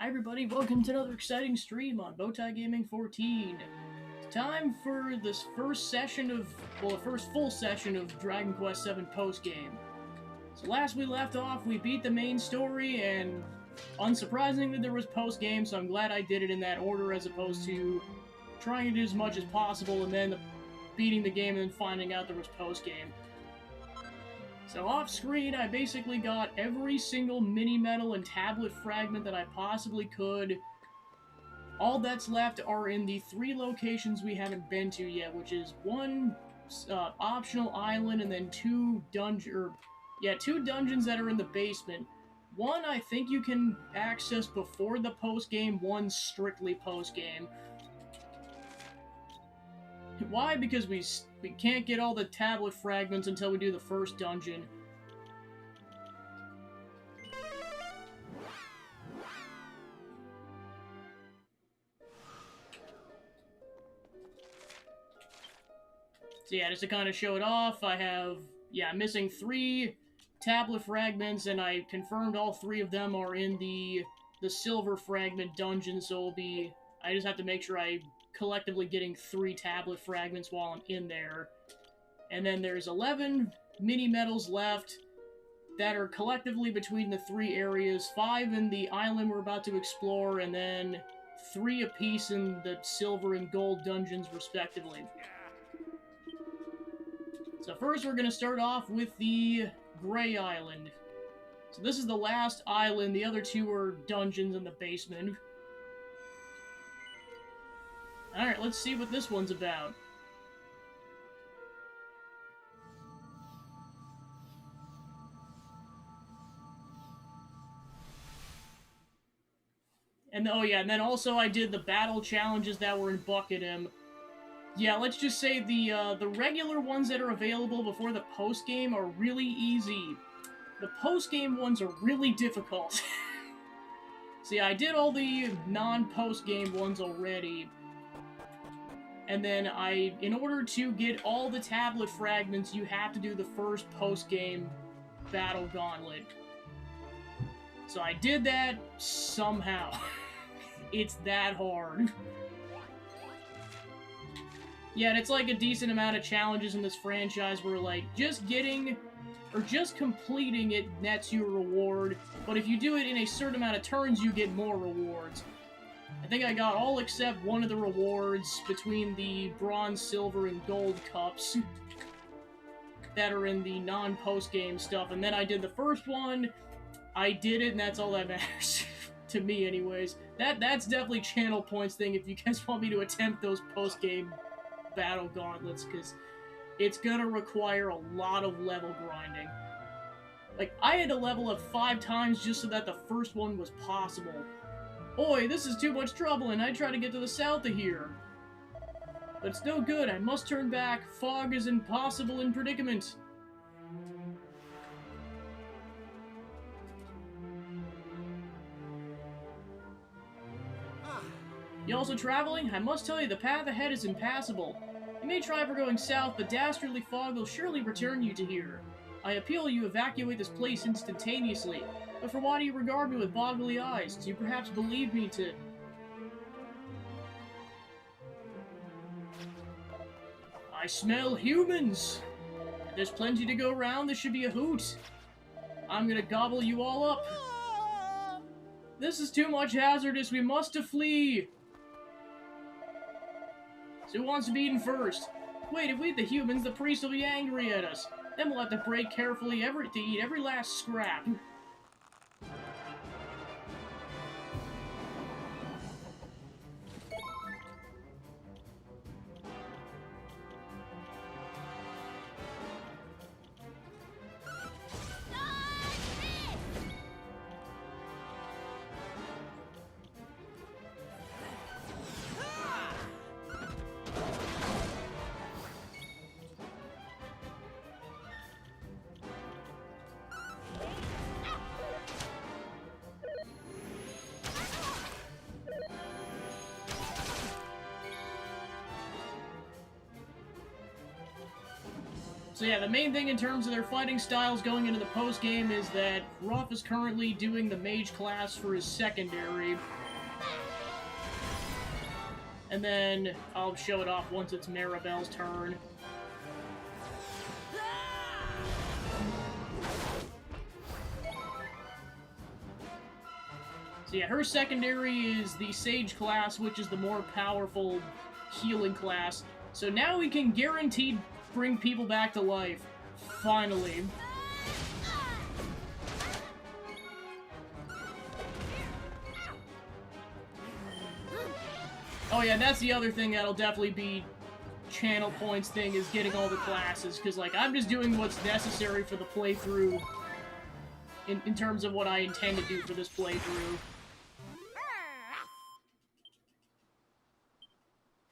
Hi everybody, welcome to another exciting stream on Bowtie Gaming 14. It's time for this first session of, the first full session of Dragon Quest VII post-game. So last we left off, we beat the main story, and unsurprisingly there was post-game, so I'm glad I did it in that order as opposed to trying to do as much as possible and then beating the game and then finding out there was post-game. So off-screen, I basically got every single mini-medal and tablet fragment that I possibly could. All that's left are in the 3 locations we haven't been to yet, which is one optional island and then 2 dungeons that are in the basement. One I think you can access before the post-game, one strictly post-game. Why? Because we can't get all the tablet fragments until we do the first dungeon. So yeah, just to kind of show it off, I have, missing 3 tablet fragments, and I confirmed all 3 of them are in the silver fragment dungeon, so I just have to make sure I collectively getting 3 tablet fragments while I'm in there. And then there's 11 mini-medals left that are collectively between the 3 areas, 5 in the island we're about to explore, and then 3 apiece in the silver and gold dungeons, respectively. So first we're going to start off with the Gray Island. So this is the last island, the other 2 are dungeons in the basement. Alright, let's see what this one's about. And and then also I did the battle challenges that were in Bucket M. Yeah, let's just say the regular ones that are available before the post-game are really easy. The post-game ones are really difficult. See, I did all the non-post-game ones already. And then in order to get all the tablet fragments, you have to do the first post-game battle gauntlet. So I did that somehow. It's that hard. Yeah, and it's like a decent amount of challenges in this franchise where, like, just completing it nets you a reward, but if you do it in a certain amount of turns, you get more rewards. I think I got all except one of the rewards between the bronze, silver, and gold cups that are in the non-post-game stuff, and then I did the first one, I did it, and that's all that matters. To me, anyways. That's definitely channel points thing if you guys want me to attempt those post-game battle gauntlets, because it's gonna require a lot of level grinding. Like, I had to level up 5 times just so that the first one was possible. Oi, this is too much trouble, and I try to get to the south of here. But it's no good, I must turn back. Fog is impossible in predicament. You also traveling? I must tell you, the path ahead is impassable. You may try for going south, but dastardly fog will surely return you to here. I appeal you evacuate this place instantaneously. But for why do you regard me with boggly eyes? Do you perhaps believe me to... I smell humans! There's plenty to go around, this should be a hoot. I'm gonna gobble you all up. This is too much hazardous, we must flee! So who wants to be eaten first? Wait, if we eat the humans, the priest will be angry at us. Then we'll have to break carefully to eat every last scrap. So yeah, the main thing in terms of their fighting styles going into the post-game is that Ruff is currently doing the mage class for his secondary. And then I'll show it off once it's Maribel's turn. So yeah, her secondary is the Sage class, which is the more powerful healing class. So now we can guaranteed bring people back to life. Finally. Oh yeah, that's the other thing that'll definitely be channel points thing, is getting all the classes, because like I'm just doing what's necessary for the playthrough in terms of what I intend to do for this playthrough.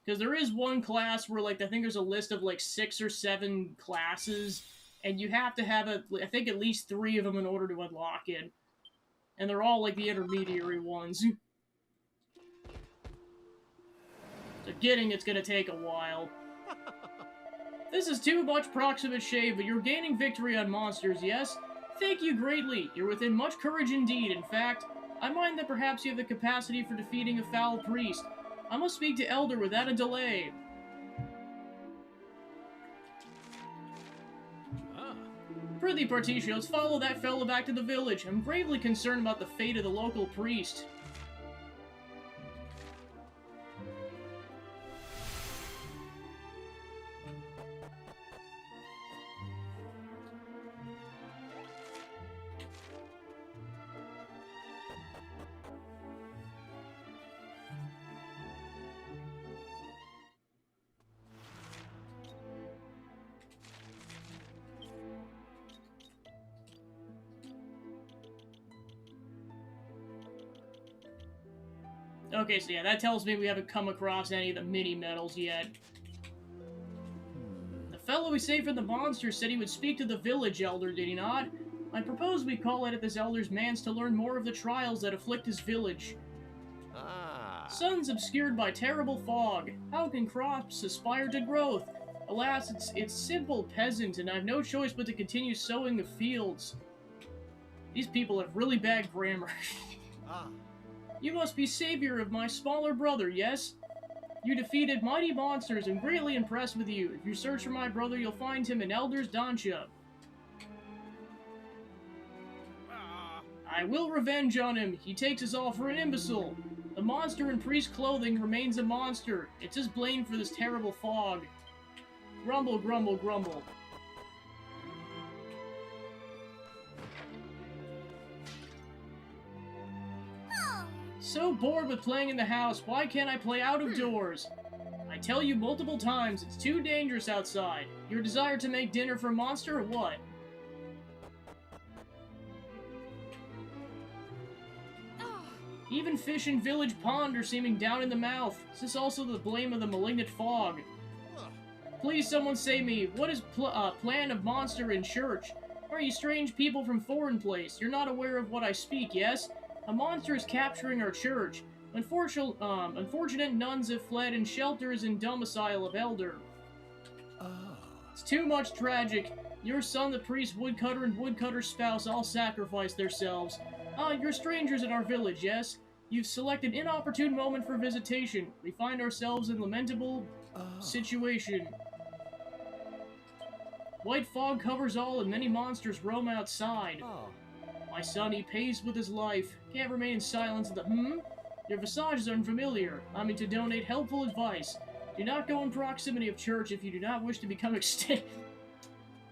Because there is one class where, like, I think there's a list of, like, 6 or 7 classes, and you have to have, I think, at least 3 of them in order to unlock it. And they're all, like, the intermediary ones. So getting it's gonna take a while. This is too much proximate shave, but you're gaining victory on monsters, yes? Thank you greatly. You're within much courage indeed. In fact, I mind that perhaps you have the capacity for defeating a foul priest. I must speak to Elder without a delay. Prithee, Partitios, follow that fellow back to the village. I'm gravely concerned about the fate of the local priest. Okay, so yeah, that tells me we haven't come across any of the mini-medals yet. The fellow we saved from the monster said he would speak to the village elder, did he not? I propose we call it at this elder's manse to learn more of the trials that afflict his village. Sun's obscured by terrible fog. How can crops aspire to growth? Alas, it's simple, peasant, and I have no choice but to continue sowing the fields. These people have really bad grammar. You must be savior of my smaller brother, yes? You defeated mighty monsters. I'm greatly impressed with you. If you search for my brother, you'll find him in Elder's Dansha. I will revenge on him. He takes us all for an imbecile. The monster in priest clothing remains a monster. It's his blame for this terrible fog. Grumble, grumble, grumble. So bored with playing in the house, why can't I play out of doors? I tell you multiple times, it's too dangerous outside. Your desire to make dinner for a monster or what? Even fish in village pond are seeming down in the mouth. Is this also the blame of the malignant fog? Please someone say me, what is plan of monster in church? Are you strange people from foreign place? You're not aware of what I speak, yes? A monster is capturing our church. Unfortunate nuns have fled and shelter is in domicile of Elder. It's too much tragic. Your son, the priest, woodcutter, and woodcutter's spouse all sacrificed themselves. You're strangers in our village, yes? You've selected inopportune moment for visitation. We find ourselves in lamentable situation. White fog covers all and many monsters roam outside. My son, he pays with his life. Can't remain in silence at the Your visage is unfamiliar. I mean to donate helpful advice. Do not go in proximity of church if you do not wish to become extinct.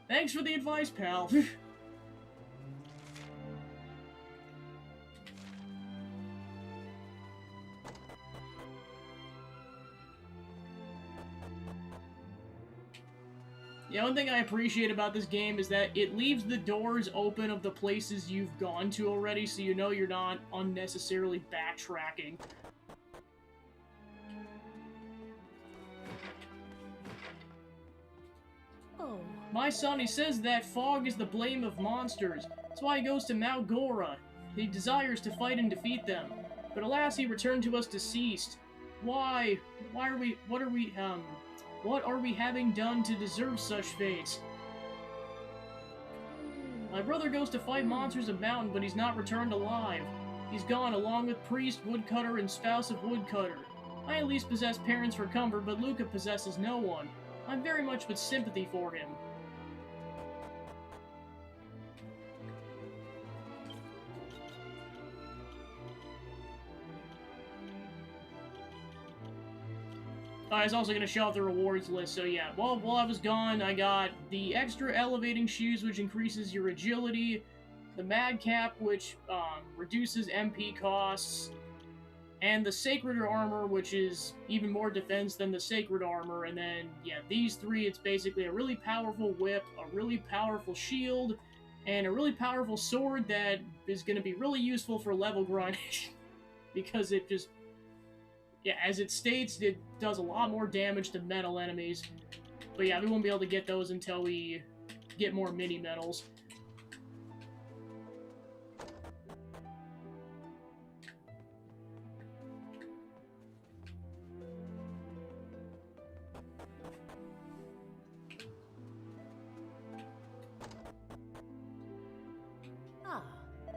Thanks for the advice, pal. The one thing I appreciate about this game is that it leaves the doors open of the places you've gone to already, so you know you're not unnecessarily backtracking. Oh. My son, he says that fog is the blame of monsters. That's why he goes to Mount Gora. He desires to fight and defeat them. But alas, he returned to us deceased. Why? What are we having done to deserve such fates? My brother goes to fight monsters of mountain, but he's not returned alive. He's gone along with priest, woodcutter, and spouse of woodcutter. I at least possess parents for comfort, but Luca possesses no one. I'm very much with sympathy for him. I was also going to show off the rewards list, so yeah. While I was gone, I got the extra elevating shoes, which increases your agility, the madcap, which reduces MP costs, and the sacred armor, which is even more defense than the sacred armor. And then, yeah, these three, it's basically a really powerful whip, a really powerful shield, and a really powerful sword that is going to be really useful for level grinding, because it just... yeah, as it states, it does a lot more damage to metal enemies. But yeah, we won't be able to get those until we get more mini-metals.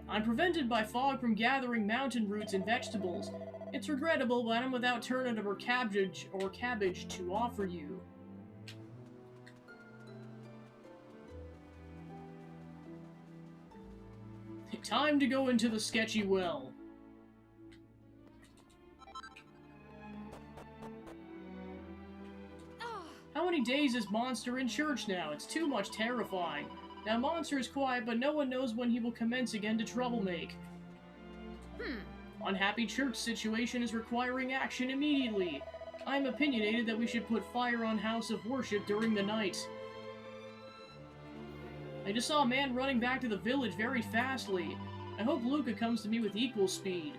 I'm prevented by fog from gathering mountain roots and vegetables. It's regrettable, but I'm without turnip or cabbage to offer you. Time to go into the sketchy well. How many days is Monster in church now? It's too much terrifying. Now Monster is quiet, but no one knows when he will commence again to troublemake. Unhappy church situation is requiring action immediately. I am opinionated that we should put fire on house of worship during the night. I just saw a man running back to the village very fastly. I hope Luca comes to me with equal speed.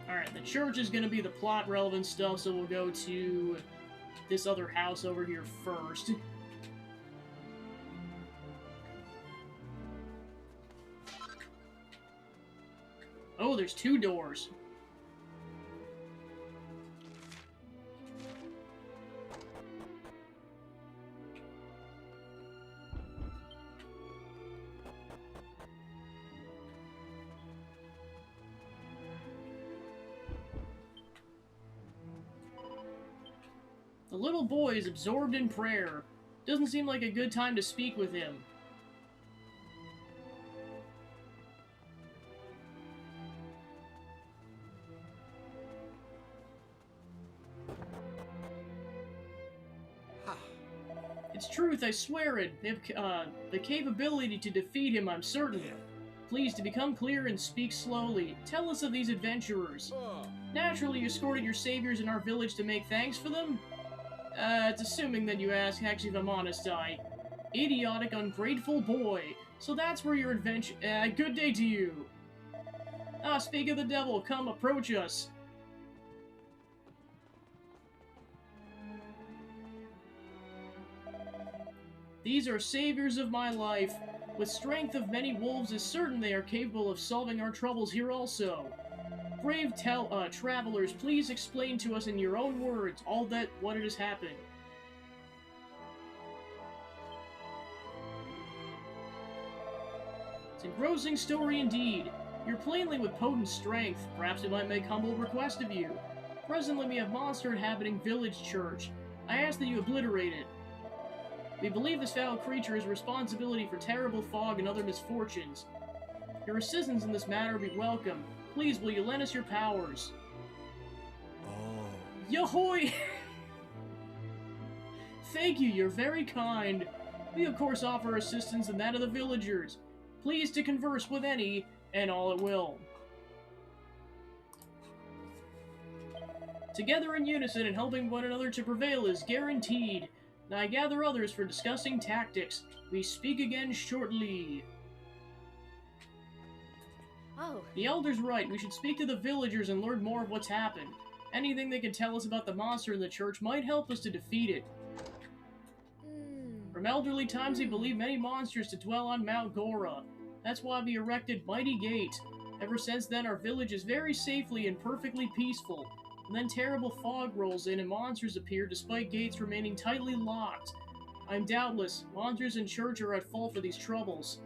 Alright, the church is going to be the plot-relevant stuff, so we'll go to this other house over here first. Oh, there's 2 doors. The little boy is absorbed in prayer. Doesn't seem like a good time to speak with him. It's truth, I swear it. They have the capability to defeat him, I'm certain. Please, to become clear and speak slowly. Tell us of these adventurers. Naturally, you escorted your saviors in our village to make thanks for them? It's assuming that you ask. Actually, if I'm honest, idiotic, ungrateful boy. So that's where your adventure... good day to you. Speak of the devil, come approach us. These are saviors of my life. With strength of many wolves is certain they are capable of solving our troubles here also. Brave travelers, please explain to us in your own words what has happened. It's an engrossing story indeed. You're plainly with potent strength. Perhaps we might make humble request of you. Presently we have monster inhabiting village church. I ask that you obliterate it. We believe this foul creature is responsibility for terrible fog and other misfortunes. Your assistance in this matter will be welcome. Please, will you lend us your powers? Oh. Yahoy! Thank you, you're very kind. We of course offer assistance in that of the villagers. Please to converse with any and all at will. Together in unison and helping one another to prevail is guaranteed. Now I gather others for discussing tactics. We speak again shortly. Oh. The elder's right. We should speak to the villagers and learn more of what's happened. Anything they can tell us about the monster in the church might help us to defeat it. From elderly times, we believe many monsters to dwell on Mount Gora. That's why we erected Mighty Gate. Ever since then, our village is very safely and perfectly peaceful. And then terrible fog rolls in and monsters appear despite gates remaining tightly locked. I'm doubtless, monsters in church are at fault for these troubles.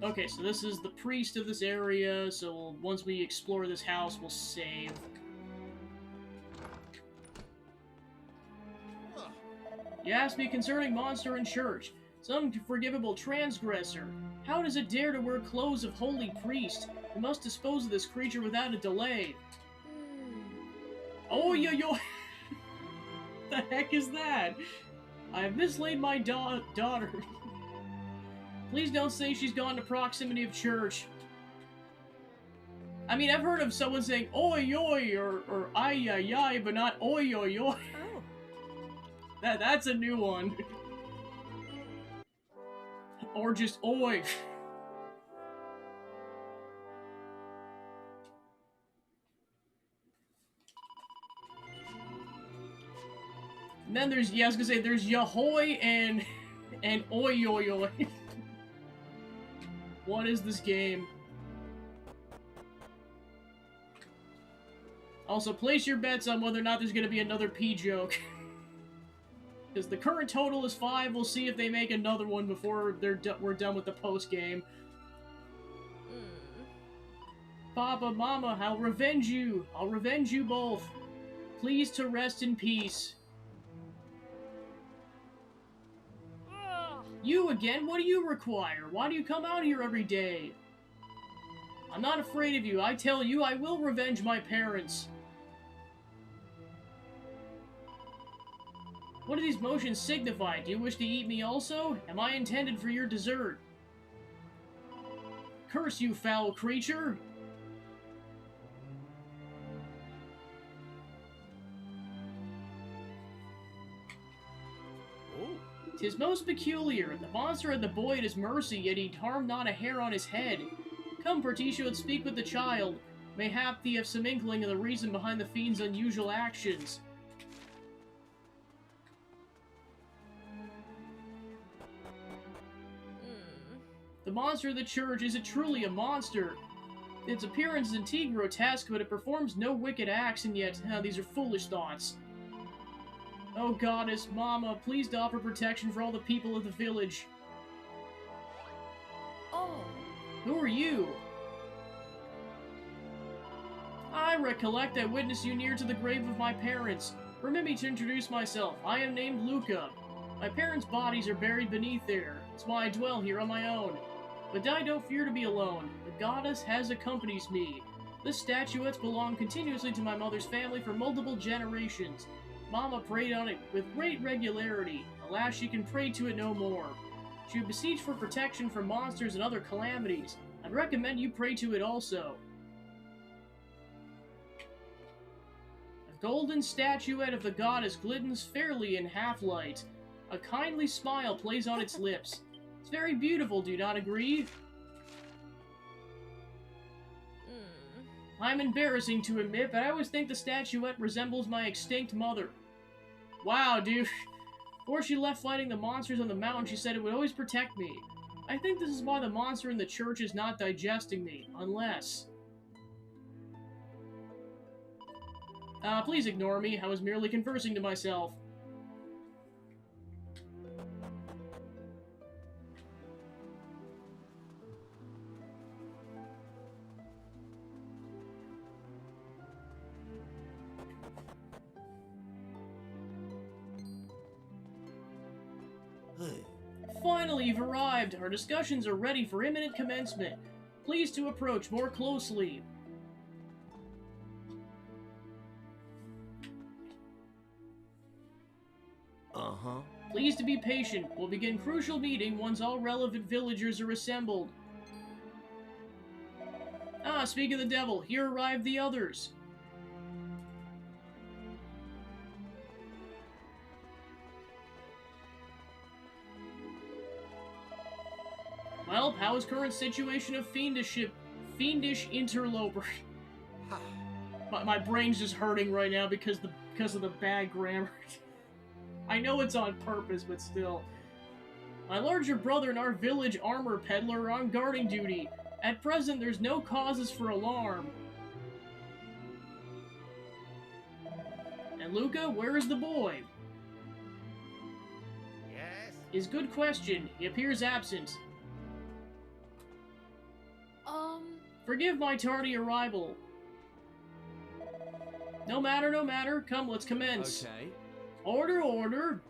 Okay, so this is the priest of this area, so once we explore this house, we'll save. You asked me concerning monster in church. Some unforgivable transgressor. How does it dare to wear clothes of holy priest? We must dispose of this creature without a delay. Oh, yo. The heck is that? I have mislaid my daughter. Please don't say she's gone to proximity of church. I mean, I've heard of someone saying oi oi or ay ay ay, but not oi oi oi. Oh. That's a new one. Or just oi. And then there's, yeah, I was gonna say, there's yahoy and oi oi oi. What is this game? Also, place your bets on whether or not there's gonna be another P joke. Because the current total is 5. We'll see if they make another one before we're done with the post game. Papa, Mama, I'll revenge you. I'll revenge you both. Please to rest in peace. You again? What do you require? Why do you come out here every day? I'm not afraid of you. I tell you, I will revenge my parents. What do these motions signify? Do you wish to eat me also? Am I intended for your dessert? Curse you, foul creature! "'Tis most peculiar. The monster had the boy at his mercy, yet he harmed not a hair on his head. Come, Pertisho, and speak with the child. Mayhap thee have some inkling of the reason behind the fiend's unusual actions." The monster of the church, is it truly a monster? Its appearance is indeed grotesque, but it performs no wicked acts, and yet, these are foolish thoughts. Oh, goddess, Mama, please to offer protection for all the people of the village. Oh. Who are you? I recollect I witnessed you near to the grave of my parents. Permit me to introduce myself. I am named Luca. My parents' bodies are buried beneath there. That's why I dwell here on my own. But I don't fear to be alone. The goddess has accompanies me. This statuette belonged continuously to my mother's family for multiple generations. Mama prayed on it with great regularity. Alas, she can pray to it no more. She would beseech for protection from monsters and other calamities. I'd recommend you pray to it also. A golden statuette of the goddess glistens fairly in half-light. A kindly smile plays on its lips. It's very beautiful, do you not agree? I'm embarrassing to admit, but I always think the statuette resembles my extinct mother. Wow, dude. Before she left fighting the monsters on the mountain, she said it would always protect me. I think this is why the monster in the church is not digesting me, unless... please ignore me. I was merely conversing to myself. Finally, you've arrived. Our discussions are ready for imminent commencement. Please to approach more closely. Please to be patient. We'll begin crucial meeting once all relevant villagers are assembled. Ah, speak of the devil, here arrive the others. Well, how is current situation of fiendish interloper? my brain's just hurting right now because of the bad grammar. I know it's on purpose, but still. My larger brother and our village armor peddler are on guarding duty. At present, there's no causes for alarm. And Luca, where is the boy? Yes? Is good question. He appears absent. Forgive my tardy arrival. No matter, no matter. Come, let's commence. Okay. Order, order.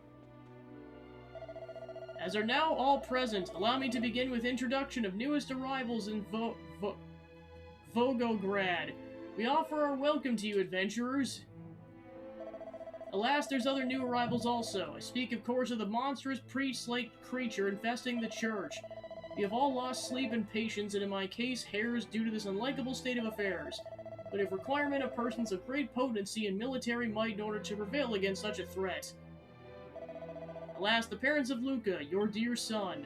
As are now all present, allow me to begin with introduction of newest arrivals in Volgograd. We offer our welcome to you, adventurers. Alas, there's other new arrivals also. I speak, of course, of the monstrous priest-like creature infesting the church. We have all lost sleep and patience, and in my case, hairs due to this unlikable state of affairs. But if requirement of persons of great potency and military might in order to prevail against such a threat. Alas, the parents of Luca, your dear son.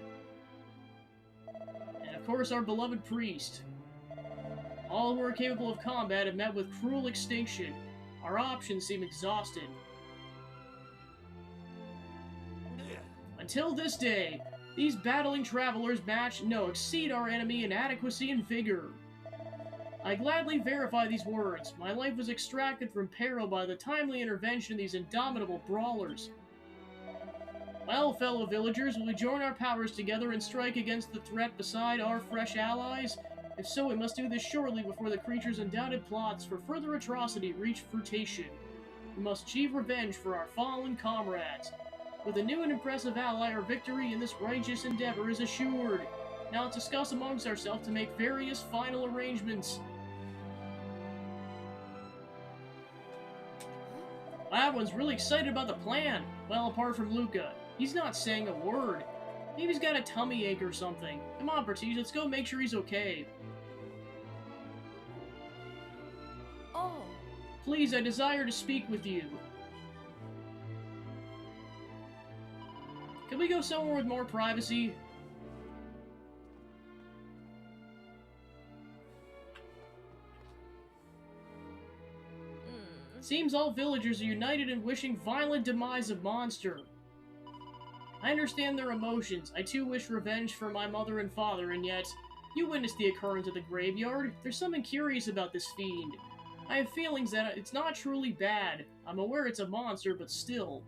And of course, our beloved priest. All who are capable of combat have met with cruel extinction. Our options seem exhausted. Until this day, these battling travelers exceed our enemy in adequacy and vigor. I gladly verify these words. My life was extracted from peril by the timely intervention of these indomitable brawlers. Well, fellow villagers, will we join our powers together and strike against the threat beside our fresh allies? If so, we must do this shortly before the creature's undoubted plots for further atrocity reach fruition. We must achieve revenge for our fallen comrades. With a new and impressive ally, our victory in this righteous endeavor is assured. Now let's discuss amongst ourselves to make various final arrangements. Wow, everyone's really excited about the plan. Well, apart from Luca. He's not saying a word. Maybe he's got a tummy ache or something. Come on, Prestige, let's go make sure he's okay. Oh. Please, I desire to speak with you. Can we go somewhere with more privacy? Seems all villagers are united in wishing violent demise of Monster. I understand their emotions. I too wish revenge for my mother and father, and yet, you witnessed the occurrence at the graveyard. There's something curious about this fiend. I have feelings that it's not truly bad. I'm aware it's a monster, but still.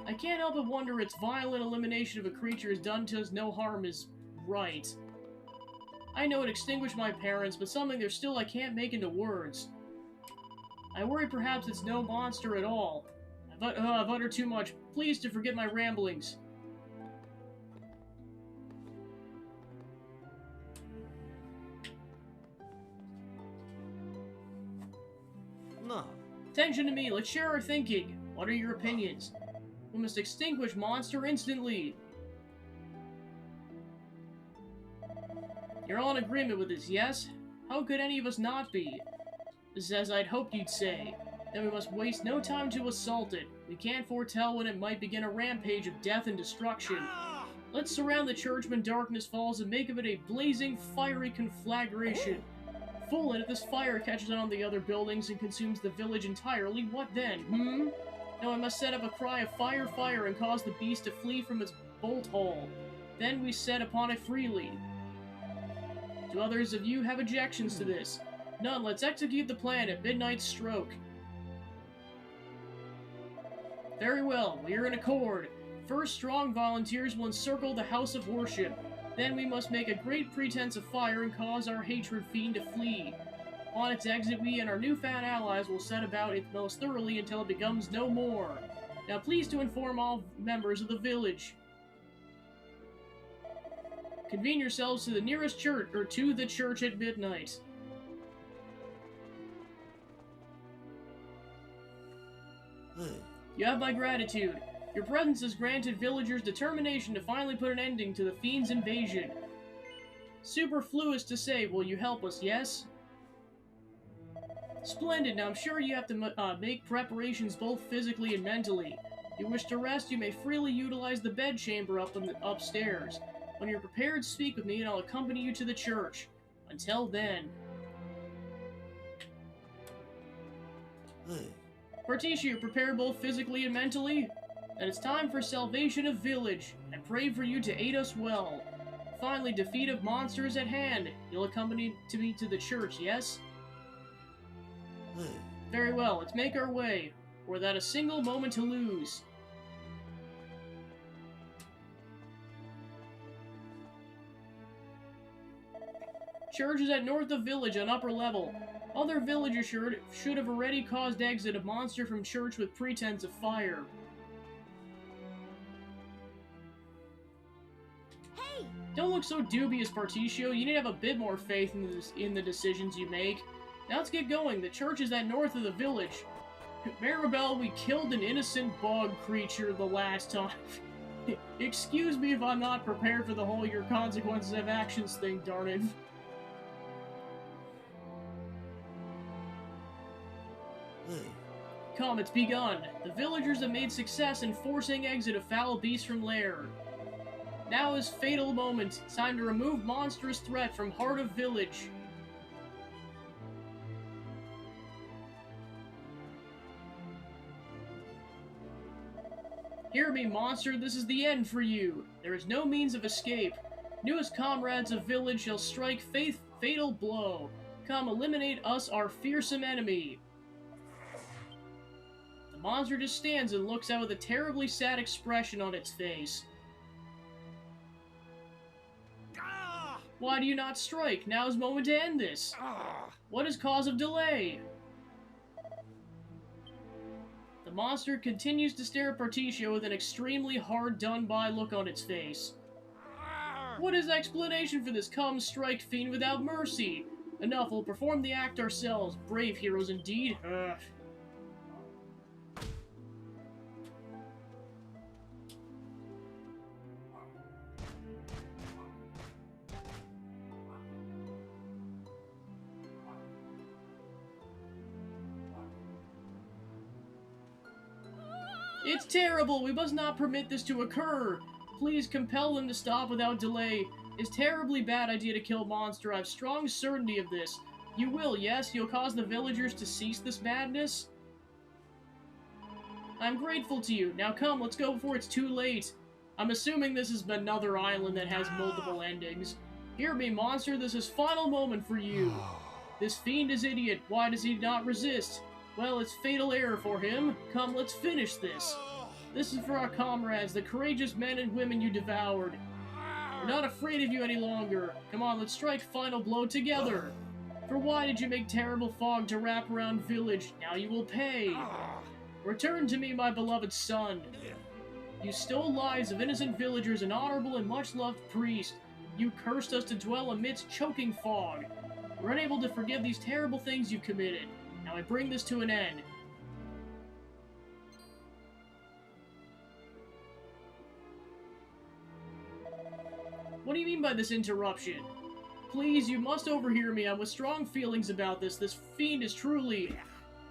I can't help but wonder its violent elimination of a creature has done to us no harm is right. I know it extinguished my parents, but something there still I can't make into words. I worry perhaps it's no monster at all. I've uttered too much. Please to forget my ramblings. No. Attention to me, let's share our thinking. What are your opinions? We must extinguish Monster instantly. You're all in agreement with this, yes? How could any of us not be? This is as I'd hoped you'd say. Then we must waste no time to assault it. We can't foretell when it might begin a rampage of death and destruction. Let's surround the church when darkness falls and make of it a blazing, fiery conflagration. Fool, and if this fire catches on the other buildings and consumes the village entirely, what then, No, I must set up a cry of fire, fire, and cause the beast to flee from its bolt hole. Then we set upon it freely. Do others of you have objections to this? None, let's execute the plan at midnight's stroke. Very well, we are in accord. First, strong volunteers will encircle the house of worship. Then we must make a great pretense of fire and cause our hatred fiend to flee. On its exit, we and our newfound allies will set about it most thoroughly until it becomes no more. Now please to inform all members of the village. Convene yourselves to the nearest church, or to the church at midnight. You have my gratitude. Your presence has granted villagers determination to finally put an ending to the fiend's invasion. Superfluous to say, will you help us, yes? Splendid. Now I'm sure you have to make preparations both physically and mentally. If you wish to rest, you may freely utilize the bedchamber upstairs. When you're prepared, speak with me and I'll accompany you to the church. Until then. Partitia, prepared both physically and mentally? Then it's time for salvation of village. I pray for you to aid us well. Finally, defeat of monsters at hand. You'll accompany me to the church, yes? Very well, let's make our way. Without a single moment to lose. Church is at north of village on upper level. Other villagers should have already caused exit of monster from church with pretense of fire. Hey! Don't look so dubious, Particio. You need to have a bit more faith in the decisions you make. Now let's get going. The church is at north of the village. Maribel, we killed an innocent bug creature the last time. Excuse me if I'm not prepared for the whole your consequences of actions thing, darn it. Come, it's begun. The villagers have made success in forcing exit of foul beasts from lair. Now is fatal moment. It's time to remove monstrous threat from heart of village. Hear me, monster, this is the end for you. There is no means of escape. Newest comrades of village shall strike fatal blow. Come, eliminate us, our fearsome enemy. The monster just stands and looks out with a terribly sad expression on its face. Why do you not strike? Now is the moment to end this. What is cause of delay? The monster continues to stare at Particio with an extremely hard done-by look on its face. What is the explanation for this? Come, strike, fiend, without mercy. Enough, we'll perform the act ourselves. Brave heroes indeed. Ugh. It's terrible! We must not permit this to occur! Please compel them to stop without delay. It's a terribly bad idea to kill monster. I have strong certainty of this. You will, yes? You'll cause the villagers to cease this madness? I'm grateful to you. Now come, let's go before it's too late. I'm assuming this is another island that has multiple endings. Hear me, monster, this is final moment for you. This fiend is idiot. Why does he not resist? Well, it's fatal error for him. Come, let's finish this. This is for our comrades, the courageous men and women you devoured. We're not afraid of you any longer. Come on, let's strike final blow together. For why did you make terrible fog to wrap around village? Now you will pay. Return to me, my beloved son. You stole lives of innocent villagers, an honorable and much-loved priest. You cursed us to dwell amidst choking fog. We're unable to forgive these terrible things you committed. Now I bring this to an end. What do you mean by this interruption? Please, you must overhear me. I'm with strong feelings about this. This fiend is truly...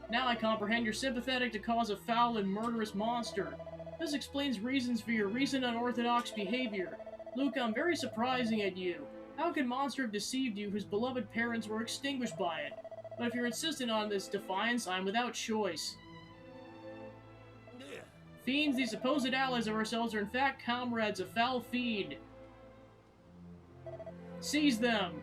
Now I comprehend you're sympathetic to cause a foul and murderous monster. This explains reasons for your recent unorthodox behavior. Luke, I'm very surprising at you. How could monster have deceived you whose beloved parents were extinguished by it? But if you're insistent on this defiance, I'm without choice. Fiends, these supposed allies of ourselves, are in fact comrades of foul fiend. Seize them!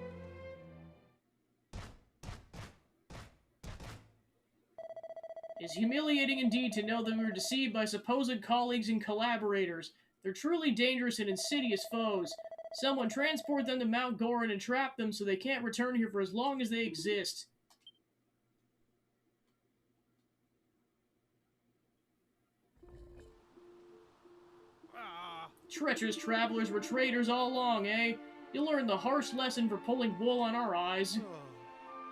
It's humiliating indeed to know that we were deceived by supposed colleagues and collaborators. They're truly dangerous and insidious foes. Someone transport them to Mount Goron and trap them so they can't return here for as long as they exist. Treacherous travelers were traitors all along, eh? You'll learn the harsh lesson for pulling wool on our eyes.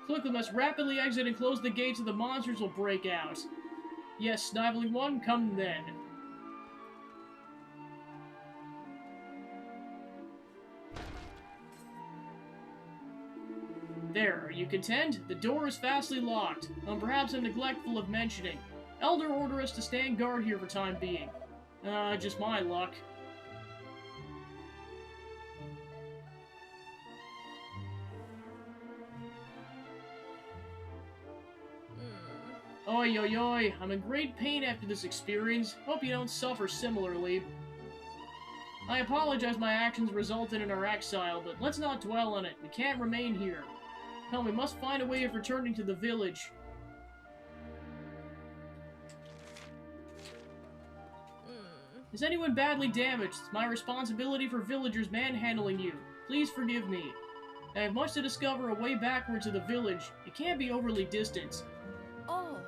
Quickly, must rapidly exit and close the gates or the monsters will break out. Yes, Sniveling One, come then. There, are you content? The door is fastly locked. Perhaps I'm neglectful of mentioning. Elder order us to stand guard here for time being. Just my luck. Oi, oi, oi. I'm in great pain after this experience. Hope you don't suffer similarly. I apologize my actions resulted in our exile, but let's not dwell on it. We can't remain here. Hell, we must find a way of returning to the village. Is anyone badly damaged? It's my responsibility for villagers manhandling you. Please forgive me. I have much to discover a way backward to the village. It can't be overly distant. Oh.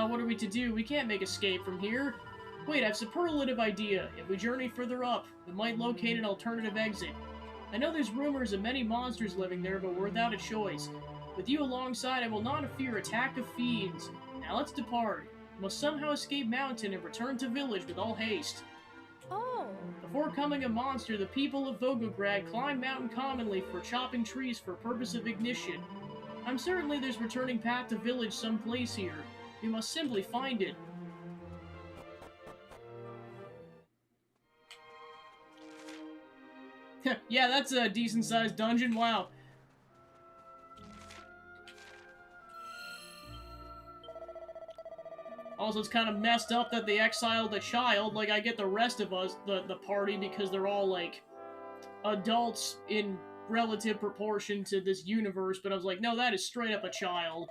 What are we to do? We can't make escape from here. Wait, I have a superlative idea. If we journey further up, we might locate an alternative exit. I know there's rumors of many monsters living there, but we're without a choice. With you alongside, I will not fear attack of fiends. Now let's depart. We must somehow escape mountain and return to village with all haste. Oh. Before coming a monster, the people of Volgograd climb mountain commonly for chopping trees for purpose of ignition. I'm certainly there's returning path to village someplace here. We must simply find it. Yeah, that's a decent-sized dungeon, wow. Also, it's kind of messed up that they exiled the child. Like, I get the rest of us, the party, because they're all, like, adults in relative proportion to this universe, but I was like, no, that is straight up a child.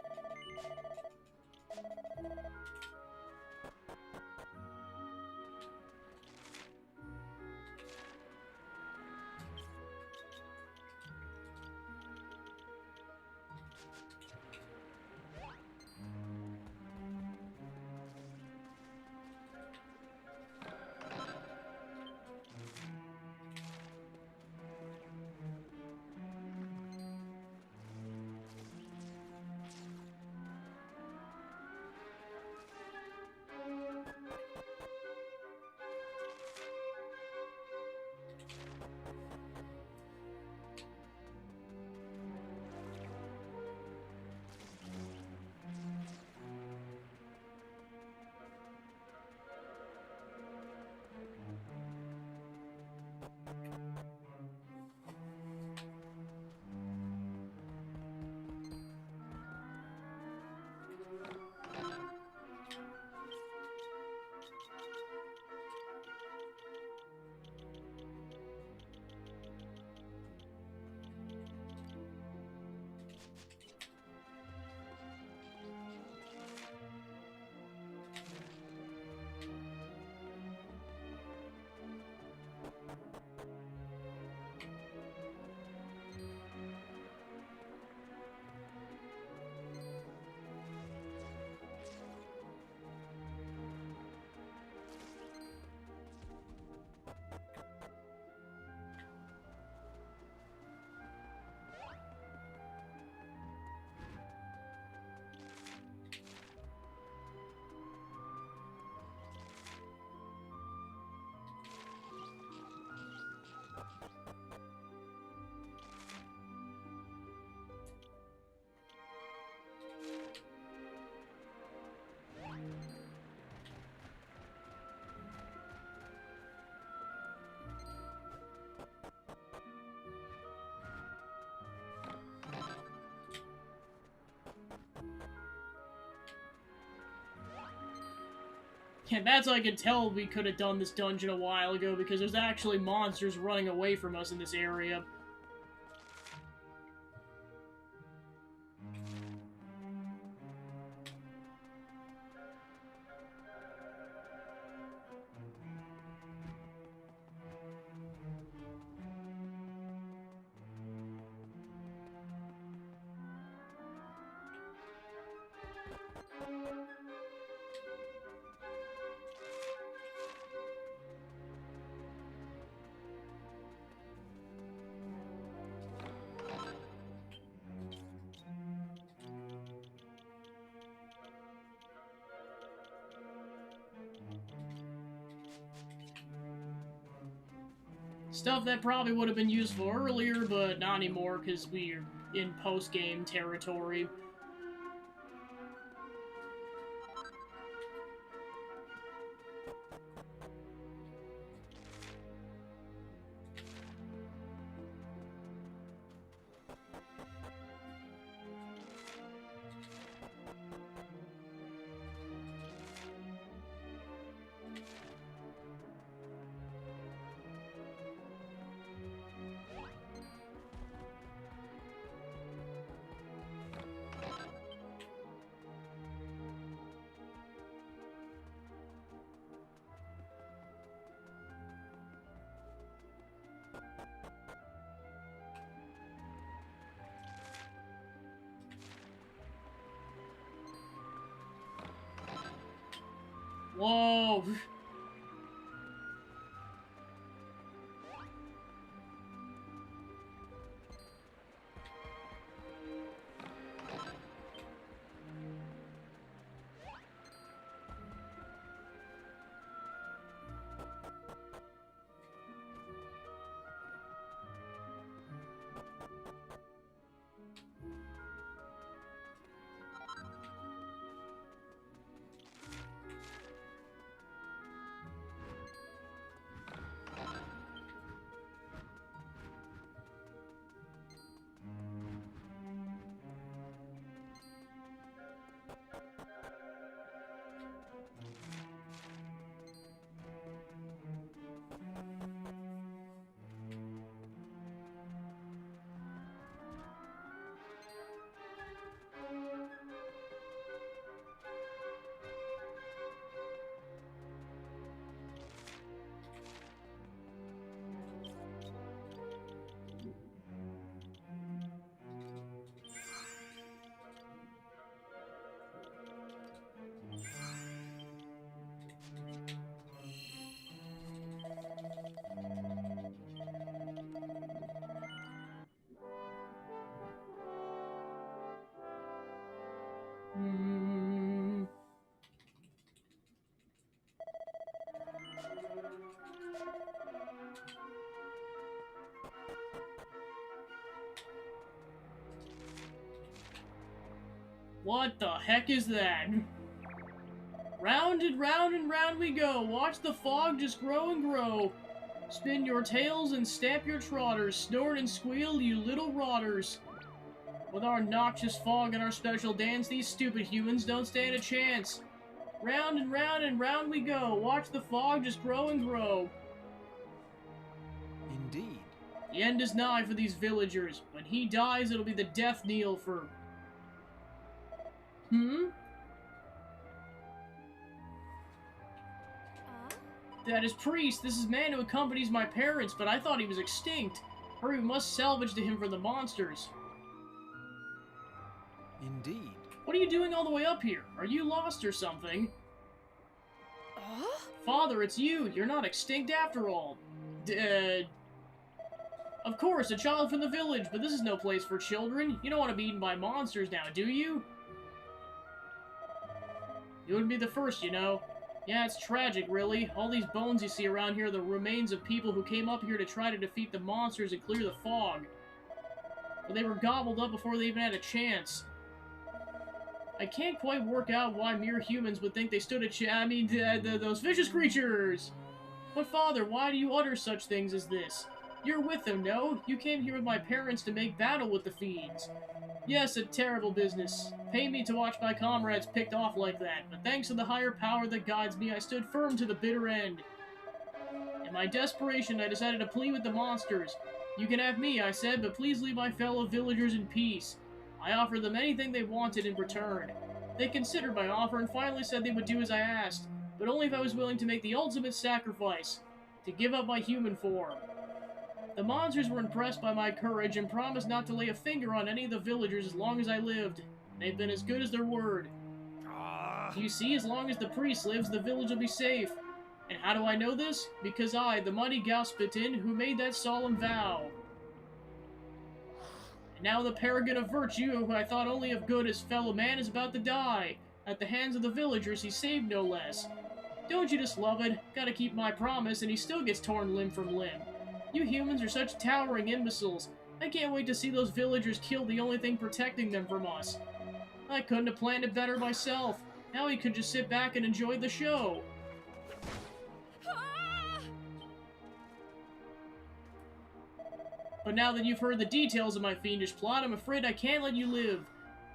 Yeah, that's how I can tell we could have done this dungeon a while ago, because there's actually monsters running away from us in this area. Stuff that probably would have been useful earlier, but not anymore, because we're in post-game territory. Whoa! Hmm. What the heck is that? Round and round and round we go. Watch the fog just grow and grow. Spin your tails and stamp your trotters. Snort and squeal, you little rotters. With our noxious fog and our special dance, these stupid humans don't stand a chance. Round and round we go. Watch the fog just grow and grow. Indeed. The end is nigh for these villagers. When he dies, it'll be the death knell for... That is priest. This is man who accompanies my parents, but I thought he was extinct. Hurry, we must salvage to him for the monsters. Indeed. What are you doing all the way up here? Are you lost or something? Father, it's you. You're not extinct after all. Of course, a child from the village, but this is no place for children. You don't want to be eaten by monsters now, do you? You wouldn't be the first, you know. Yeah, it's tragic, really. All these bones you see around here are the remains of people who came up here to try to defeat the monsters and clear the fog. But they were gobbled up before they even had a chance. I can't quite work out why mere humans would think they stood a those vicious creatures! But Father, why do you utter such things as this? You're with them, no? You came here with my parents to make battle with the fiends. Yes, a terrible business. Pay me to watch my comrades picked off like that, but thanks to the higher power that guides me, I stood firm to the bitter end. In my desperation, I decided to plead with the monsters. You can have me, I said, but please leave my fellow villagers in peace. I offered them anything they wanted in return. They considered my offer and finally said they would do as I asked, but only if I was willing to make the ultimate sacrifice, to give up my human form. The monsters were impressed by my courage and promised not to lay a finger on any of the villagers as long as I lived. They've been as good as their word. You see, as long as the priest lives, the village will be safe. And how do I know this? Because I, the mighty Galspatin, who made that solemn vow. And now the paragon of virtue, who I thought only of good as fellow man, is about to die. At the hands of the villagers he saved no less. Don't you just love it? Gotta keep my promise, and he still gets torn limb from limb. You humans are such towering imbeciles. I can't wait to see those villagers kill the only thing protecting them from us. I couldn't have planned it better myself. Now we could just sit back and enjoy the show. But now that you've heard the details of my fiendish plot, I'm afraid I can't let you live.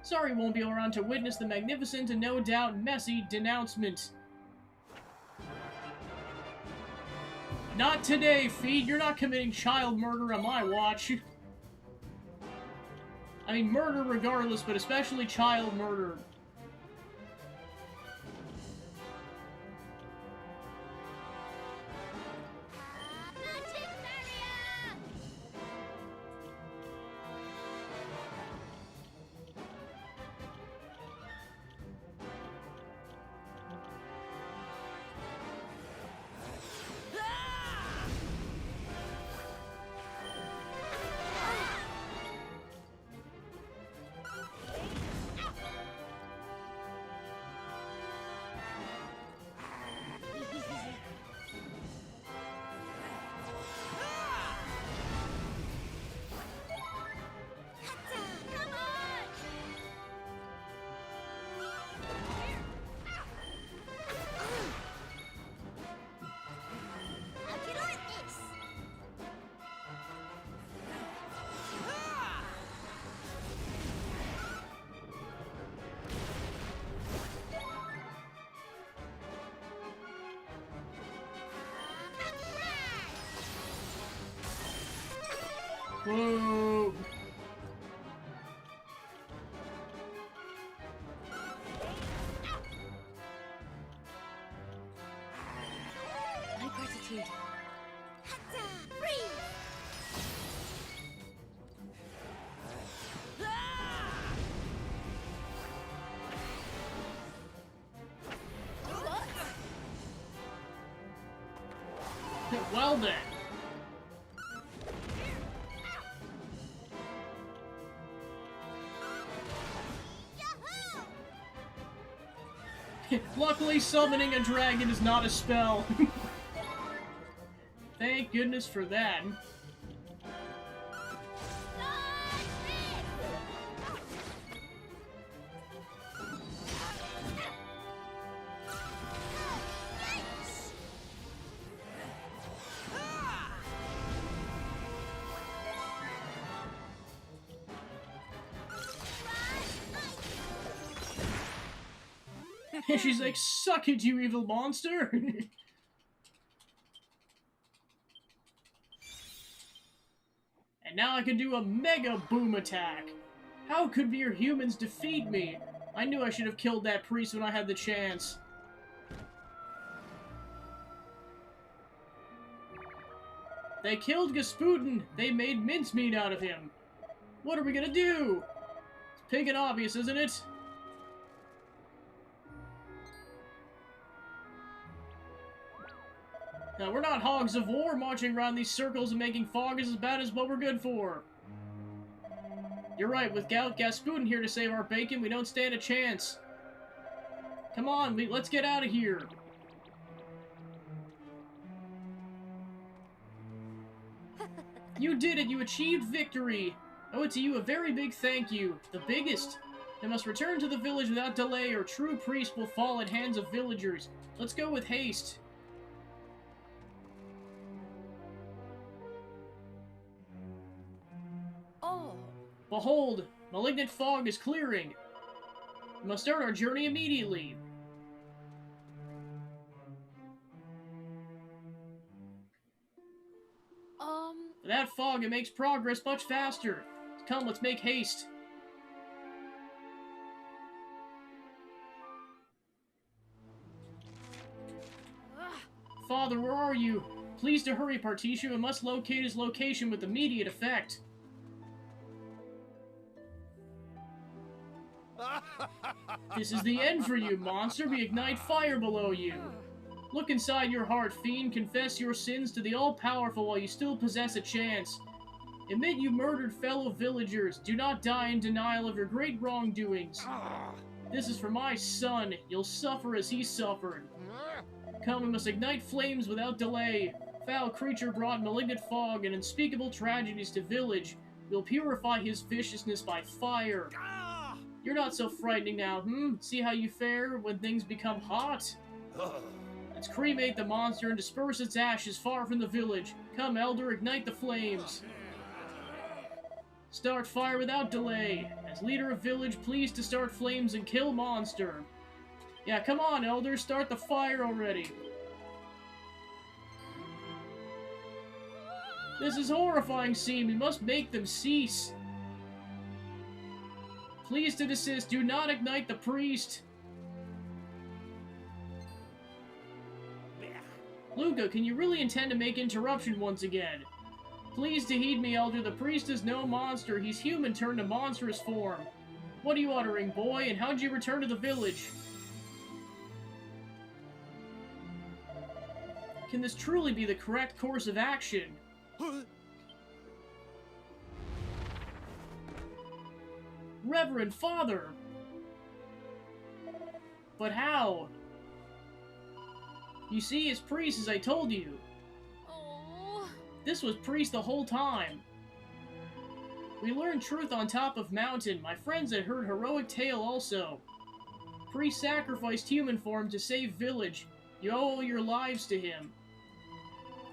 Sorry you won't be around to witness the magnificent and no doubt messy denouncement. Not today, Feed. You're not committing child murder on my watch. I mean, murder regardless, but especially child murder. Whoa! My gratitude. Well then. Luckily, summoning a dragon is not a spell. Thank goodness for that. She's like, suck it, you evil monster! And now I can do a mega boom attack! How could mere humans defeat me? I knew I should have killed that priest when I had the chance. They killed Gasputin! They made mincemeat out of him! What are we gonna do? It's pig and obvious, isn't it? Now, we're not hogs of war marching around these circles and making fog is as bad as what we're good for. You're right, with Gasputin here to save our bacon, we don't stand a chance. Come on, let's get out of here. You did it, you achieved victory. I owe it to you a very big thank you, the biggest. I must return to the village without delay or true priest will fall at hands of villagers. Let's go with haste. Oh. Behold, malignant fog is clearing. We must start our journey immediately. Without fog, it makes progress much faster. Come, let's make haste. Father, where are you? Please to hurry, Particio. We must locate his location with immediate effect. This is the end for you, monster. We ignite fire below you. Look inside your heart, fiend. Confess your sins to the all-powerful while you still possess a chance. Admit you murdered fellow villagers. Do not die in denial of your great wrongdoings. This is for my son. You'll suffer as he suffered. Come, we must ignite flames without delay. Foul creature brought malignant fog and unspeakable tragedies to village. We'll purify his viciousness by fire. You're not so frightening now, See how you fare when things become hot? Let's cremate the monster and disperse its ashes far from the village. Come, Elder, ignite the flames. Start fire without delay. As leader of village, please to start flames and kill monster. Yeah, come on, Elder, start the fire already. This is horrifying scene. We must make them cease. Please to desist. Do not ignite the priest. Luca, can you really intend to make interruption once again? Please to heed me, Elder. The priest is no monster. He's human turned to monstrous form. What are you uttering, boy? And how'd you return to the village? Can this truly be the correct course of action? Reverend Father! But how? You see, it's priest, as I told you. Oh. This was priest the whole time. We learned truth on top of mountain. My friends had heard heroic tale also. Priest sacrificed human form to save village. You owe your lives to him.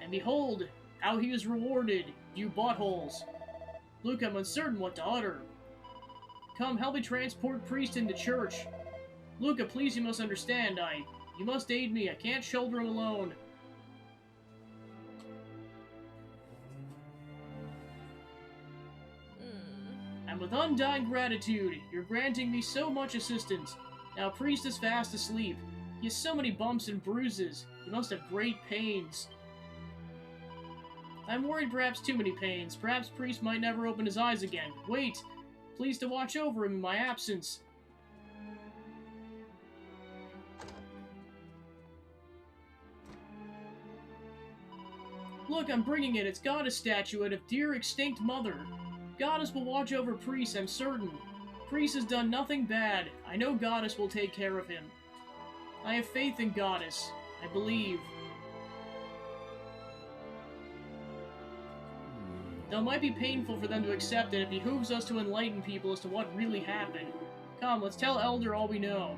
And behold, how he was rewarded, you buttholes. Luke, I'm uncertain what to utter. Come, help me transport priest into church. Luca, please, you must understand, you must aid me. I can't shoulder him alone. And with undying gratitude, you're granting me so much assistance. Now priest is fast asleep. He has so many bumps and bruises. He must have great pains. I'm worried perhaps too many pains. Perhaps priest might never open his eyes again. Wait! Please to watch over him in my absence. Look, I'm bringing it. It's Goddess statuette of dear extinct mother. Goddess will watch over priest, I'm certain. Priest has done nothing bad. I know Goddess will take care of him. I have faith in Goddess. I believe. Though it might be painful for them to accept it, it behooves us to enlighten people as to what really happened. Come, let's tell Elder all we know.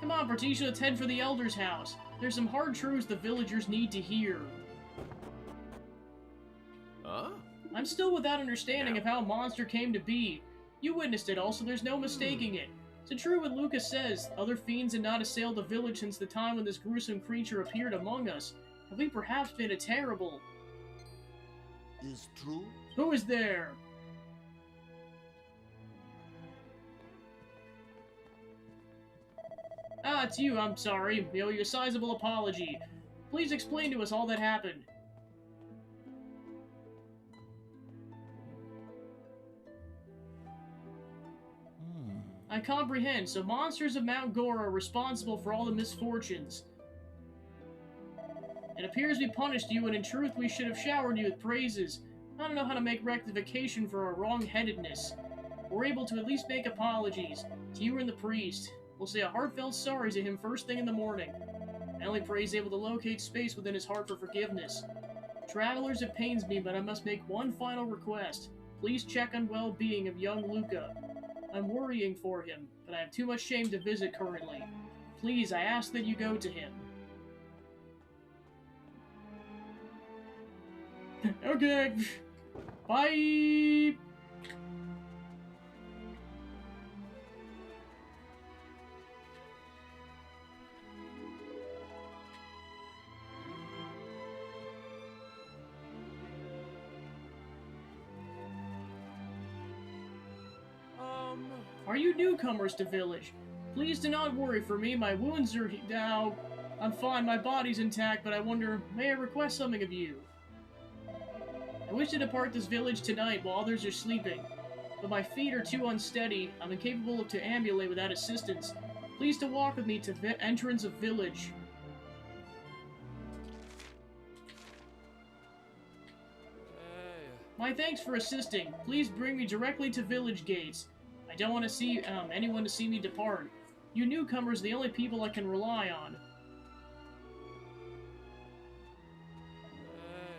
Come on, Bertisha, let's head for the Elder's house. There's some hard truths the villagers need to hear. Huh? I'm still without understanding of how a monster came to be. You witnessed it also, there's no mistaking it. Is it true what Lucas says? Other fiends had not assailed the village since the time when this gruesome creature appeared among us. Have we perhaps been a terrible? Is true? Who is there? Ah, it's you, I'm sorry. We owe you a sizable apology. Please explain to us all that happened. I comprehend. So monsters of Mount Gore are responsible for all the misfortunes. It appears we punished you, and in truth we should have showered you with praises. I don't know how to make rectification for our wrong-headedness. We're able to at least make apologies. To you and the priest. We'll say a heartfelt sorry to him first thing in the morning. I only pray he's able to locate space within his heart for forgiveness. Travelers, it pains me, but I must make one final request. Please check on well-being of young Luca. I'm worrying for him, but I have too much shame to visit currently. Please, I ask that you go to him. Okay. Bye! Are you newcomers to village? Please do not worry for me. My wounds are now. I'm fine. My body's intact, but I wonder, may I request something of you? I wish to depart this village tonight while others are sleeping, but my feet are too unsteady. I'm incapable to ambulate without assistance. Please to walk with me to the entrance of village. My thanks for assisting. Please bring me directly to village gates. I don't want to see anyone to see me depart. You newcomers are the only people I can rely on.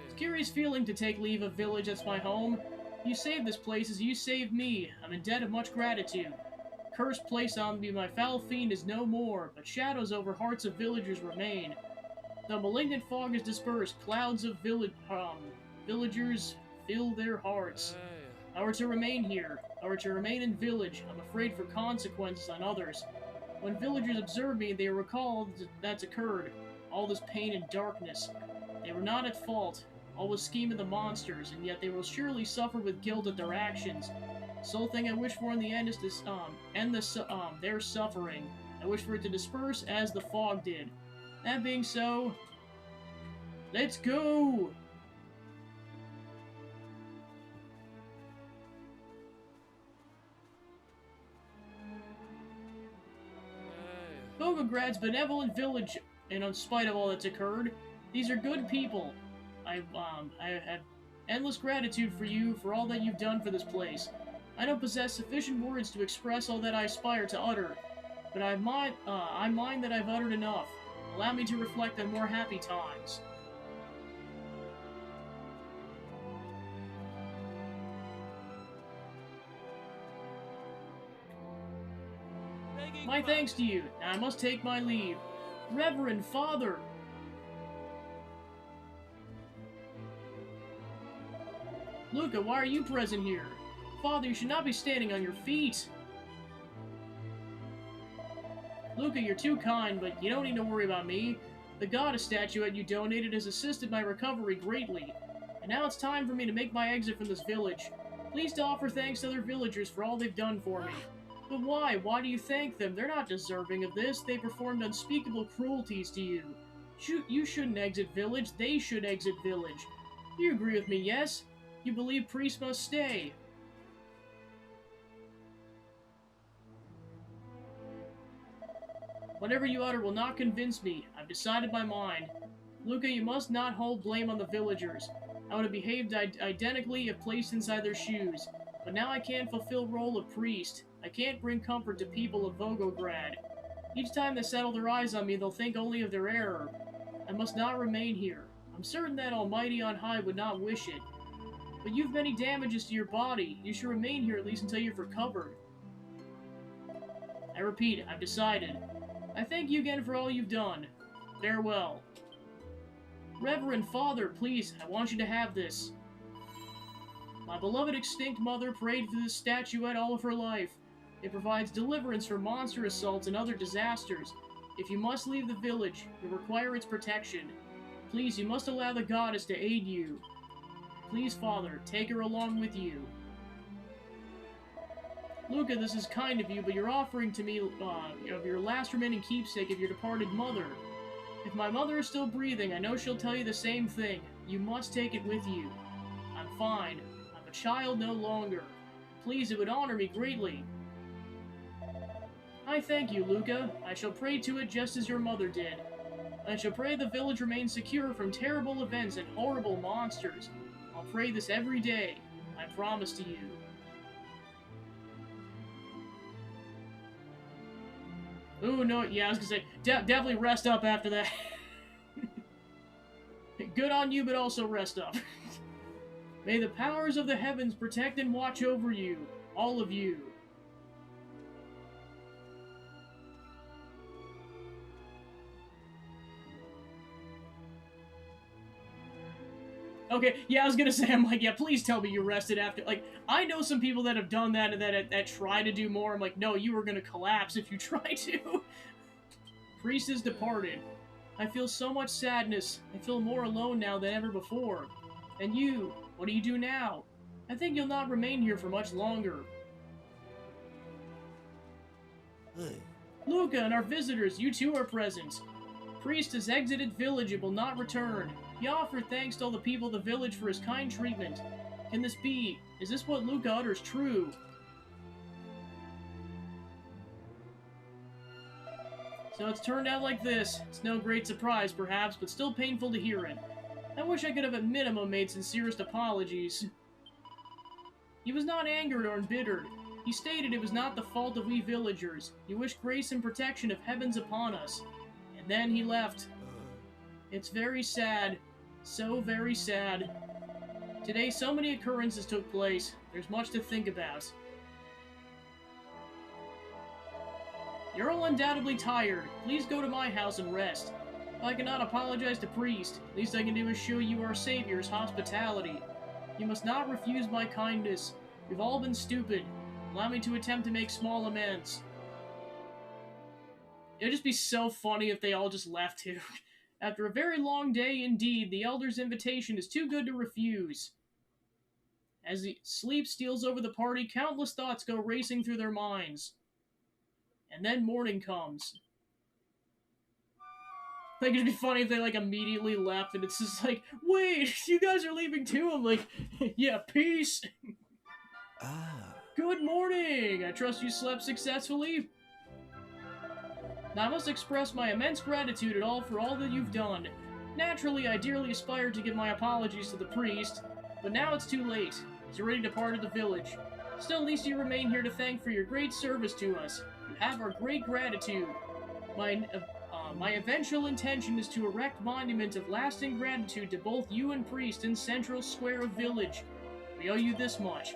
It's a curious feeling to take leave of village that's my home. You saved this place as you saved me. I'm in debt of much gratitude. Curse placed on me by foul fiend is no more, but shadows over hearts of villagers remain. The malignant fog is dispersed, clouds of villagers fill their hearts. I were to remain here, I were to remain in village, I'm afraid for consequences on others. When villagers observe me, they recall that's occurred, all this pain and darkness. They were not at fault, all was scheme of the monsters, and yet they will surely suffer with guilt at their actions. The sole thing I wish for in the end is to end their suffering. I wish for it to disperse as the fog did. That being so, let's go! Volgograd's benevolent village, and in spite of all that's occurred, these are good people. I have endless gratitude for you for all that you've done for this place. I don't possess sufficient words to express all that I aspire to utter, but I mind that I've uttered enough. Allow me to reflect on more happy times. My thanks to you. Now I must take my leave. Reverend Father! Luca, why are you present here? Father, you should not be standing on your feet. Luca, you're too kind, but you don't need to worry about me. The goddess statuette you donated has assisted my recovery greatly. And now it's time for me to make my exit from this village. Please to offer thanks to other villagers for all they've done for me. But why? Why do you thank them? They're not deserving of this. They performed unspeakable cruelties to you. You shouldn't exit village. They should exit village. You agree with me, yes? You believe priests must stay. Whatever you utter will not convince me. I've decided my mind. Luca, you must not hold blame on the villagers. I would have behaved identically if placed inside their shoes. But now I can't fulfill role of priest. I can't bring comfort to people of Volgograd. Each time they settle their eyes on me, they'll think only of their error. I must not remain here. I'm certain that Almighty on high would not wish it. But you've many damages to your body. You should remain here at least until you've recovered. I repeat, I've decided. I thank you again for all you've done. Farewell. Reverend Father, please, I want you to have this. My beloved extinct mother prayed for this statuette all of her life. It provides deliverance from monster assaults and other disasters. If you must leave the village, you require its protection. Please, you must allow the goddess to aid you. Please, Father, take her along with you. Luca, this is kind of you, but you're offering to me of your last remaining keepsake of your departed mother. If my mother is still breathing, I know she'll tell you the same thing. You must take it with you. I'm fine. I'm a child no longer. Please, it would honor me greatly. I thank you, Luca. I shall pray to it just as your mother did. I shall pray the village remains secure from terrible events and horrible monsters. I'll pray this every day. I promise to you. Ooh, no, yeah, I was gonna say, definitely rest up after that. Good on you, but also rest up. May the powers of the heavens protect and watch over you, all of you. Okay, yeah, I was gonna say, I'm like, yeah, please tell me you rested after, like, I know some people that have done that and that try to do more. I'm like, no, you were gonna collapse if you try to. Priest is departed. I feel so much sadness. I feel more alone now than ever before. And you, what do you do now? I think you'll not remain here for much longer. Hey, Luca and our visitors, you too are present. Priest has exited village and will not return. He offered thanks to all the people of the village for his kind treatment. Can this be? Is this what Luca utters true? So it's turned out like this. It's no great surprise, perhaps, but still painful to hear it. I wish I could have at minimum made sincerest apologies. He was not angered or embittered. He stated it was not the fault of we villagers. He wished grace and protection of heavens upon us. And then he left. It's very sad. So very sad. Today so many occurrences took place. There's much to think about. You're all undoubtedly tired. Please go to my house and rest. If I cannot apologize to Priest, least I can do is show you our Savior's hospitality. You must not refuse my kindness. We've all been stupid. Allow me to attempt to make small amends. It'd just be so funny if they all just left too. After a very long day indeed, the Elder's invitation is too good to refuse. As the sleep steals over the party, countless thoughts go racing through their minds. And then morning comes. I think it'd be funny if they, like, immediately left, and it's just like, wait, you guys are leaving too? I'm like, yeah, peace. Good morning! I trust you slept successfully? Now, I must express my immense gratitude at all for all that you've done. Naturally, I dearly aspired to give my apologies to the priest, but now it's too late. He's already departed the village. Still, at least you remain here to thank for your great service to us. You have our great gratitude. My eventual intention is to erect monument of lasting gratitude to both you and priest in central square of village. We owe you this much.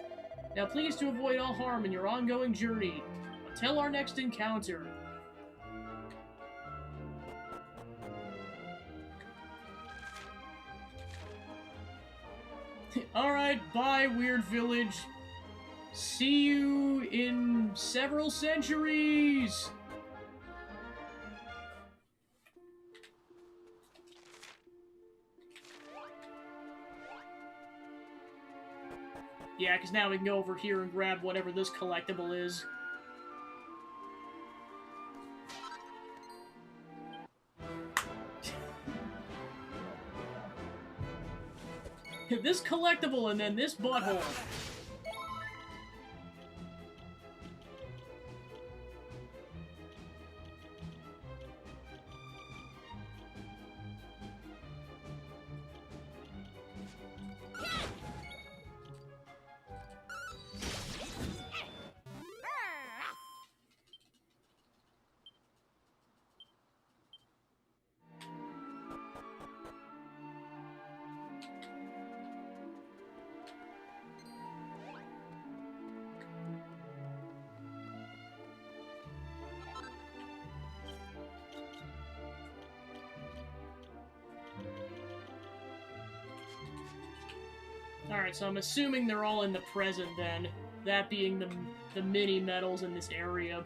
Now please to avoid all harm in your ongoing journey. Until our next encounter. Alright, bye, Weird Village. See you in several centuries! Yeah, because now we can go over here and grab whatever this collectible is. This collectible and then this butthole. Alright, so I'm assuming they're all in the present then. That being the mini medals in this area.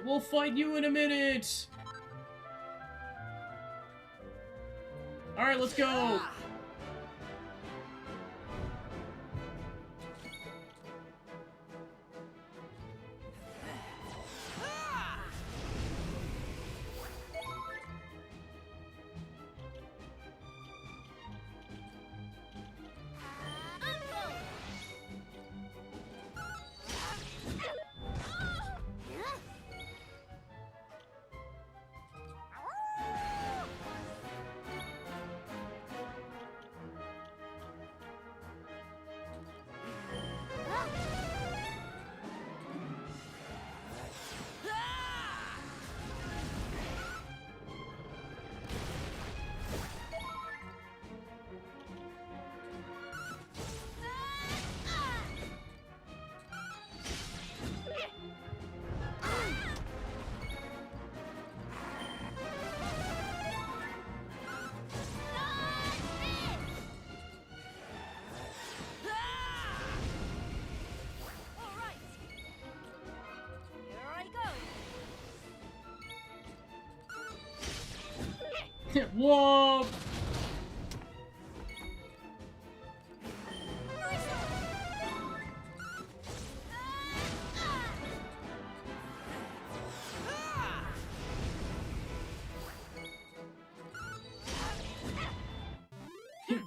We'll fight you in a minute! Alright, let's go! Whoa!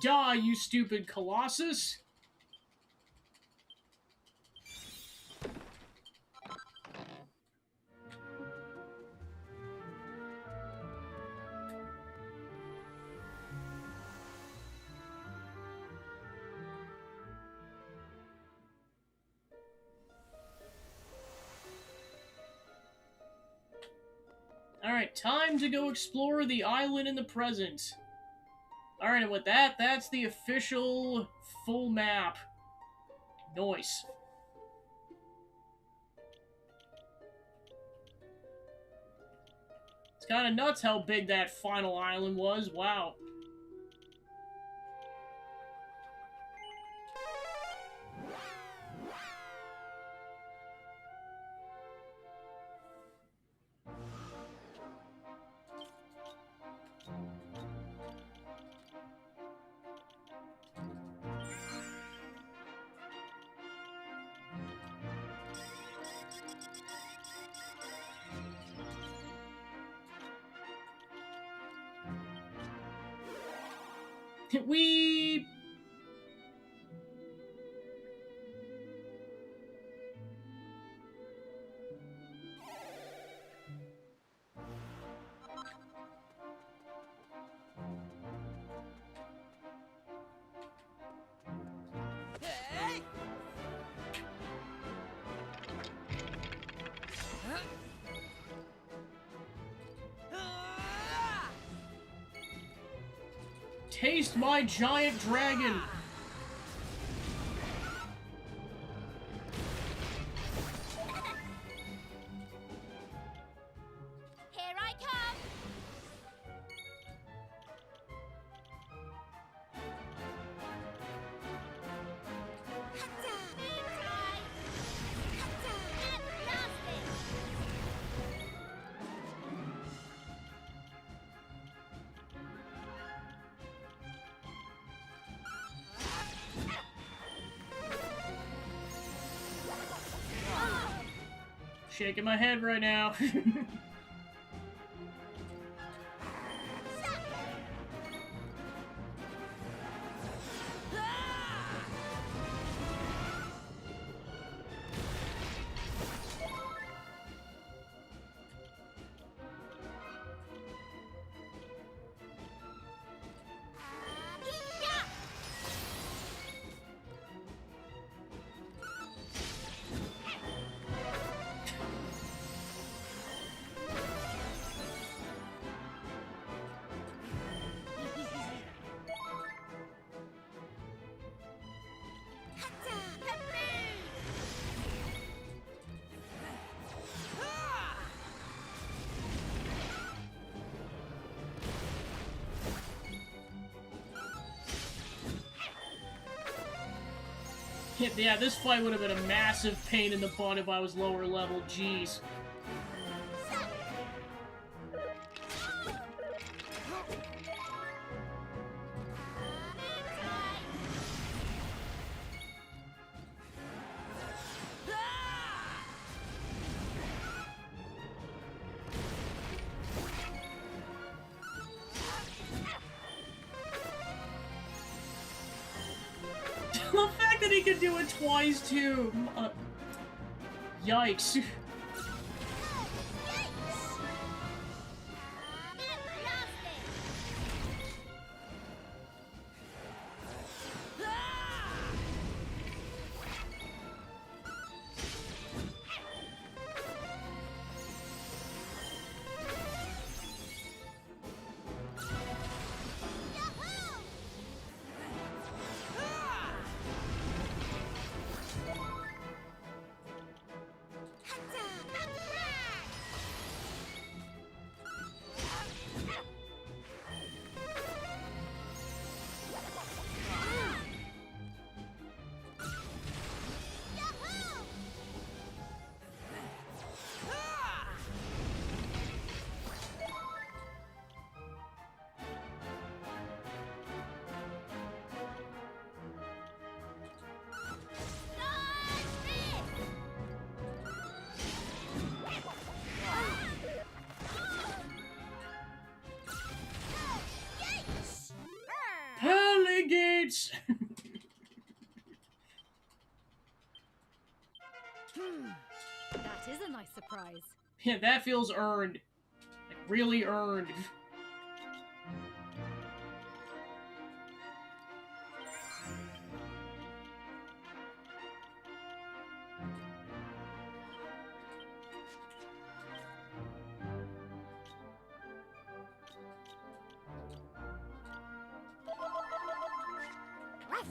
Die, you stupid colossus! Alright, time to go explore the island in the present. Alright, and with that, that's the official full map. Nice. It's kind of nuts how big that final island was. Wow. We... Taste my giant dragon! Here I come! Shaking my head right now. Yeah, this fight would have been a massive pain in the butt if I was lower level, jeez. The fact that he could do it twice, too! Yikes. secrets! That is a nice surprise. Yeah, that feels earned. Like, really earned. Ruff.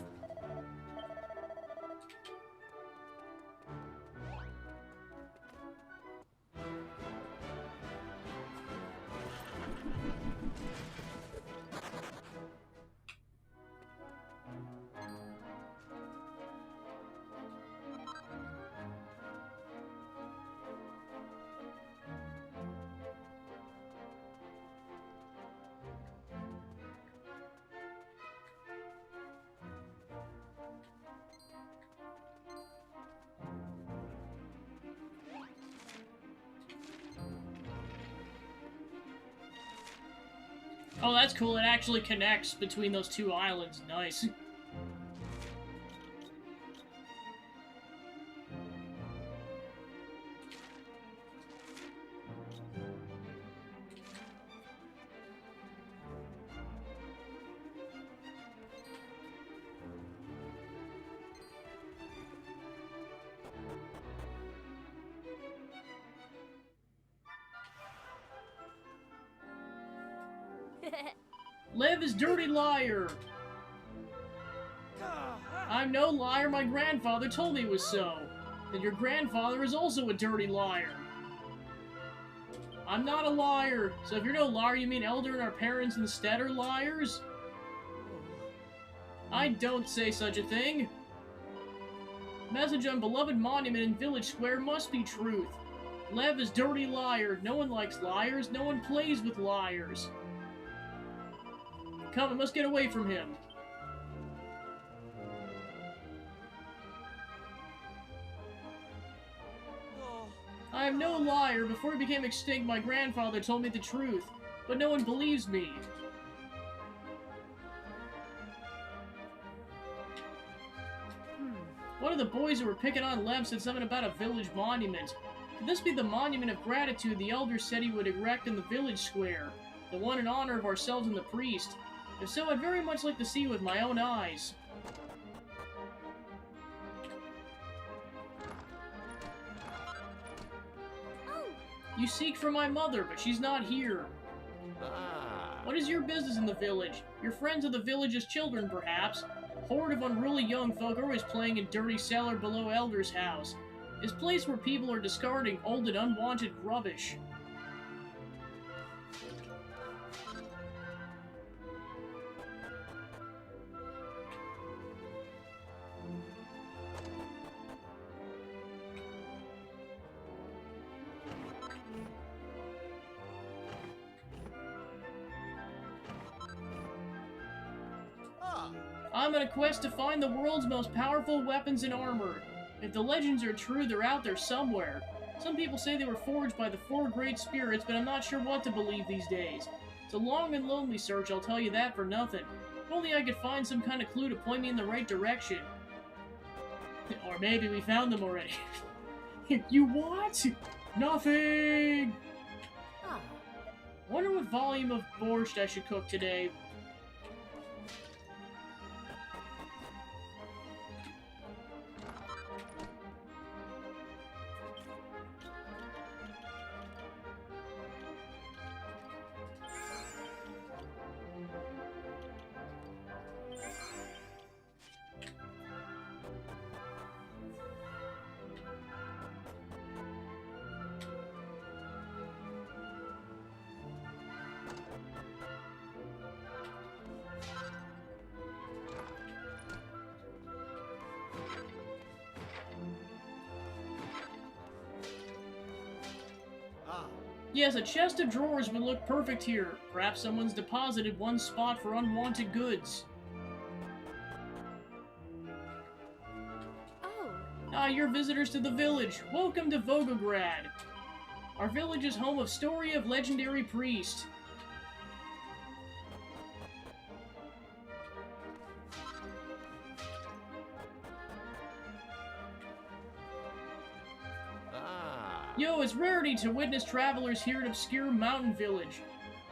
Oh, that's cool. It actually connects between those two islands. Nice. Lev is dirty liar. I'm no liar, my grandfather told me it was so. And your grandfather is also a dirty liar. I'm not a liar. So if you're no liar, you mean Elder and our parents instead are liars? I don't say such a thing. Message on beloved monument in village square must be truth. Lev is dirty liar. No one likes liars. No one plays with liars. Come, we must get away from him. I am no liar. Before he became extinct, my grandfather told me the truth, but no one believes me. One of the boys who were picking on Lev said something about a village monument. Could this be the monument of gratitude the elder said he would erect in the village square? The one in honor of ourselves and the priest? If so, I'd very much like to see it with my own eyes. You seek for my mother, but she's not here. What is your business in the village? Your friends of the village's children, perhaps? Horde of unruly young folk are always playing in dirty cellar below Elder's house. It's a place where people are discarding old and unwanted rubbish. I'm on a quest to find the world's most powerful weapons and armor. If the legends are true, they're out there somewhere. Some people say they were forged by the four great spirits, but I'm not sure what to believe these days. It's a long and lonely search, I'll tell you that for nothing. If only I could find some kind of clue to point me in the right direction. Or maybe we found them already. You what? Nothing! Wonder what volume of borscht I should cook today. Yes, a chest of drawers would look perfect here. Perhaps someone's deposited one spot for unwanted goods. Oh. Ah, you're visitors to the village. Welcome to Volgograd. Our village is home of story of legendary priest. Yo, it's rarity to witness travelers here in obscure mountain village.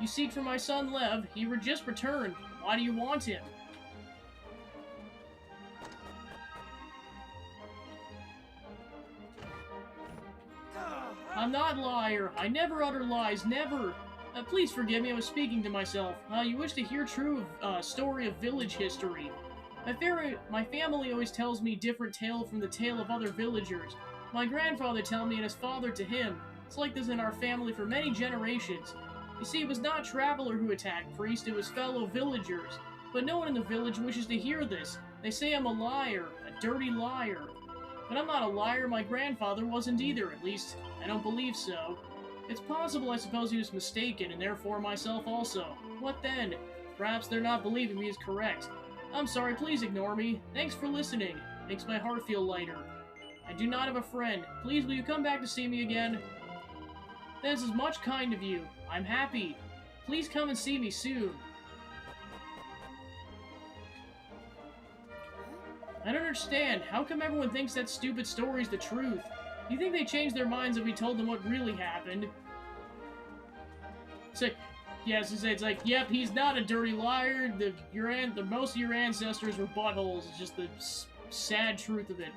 You seek for my son Lev. He just returned. Why do you want him? I'm not a liar. I never utter lies. Never. Please forgive me. I was speaking to myself. You wish to hear true story of village history. My family always tells me different tale from the tale of other villagers. My grandfather tell me and his father to him. It's like this in our family for many generations. You see, it was not traveler who attacked Priest, it was fellow villagers. But no one in the village wishes to hear this. They say I'm a liar, a dirty liar. But I'm not a liar, my grandfather wasn't either, at least I don't believe so. It's possible I suppose he was mistaken, and therefore myself also. What then? Perhaps their not believing me is correct. I'm sorry, please ignore me. Thanks for listening. Makes my heart feel lighter. I do not have a friend. Please, will you come back to see me again? This is much kind of you. I'm happy. Please come and see me soon. I don't understand. How come everyone thinks that stupid story's the truth? Do you think they change their minds if we told them what really happened? It's like, yes, it's like, yep, he's not a dirty liar. Most of your ancestors were buttholes. It's just the sad truth of it.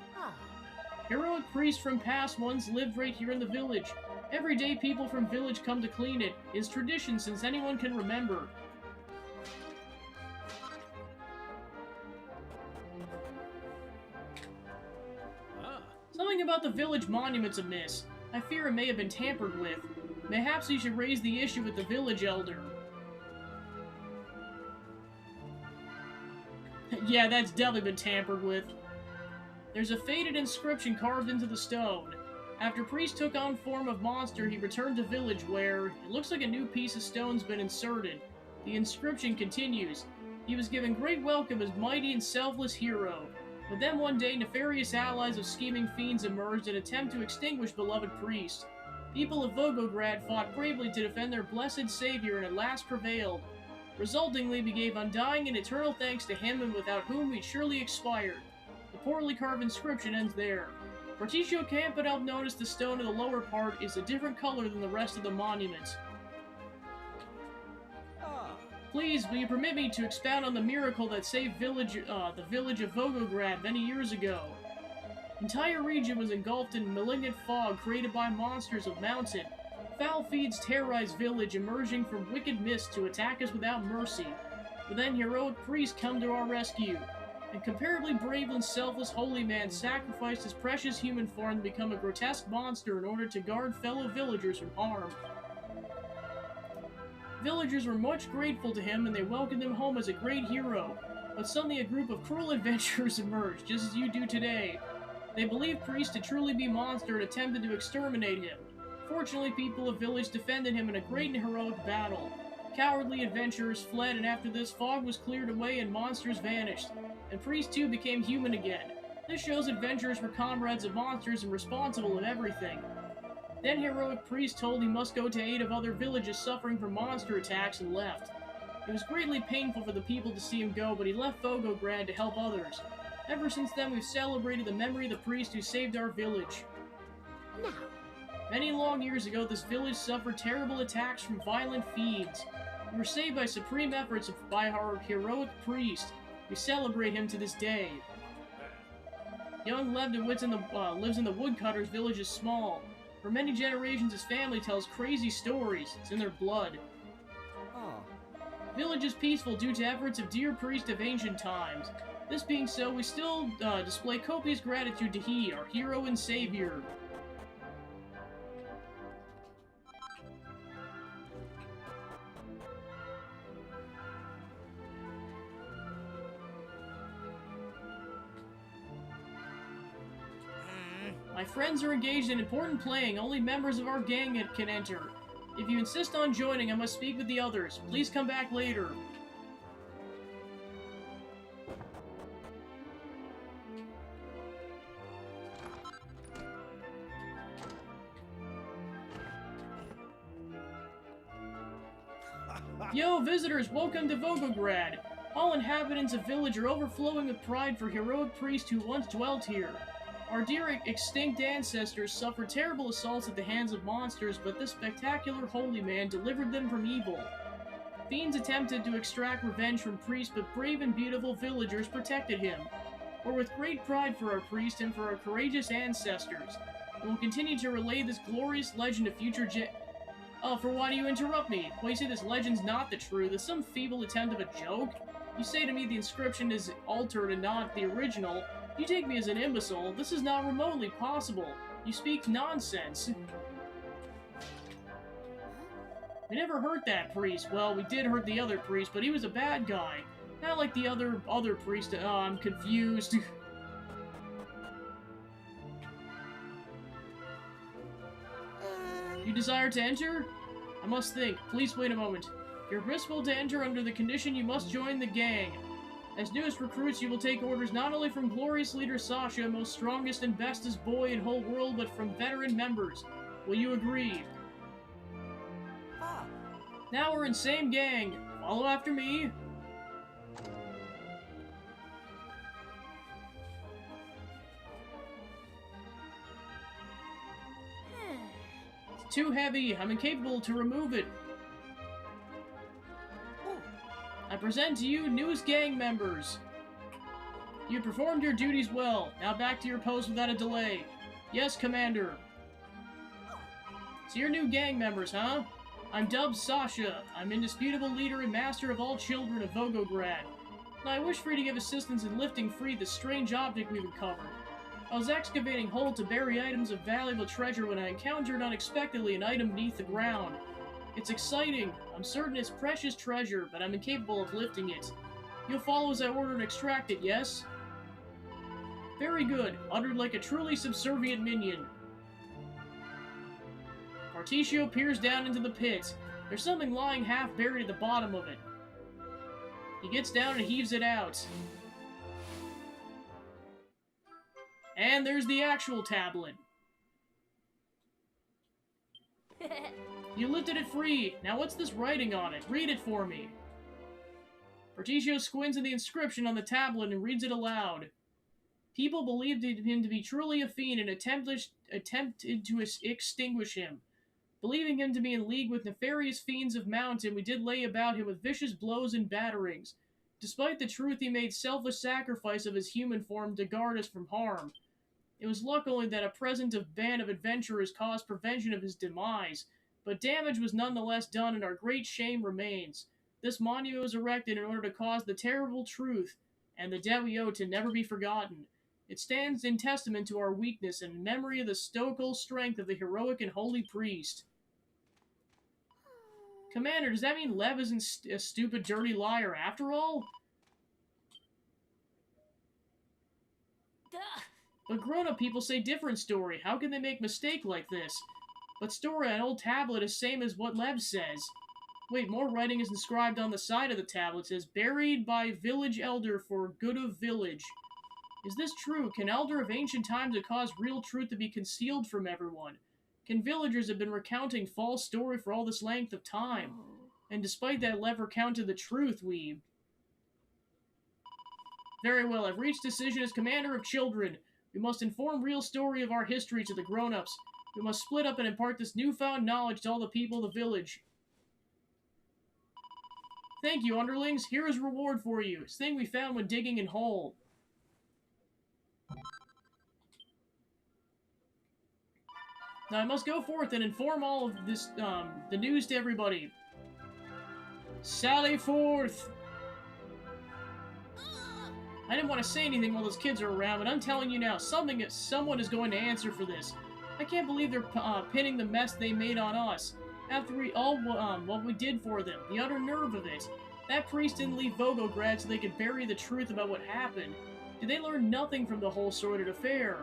Heroic priests from past ones lived right here in the village. Every day people from village come to clean it. It's tradition since anyone can remember. Something about the village monument's amiss. I fear it may have been tampered with. Mayhaps you should raise the issue with the village elder. Yeah, that's definitely been tampered with. There's a faded inscription carved into the stone. After Priest took on form of monster, he returned to village where it looks like a new piece of stone's been inserted. The inscription continues. He was given great welcome as mighty and selfless hero. But then one day, nefarious allies of scheming fiends emerged and attempt to extinguish beloved Priest. People of Volgograd fought bravely to defend their blessed savior and at last prevailed. Resultingly, we gave undying and eternal thanks to him and without whom we'd surely expired. The poorly carved inscription ends there. Berticio can't but help notice the stone in the lower part is a different color than the rest of the monument. Please, will you permit me to expound on the miracle that saved the village of Volgograd many years ago? The entire region was engulfed in malignant fog created by monsters of mountain. Foul fiends terrorized village, emerging from wicked mist to attack us without mercy. But then heroic priests come to our rescue. A comparably brave and selfless holy man sacrificed his precious human form to become a grotesque monster in order to guard fellow villagers from harm. Villagers were much grateful to him and they welcomed him home as a great hero. But suddenly a group of cruel adventurers emerged, just as you do today. They believed Priest to truly be monster and attempted to exterminate him. Fortunately, people of village defended him in a great and heroic battle. Cowardly adventurers fled, and after this, fog was cleared away and monsters vanished. And Priest too became human again. This shows adventurers were comrades of monsters and responsible of everything. Then heroic Priest told he must go to aid of other villages suffering from monster attacks and left. It was greatly painful for the people to see him go, but he left Volgograd to help others. Ever since then, we've celebrated the memory of the priest who saved our village. Now, many long years ago, this village suffered terrible attacks from violent fiends. We were saved by supreme efforts by our heroic priest. We celebrate him to this day. Young Lev lives in the woodcutter's village is small. For many generations, his family tells crazy stories. It's in their blood. Village is peaceful due to efforts of dear priest of ancient times. This being so, we still display copious gratitude to he, our hero and savior. My friends are engaged in important playing. Only members of our gang can enter. If you insist on joining, I must speak with the others. Please come back later. Yo, visitors, welcome to Volgograd. All inhabitants of village are overflowing with pride for heroic priest who once dwelt here. Our dear extinct ancestors suffered terrible assaults at the hands of monsters, but this spectacular holy man delivered them from evil. Fiends attempted to extract revenge from priests, but brave and beautiful villagers protected him. We're with great pride for our priest and for our courageous ancestors. We will continue to relay this glorious legend to future for why do you interrupt me? Well, you say this legend's not the truth. It's some feeble attempt of a joke? You say to me the inscription is altered and not the original. You take me as an imbecile. This is not remotely possible. You speak nonsense. We never hurt that priest. Well, we did hurt the other priest, but he was a bad guy. Not like the other priest. Oh, I'm confused. You desire to enter? I must think. Please wait a moment. You're permissible to enter under the condition you must join the gang. As newest recruits, you will take orders not only from glorious leader Sasha, most strongest and bestest boy in whole world, but from veteran members. Will you agree? Now we're in same gang. Follow after me. It's too heavy. I'm incapable to remove it. I present to you newest gang members. You performed your duties well. Now back to your post without a delay. Yes, Commander. So you're new gang members, huh? I'm dubbed Sasha. I'm indisputable leader and master of all children of Volgograd. Now I wish for you to give assistance in lifting free this strange object we've uncovered. I was excavating hole to bury items of valuable treasure when I encountered unexpectedly an item beneath the ground. It's exciting. I'm certain it's precious treasure, but I'm incapable of lifting it. You'll follow as I order and extract it, yes? Very good. Uttered like a truly subservient minion. Particio peers down into the pit. There's something lying half buried at the bottom of it. He gets down and heaves it out. And there's the actual tablet. You lifted it free. Now what's this writing on it? Read it for me. Particio squints at the inscription on the tablet and reads it aloud. People believed him to be truly a fiend and attempted to extinguish him. Believing him to be in league with nefarious fiends of mountain, we did lay about him with vicious blows and batterings. Despite the truth, he made selfless sacrifice of his human form to guard us from harm. It was luck only that a present band of adventurers caused prevention of his demise, but damage was nonetheless done and our great shame remains. This monument was erected in order to cause the terrible truth and the debt we owe to never be forgotten. It stands in testament to our weakness and in memory of the stoical strength of the heroic and holy priest. Commander, does that mean Lev isn't a stupid, dirty liar after all? But grown-up people say different story. How can they make mistake like this? But story on old tablet is same as what Lev says. Wait, more writing is inscribed on the side of the tablet. It says, buried by village elder for good of village. Is this true? Can elder of ancient times have caused real truth to be concealed from everyone? Can villagers have been recounting false story for all this length of time? And despite that, Lev recounted the truth, we... Very well, I've reached decision as commander of children. We must inform real story of our history to the grown-ups. We must split up and impart this newfound knowledge to all the people of the village. Thank you, underlings. Here is reward for you. It's thing we found when digging in hole. Now I must go forth and inform all of this, the news to everybody. Sally forth! I didn't want to say anything while those kids are around, but I'm telling you now, someone is going to answer for this. I can't believe they're pinning the mess they made on us. After what we did for them, the utter nerve of it. That priest didn't leave Volgograd so they could bury the truth about what happened. Did they learn nothing from the whole sordid affair?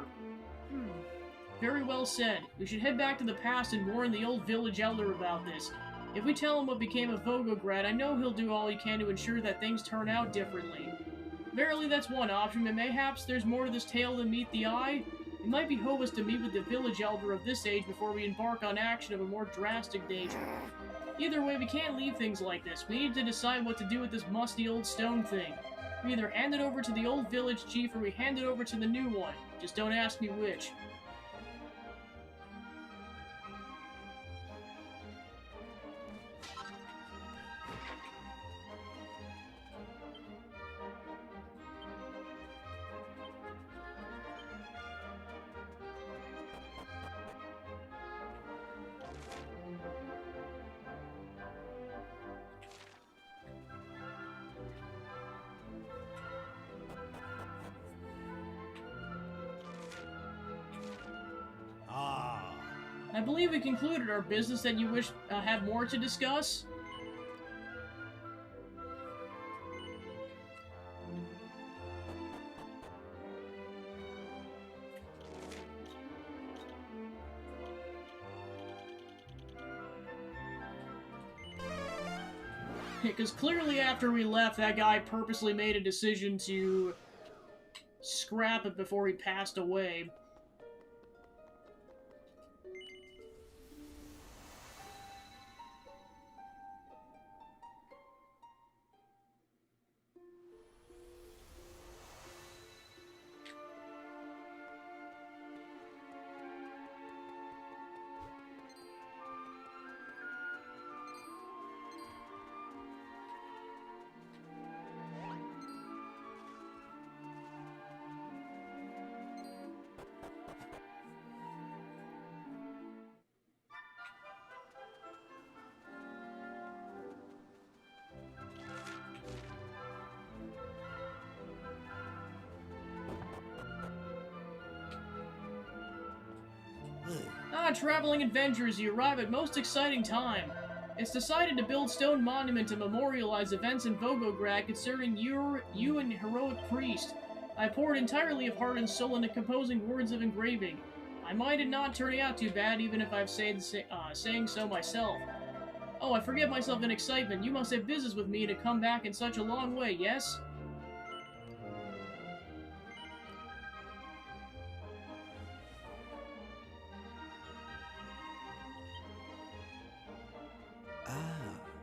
Very well said. We should head back to the past and warn the old village elder about this. If we tell him what became of Volgograd, I know he'll do all he can to ensure that things turn out differently. Verily, that's one option, but mayhaps there's more to this tale than meet the eye. It might behove us to meet with the village elder of this age before we embark on action of a more drastic nature. Either way, we can't leave things like this. We need to decide what to do with this musty old stone thing. We either hand it over to the old village chief or we hand it over to the new one. Just don't ask me which. I believe we concluded our business. That you wish have more to discuss? Because clearly after we left, that guy purposely made a decision to scrap it before he passed away. Traveling adventures, you arrive at most exciting time. It's decided to build stone monument to memorialize events in Volgograd concerning you and heroic priest. I poured entirely of heart and soul into composing words of engraving. I minded not turning out too bad, even if I've saying so myself. Oh, I forget myself in excitement. You must have business with me to come back in such a long way, yes?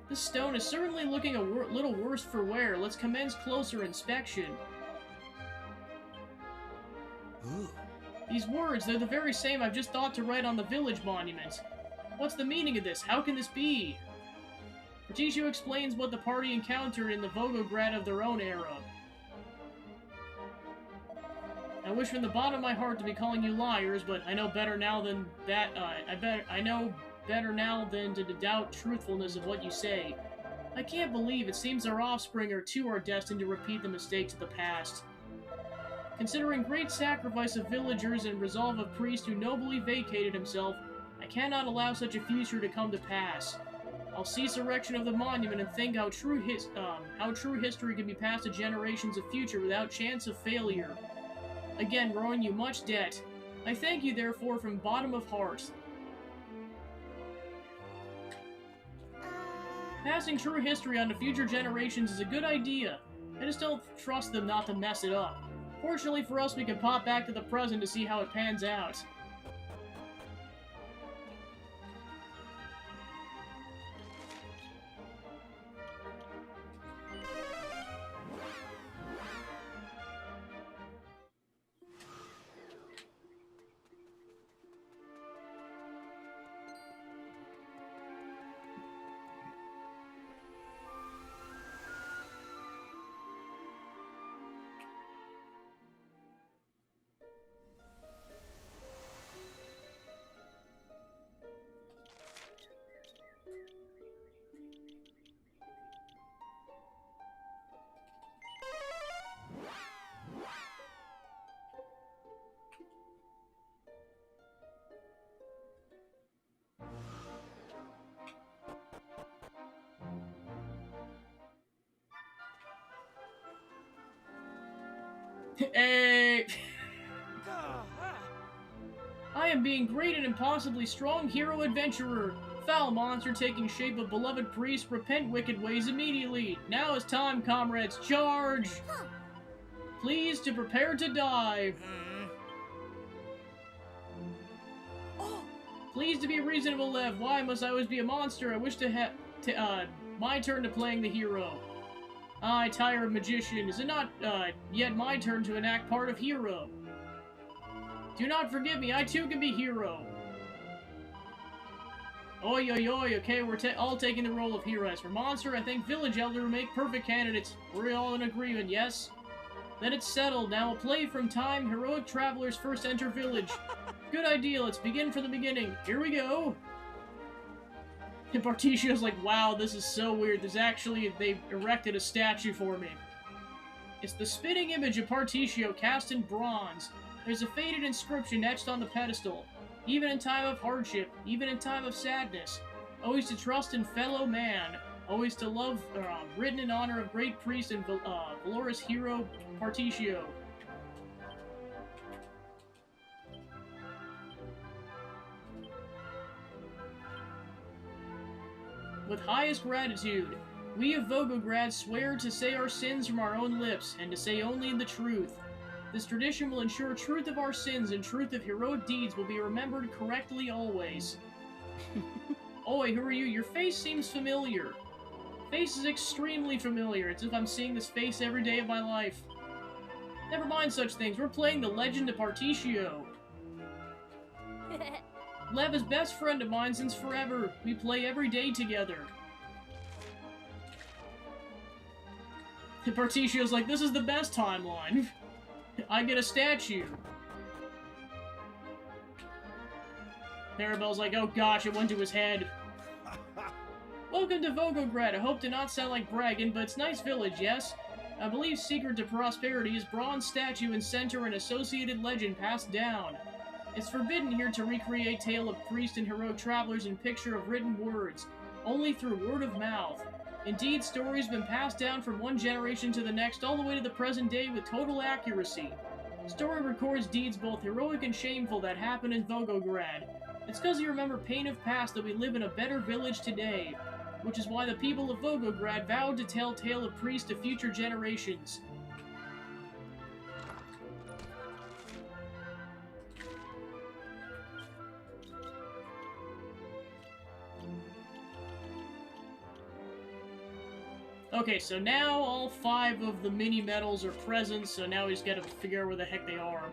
This stone is certainly looking a little worse for wear. Let's commence closer inspection. Ooh. These words, they're the very same I've just thought to write on the village monument. What's the meaning of this? How can this be? Berticio explains what the party encountered in the Volgograd of their own era. I wish from the bottom of my heart to be calling you liars, but I know better now than that. I know better now than to doubt truthfulness of what you say. I can't believe it seems our offspring are destined to repeat the mistakes of the past. Considering great sacrifice of villagers and resolve of priest who nobly vacated himself, I cannot allow such a future to come to pass. I'll cease erection of the monument and think how true history can be passed to generations of future without chance of failure. Again, owing you much debt. I thank you therefore from bottom of heart. Passing true history on to future generations is a good idea. I just don't trust them not to mess it up. Fortunately for us, we can pop back to the present to see how it pans out. Hey! I am being great and impossibly strong hero adventurer. Foul monster taking shape of beloved priest, repent wicked ways immediately. Now is time, comrades, charge! Please to prepare to die. Please to be reasonable, Lev. Why must I always be a monster? I wish to have my turn to playing the hero. I, tired magician, is it not, yet my turn to enact part of hero? Do not forgive me, I too can be hero. Oi, oi, oi, okay, we're all taking the role of heroes. For Monster, I think Village Elder would make perfect candidates. We're all in agreement, yes? Then it's settled. Now a play from time. Heroic travelers first enter village. Good idea, let's begin from the beginning. Here we go! And Barticio's like, wow, this is so weird. They've erected a statue for me. It's the spitting image of Particio cast in bronze. There's a faded inscription etched on the pedestal. Even in time of hardship, even in time of sadness, always to trust in fellow man, always to love, written in honor of great priest and valorous hero Particio. With highest gratitude, we of Volgograd swear to say our sins from our own lips, and to say only the truth. This tradition will ensure truth of our sins and truth of heroic deeds will be remembered correctly always. Oi, who are you? Your face seems familiar. Face is extremely familiar. It's as if I'm seeing this face every day of my life. Never mind such things. We're playing The Legend of Particio. Lev is best friend of mine since forever. We play every day together. And Particio's like, this is the best timeline. I get a statue. Maribel's like, oh gosh, it went to his head. Welcome to Volgograd. I hope to not sound like bragging, but it's nice village, yes? I believe secret to prosperity is bronze statue and center and associated legend passed down. It's forbidden here to recreate tale of priest and heroic travelers and picture of written words, only through word of mouth. Indeed, stories have been passed down from one generation to the next all the way to the present day with total accuracy. Story records deeds both heroic and shameful that happened in Volgograd. It's because you remember pain of past that we live in a better village today, which is why the people of Volgograd vowed to tell tale of priest to future generations. Okay, so now all 5 of the mini medals are present, so now we just gotta figure out where the heck they are.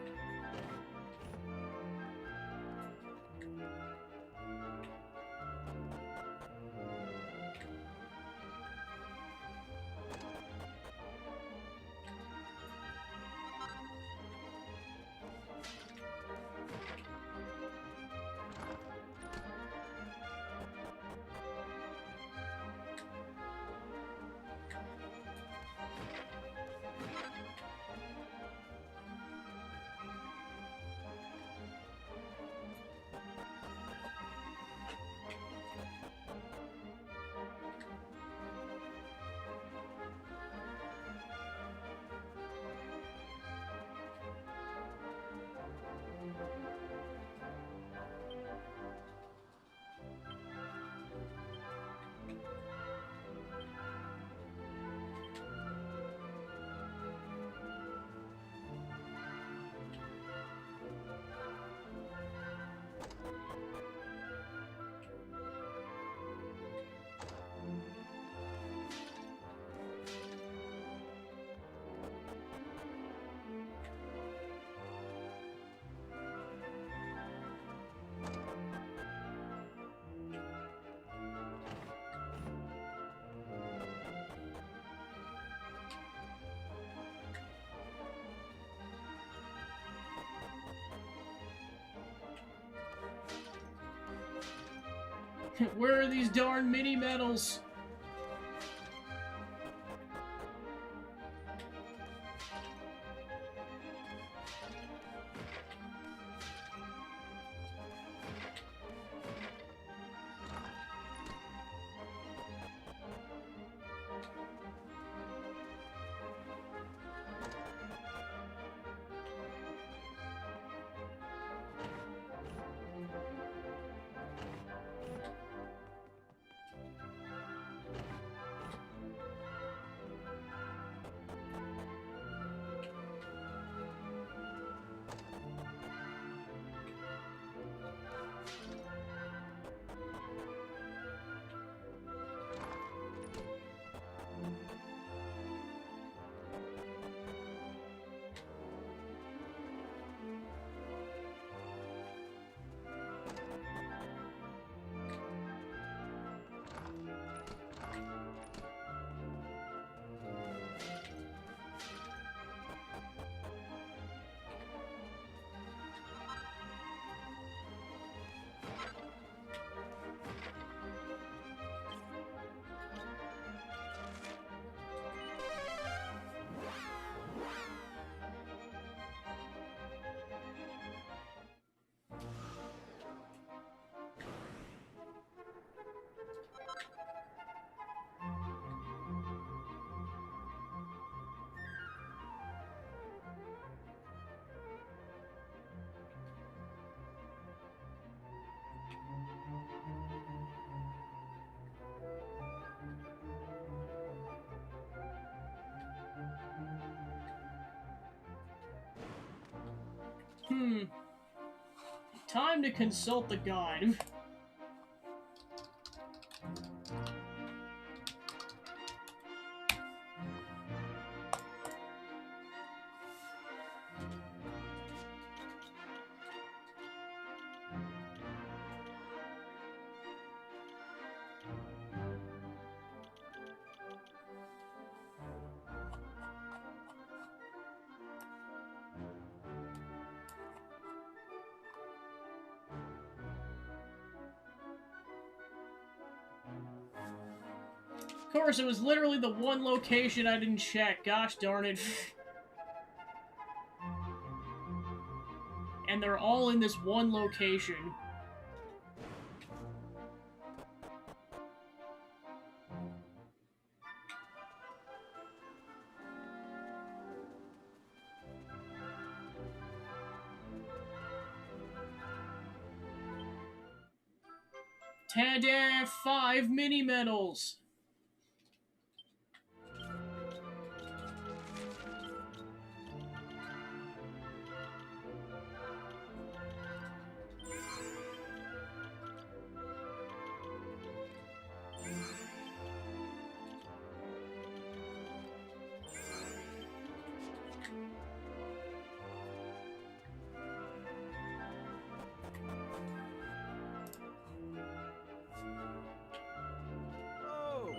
Where are these darn mini medals? Time to consult the guide. Of course, it was literally the one location I didn't check. Gosh darn it. And they're all in this one location. Ta-da! 5 mini-medals! Oh!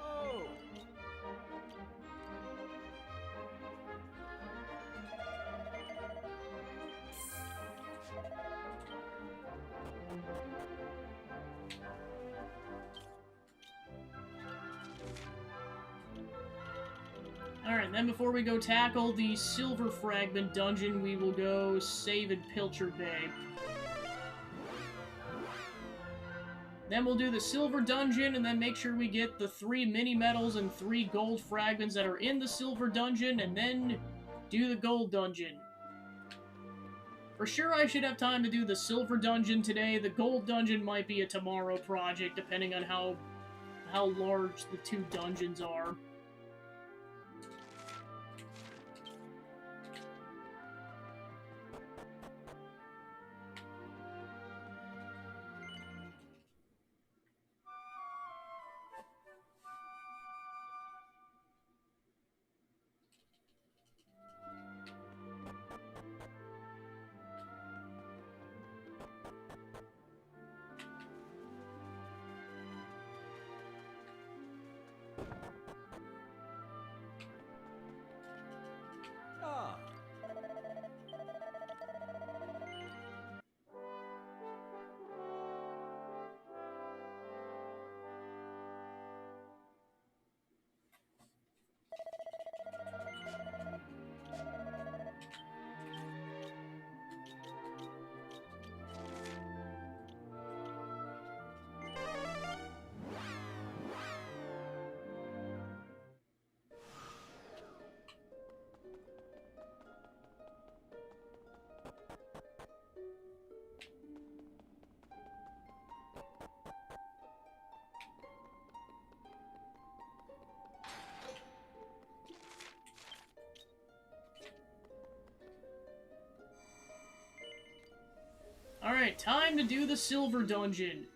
Oh! Alright, then before we go tackle the Silver Fragment dungeon, we will go save in Pilcher Bay. Then we'll do the Silver Dungeon, and then make sure we get the 3 mini-medals and 3 gold fragments that are in the Silver Dungeon, and then do the Gold Dungeon. For sure I should have time to do the Silver Dungeon today. The Gold Dungeon might be a tomorrow project, depending on how large the 2 dungeons are. Ah! Alright, time to do the Silver Dungeon.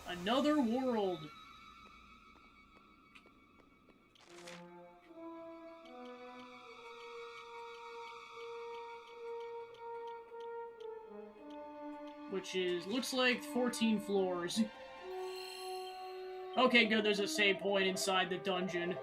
Another world. Which is, looks like 14 floors. Okay, good, there's a save point inside the dungeon.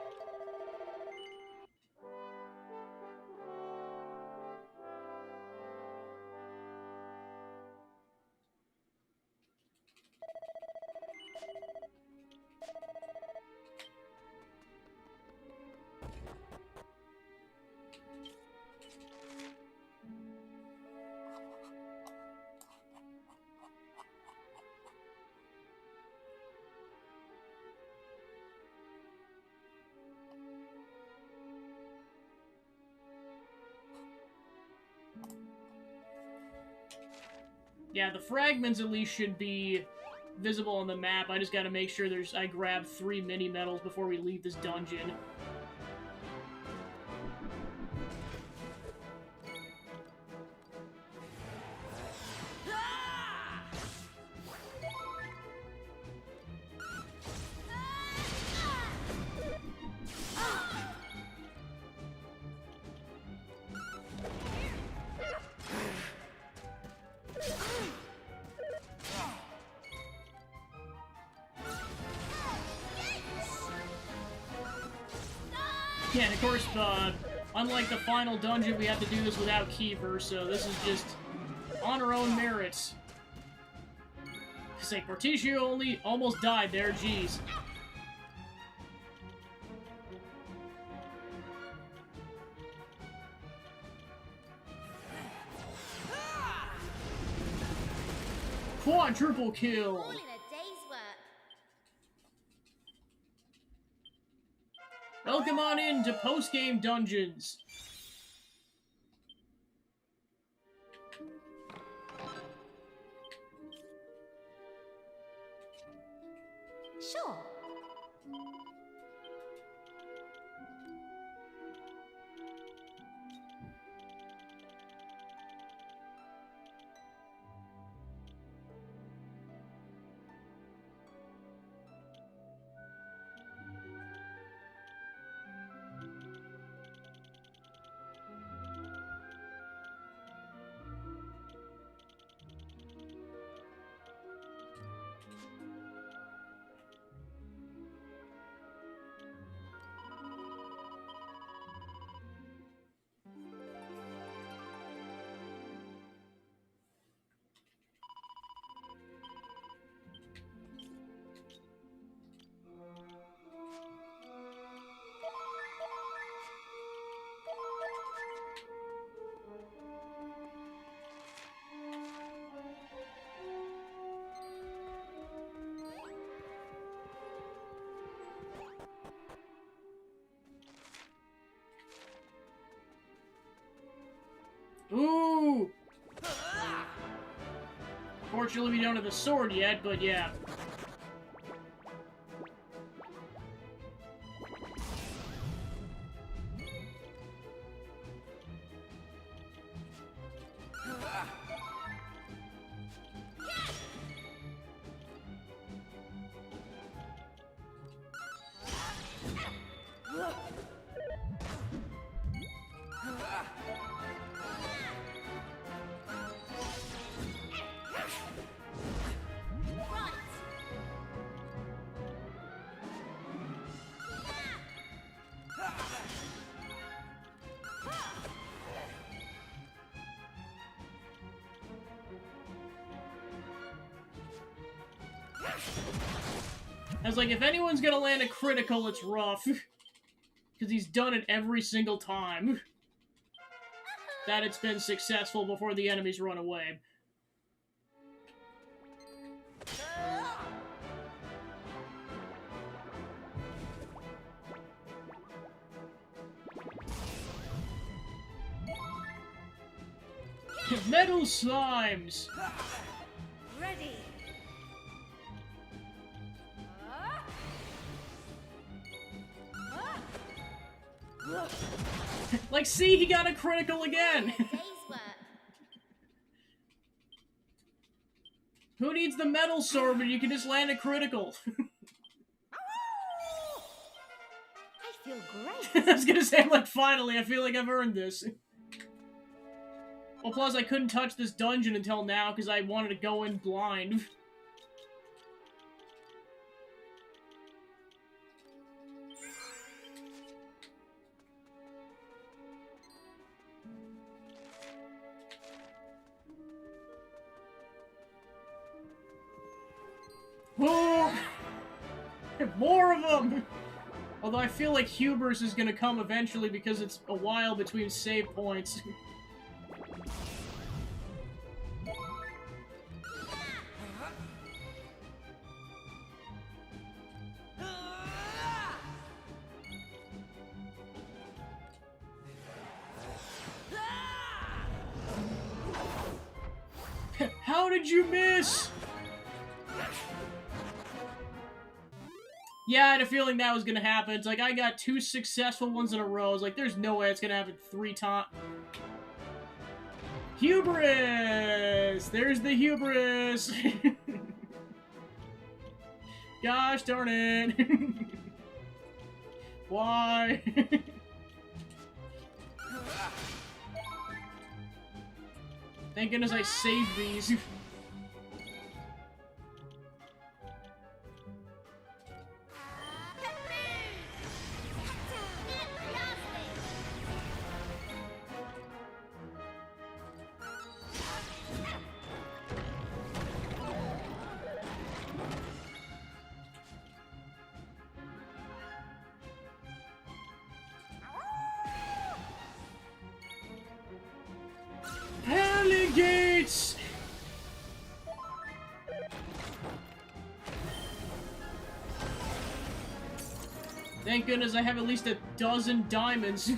Yeah, the fragments at least should be visible on the map. I just gotta make sure I grab 3 mini-medals before we leave this dungeon. Yeah, and of course, unlike the final dungeon, we have to do this without Kiefer, so this is just on our own merits. Say, Porticio only almost died there, jeez. Quadruple kill! All in a day's work. Welcome on in to post-game dungeons. Sure. Ooh! Fortunately, we don't have the sword yet, but yeah. I was like, if anyone's gonna land a critical, it's Ruff. Because he's done it every single time that it's been successful before the enemies run away. Metal slimes! Ready. Like, see, he got a critical again! Day's work. Who needs the metal sword when you can just land a critical? I feel great. I was gonna say, like, finally, I feel like I've earned this. Well, plus, I couldn't touch this dungeon until now because I wanted to go in blind. Whoa! More of them! Although I feel like Hubers is gonna come eventually because it's a while between save points. How How did you miss? Yeah, I had a feeling that was gonna happen. It's like, I got 2 successful ones in a row. It's like, there's no way it's gonna happen 3 times. Hubris! There's the hubris! Gosh darn it! Why? Thank goodness I saved these. Gates! Thank goodness I have at least a dozen diamonds.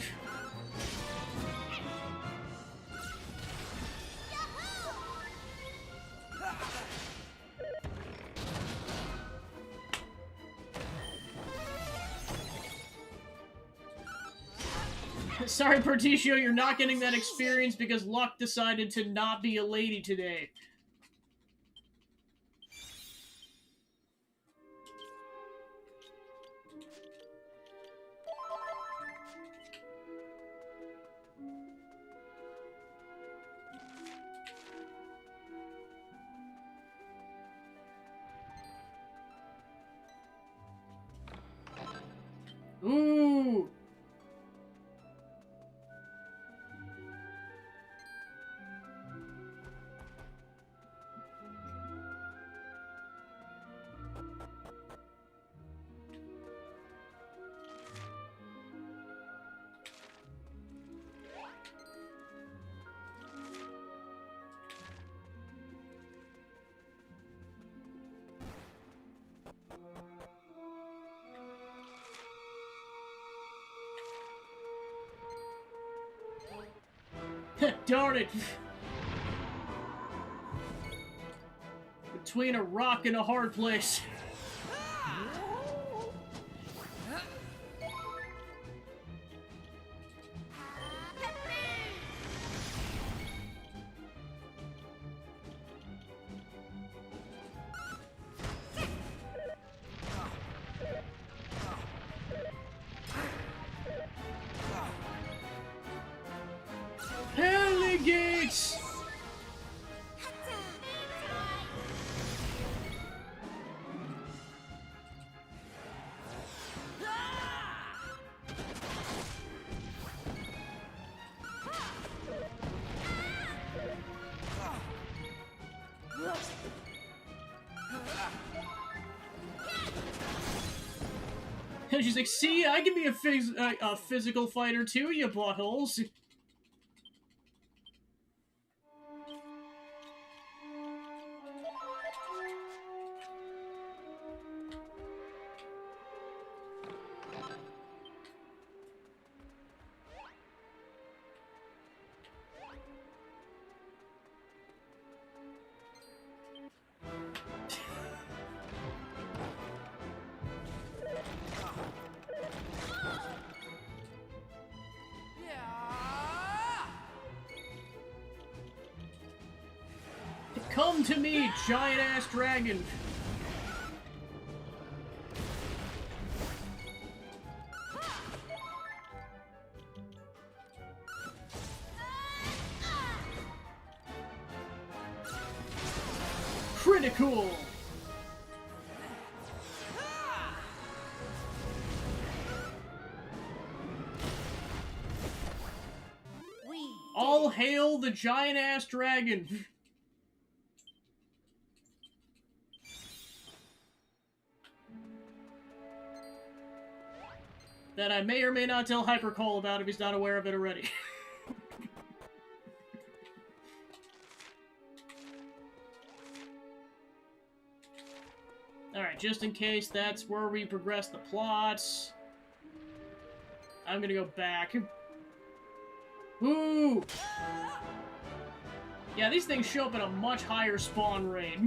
Sorry, Perticio, you're not getting that experience because Luck decided to not be a lady today. Ooh! Darn it! Between a rock and a hard place. Gates! She's like, see, I can be a physical fighter too, you buttholes. Come to me, giant-ass dragon! Critical! All hail the giant-ass dragon! That I may or may not tell Hypercole about if he's not aware of it already. Alright, just in case that's where we progress the plots, I'm gonna go back. Ooh! Yeah, these things show up at a much higher spawn rate.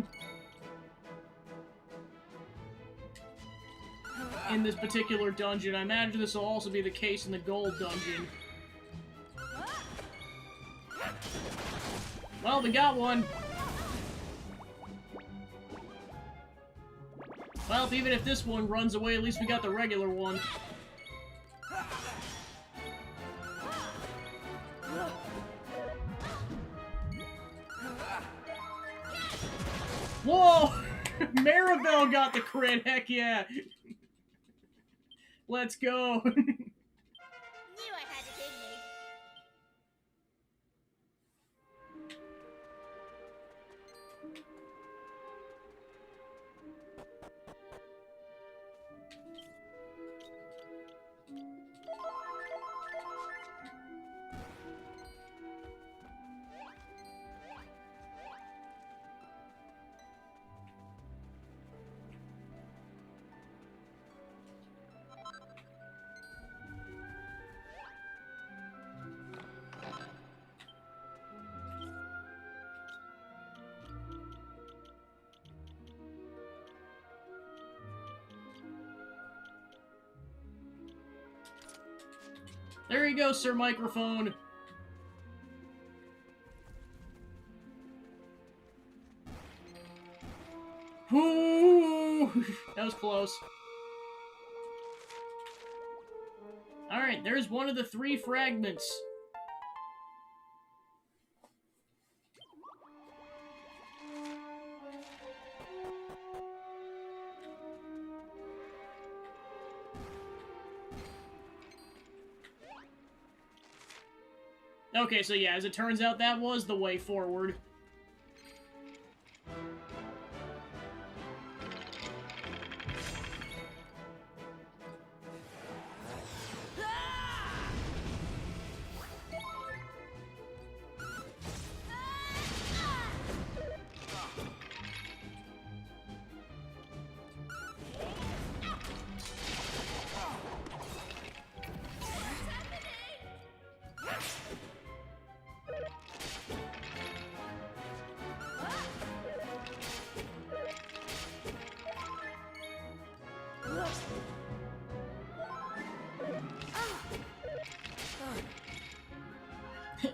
In this particular dungeon. I imagine this will also be the case in the gold dungeon. Well, we got one. Well, even if this one runs away, at least we got the regular one. Whoa! Maribel got the crit, heck yeah! Let's go! Knew I had it in me. There you go, Sir Microphone. Ooh, that was close. Alright, there's one of the 3 fragments. Okay, so yeah, as it turns out, that was the way forward.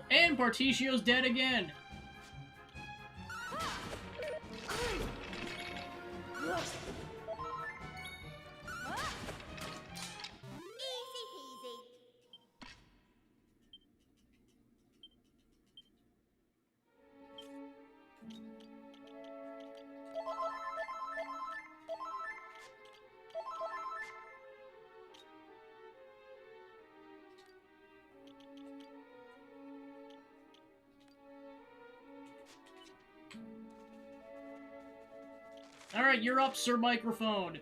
And Barticio's dead again. Easy peasy. Alright, you're up, Sir Microphone.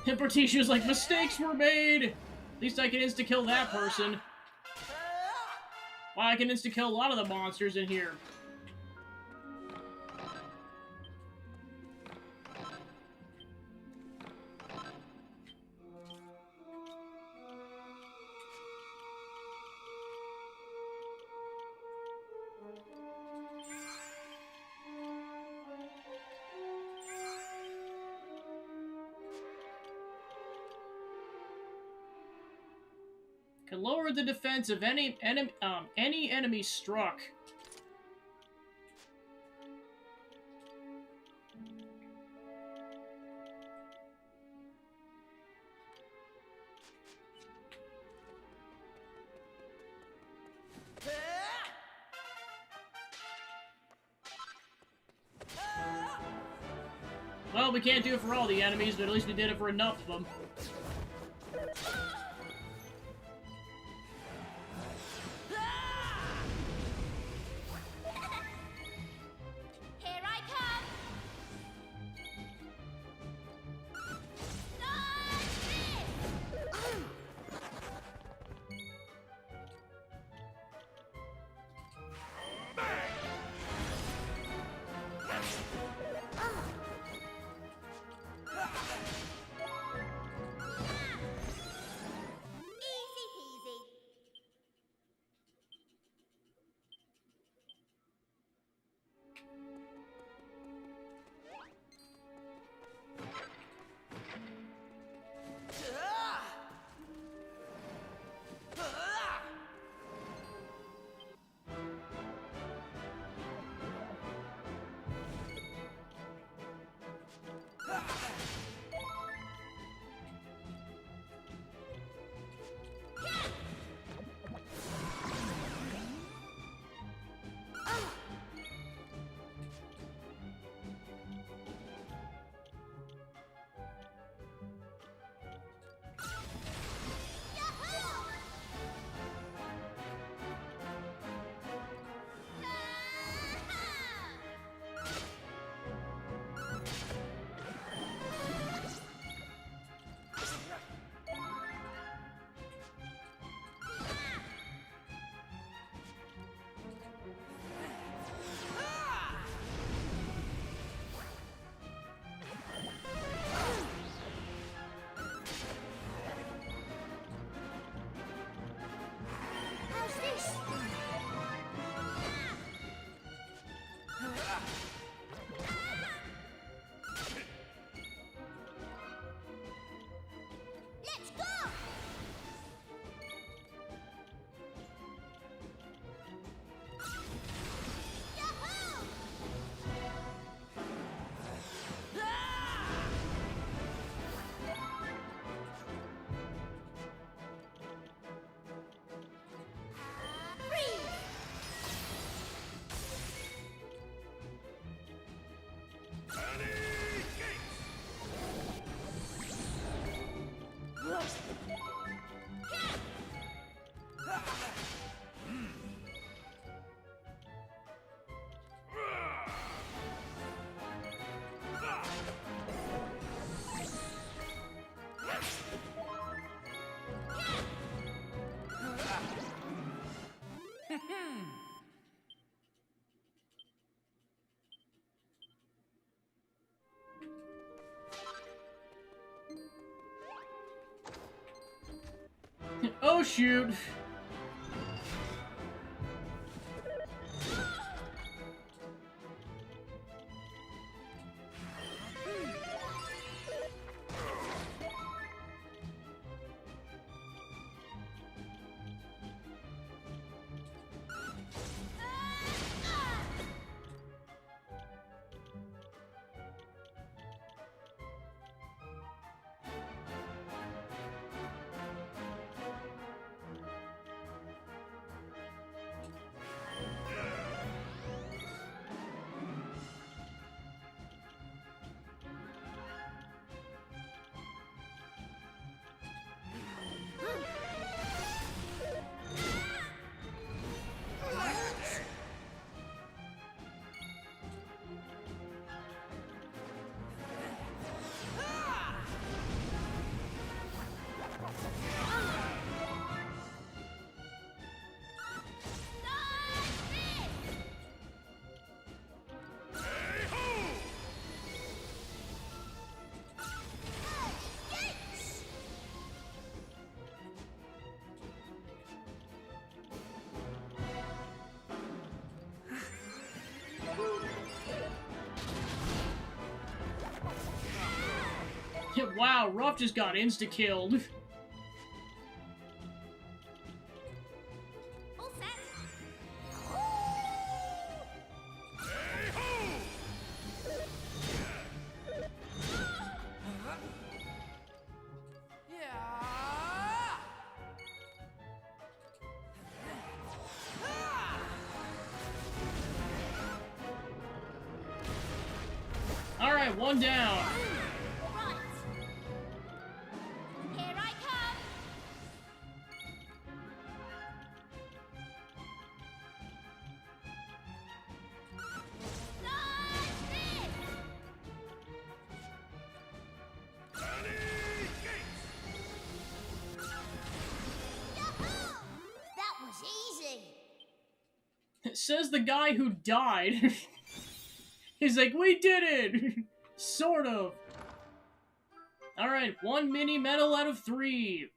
And Barticio's like, mistakes were made! At least I can insta-kill that person. Well, I can insta-kill a lot of the monsters in here. Can lower the defense of any enemy struck. Well, we can't do it for all the enemies, but at least we did it for enough of them. Here I come! Easy peasy. How's this? Let's go! Yahoo! Freeze! Oh, shoot. Yeah, wow, Ruff just got insta-killed. All set. Alright, one down. Right. Here I come. Nice miss. Yahoo! That was easy. It says the guy who died. He's like, we did it! Sort of. Alright, 1 mini medal out of 3.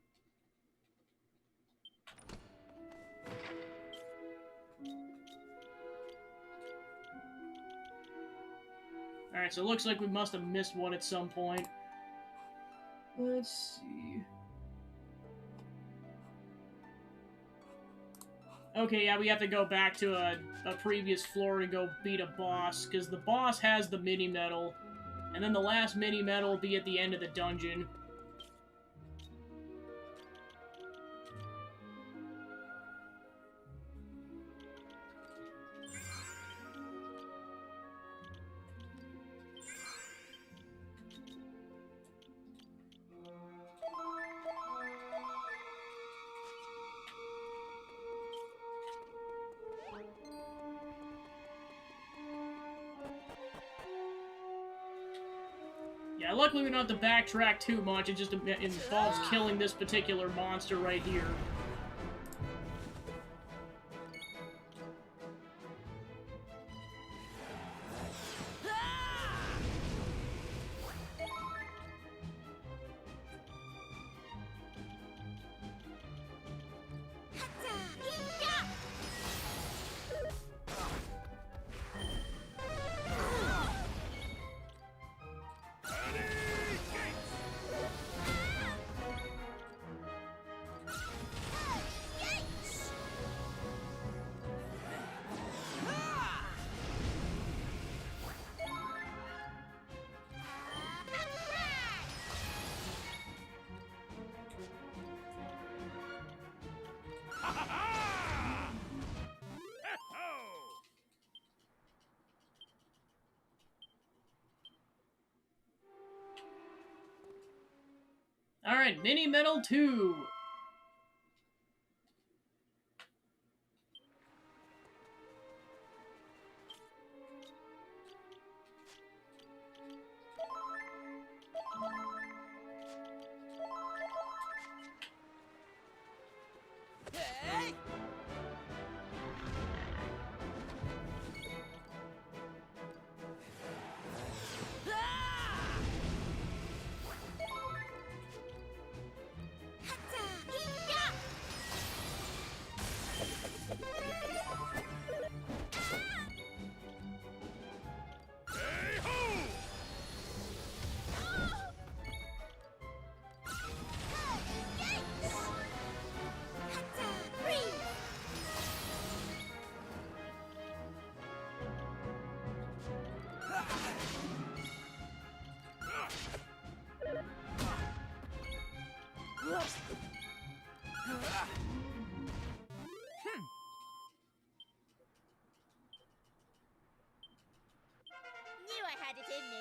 Alright, so it looks like we must have missed one at some point. Let's see. Okay, yeah, we have to go back to a previous floor to go beat a boss, because the boss has the mini medal, and then the last mini medal will be at the end of the dungeon. Yeah, luckily we don't have to backtrack too much, it just involves killing this particular monster right here. Alright, Mini Medal 2. Knew I had it in me.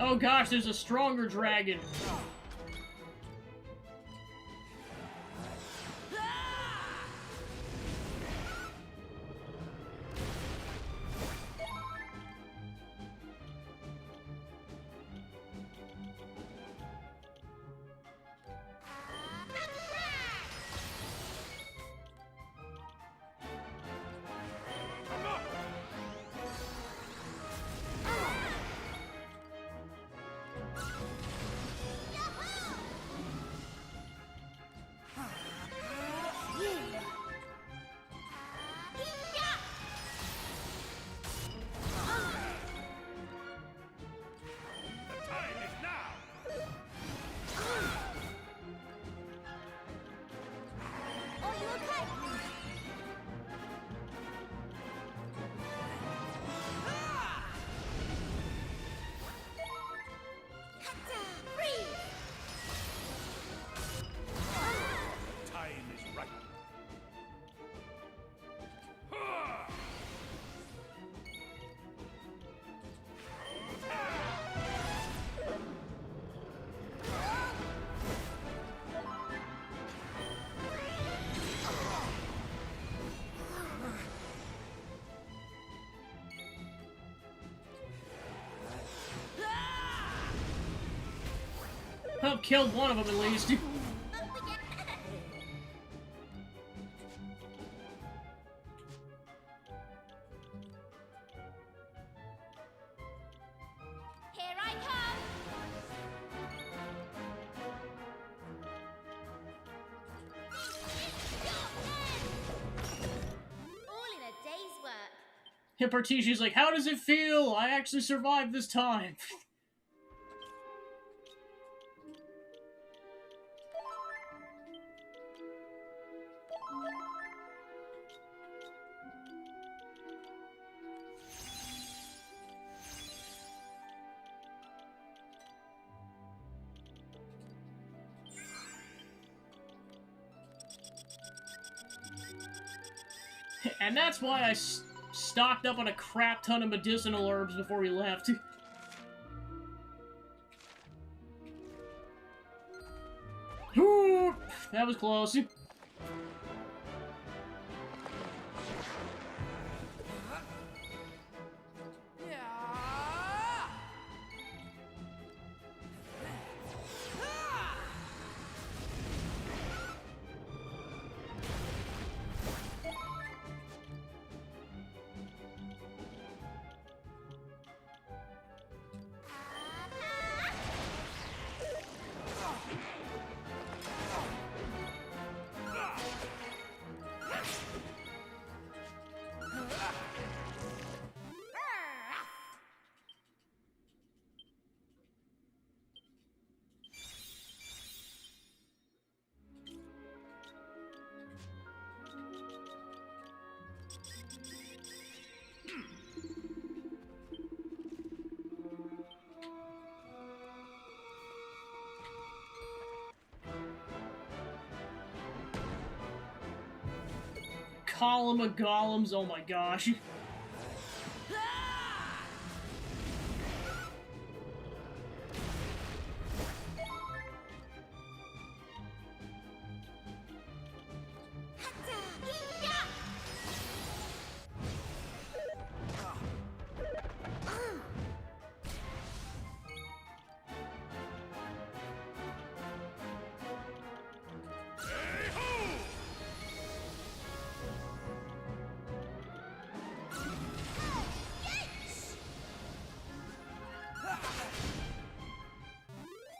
Oh gosh, there's a stronger dragon. I've killed one of them at least. Up again. Here I come. All in a day's work. Hippartishi's like, how does it feel? I actually survived this time. And that's why I stocked up on a crap ton of medicinal herbs before we left. Whew, that was close. Column of golems, oh my gosh.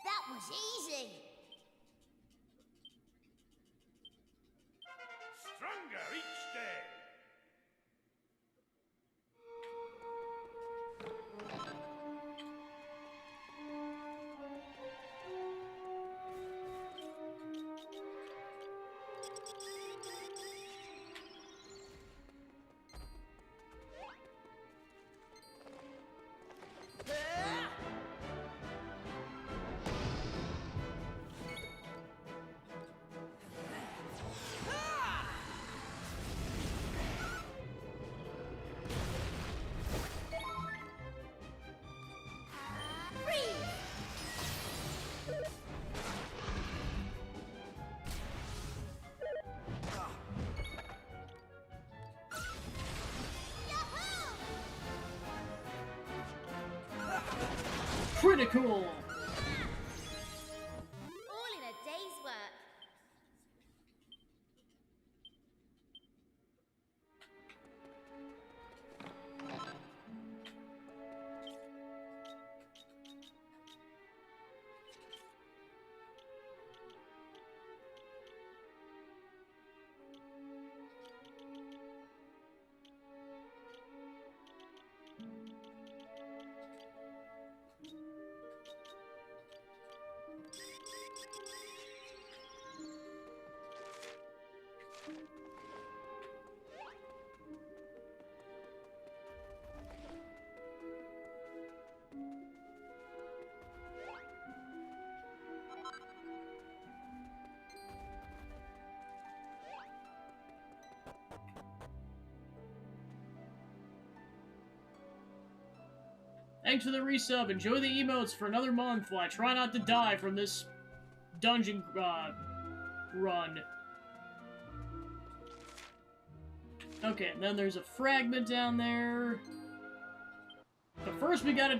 That was easy. Stronger each day. Critical! All in a day's work. Thanks for the resub. Enjoy the emotes for another month while I try not to die from this dungeon run. Okay, and then there's a fragment down there. But first we gotta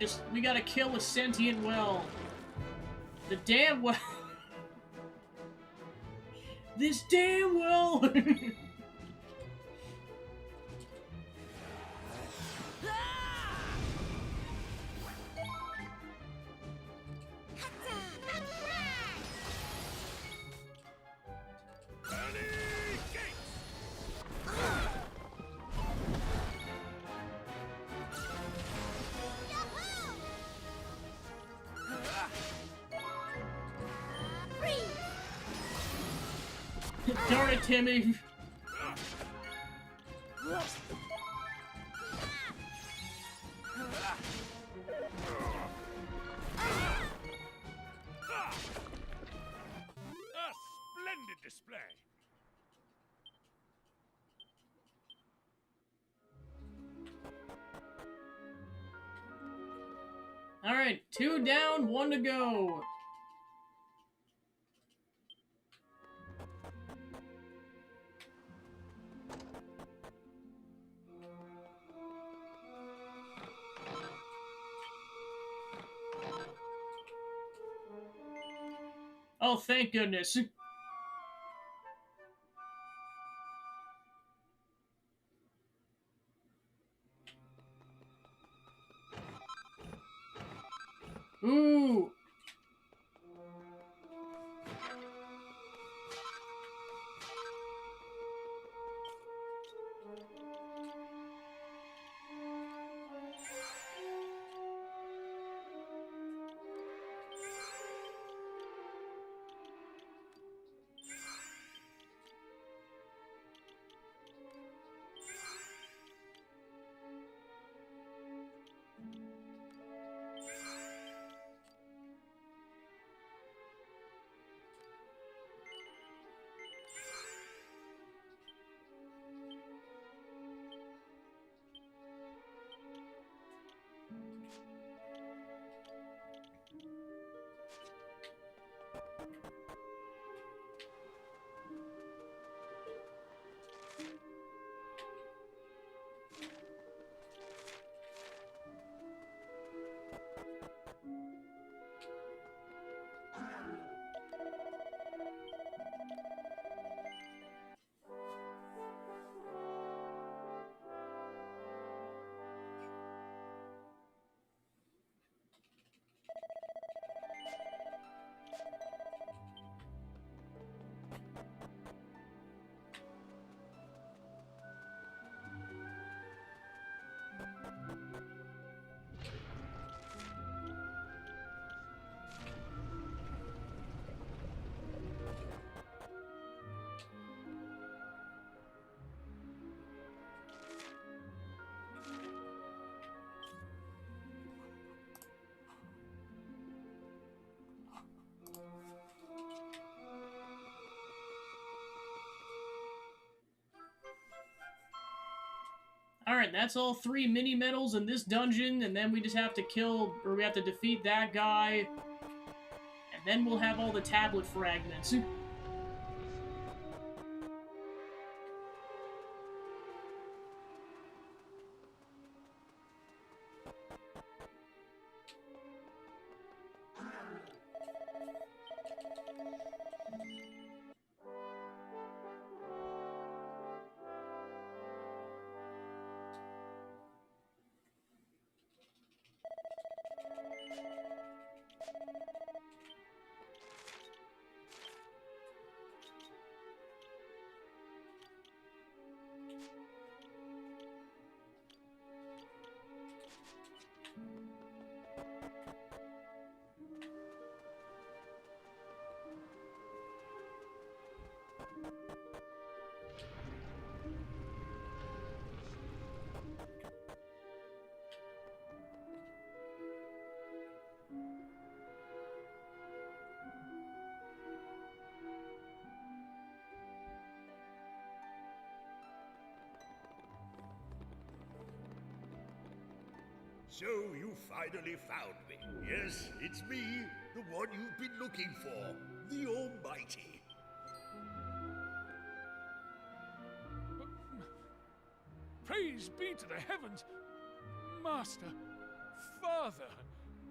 kill a sentient well. The damn well. This damn well. Darn it, Timmy. A splendid display. Alright, 2 down, 1 to go. Oh, thank goodness. Ooh. Alright, that's all 3 mini medals in this dungeon, and then we just have to kill, or we have to defeat that guy, and then we'll have all the tablet fragments. So you finally found me. Yes, it's me, the one you've been looking for, the Almighty. Praise be to the heavens! Master, Father,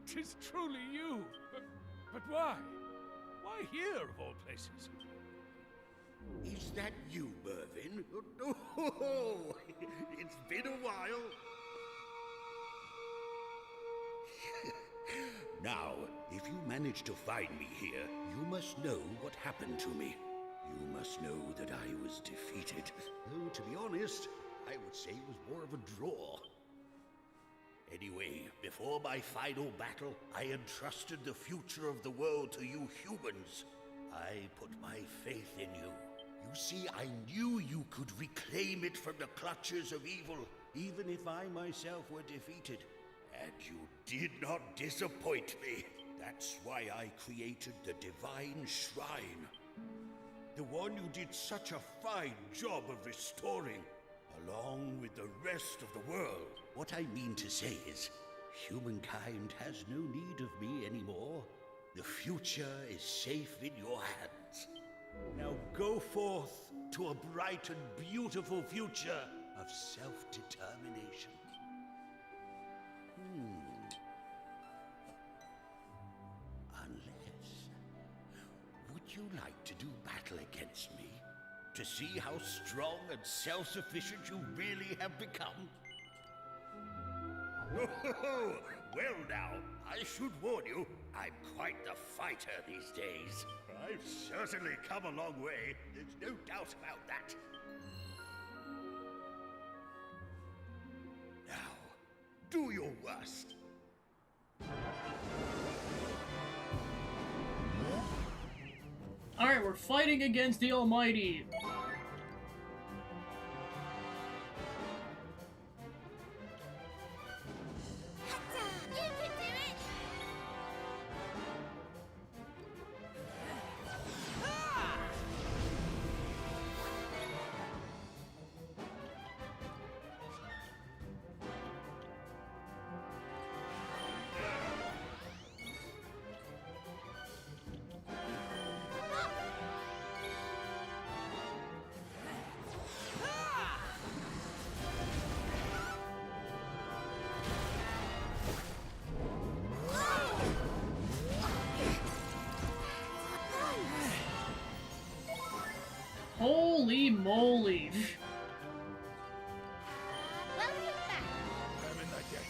'tis truly you. But why? Why here, of all places? Is that you, Mervyn? Oh, it's been a while. Now, if you manage to find me here, you must know what happened to me. You must know that I was defeated. Though, to be honest, I would say it was more of a draw. Anyway, before my final battle, I entrusted the future of the world to you humans. I put my faith in you. You see, I knew you could reclaim it from the clutches of evil, even if I myself were defeated. And you did not disappoint me. That's why I created the Divine Shrine. The one you did such a fine job of restoring, along with the rest of the world. What I mean to say is, humankind has no need of me anymore. The future is safe in your hands. Now go forth to a bright and beautiful future of self-determination. Unless... would you like to do battle against me? To see how strong and self-sufficient you really have become? Oh, well now, I should warn you, I'm quite the fighter these days. I've certainly come a long way, there's no doubt about that. Now, do your worst. Alright, we're fighting against the Almighty. You can do it! Holy moly. Welcome back! I'm in that deck.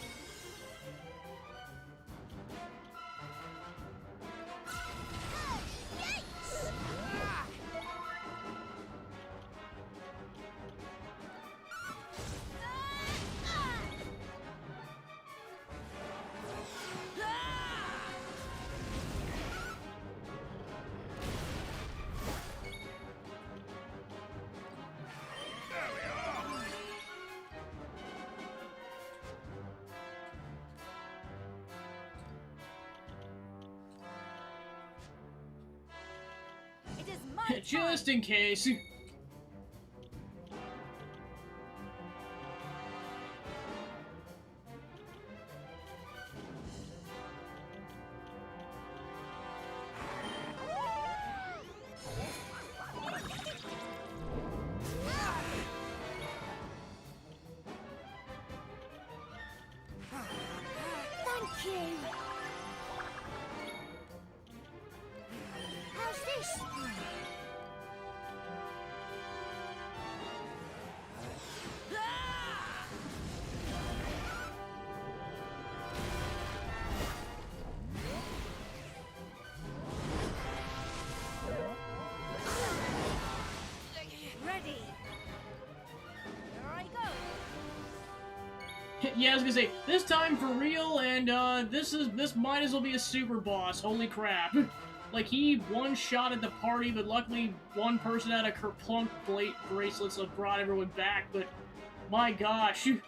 It is my Just time. in case. Thank you. How's this? Ready. Here I go. Yeah, I was gonna say, this time for real, and this might as well be a super boss, holy crap. Like, he one-shotted the party, but luckily one person had a kerplunk bracelet, so it brought everyone back, but my gosh. Be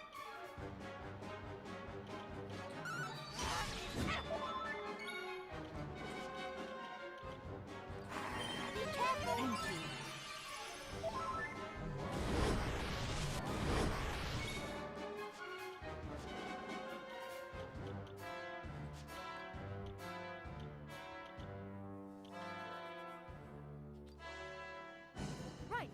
careful. Thank you. Right.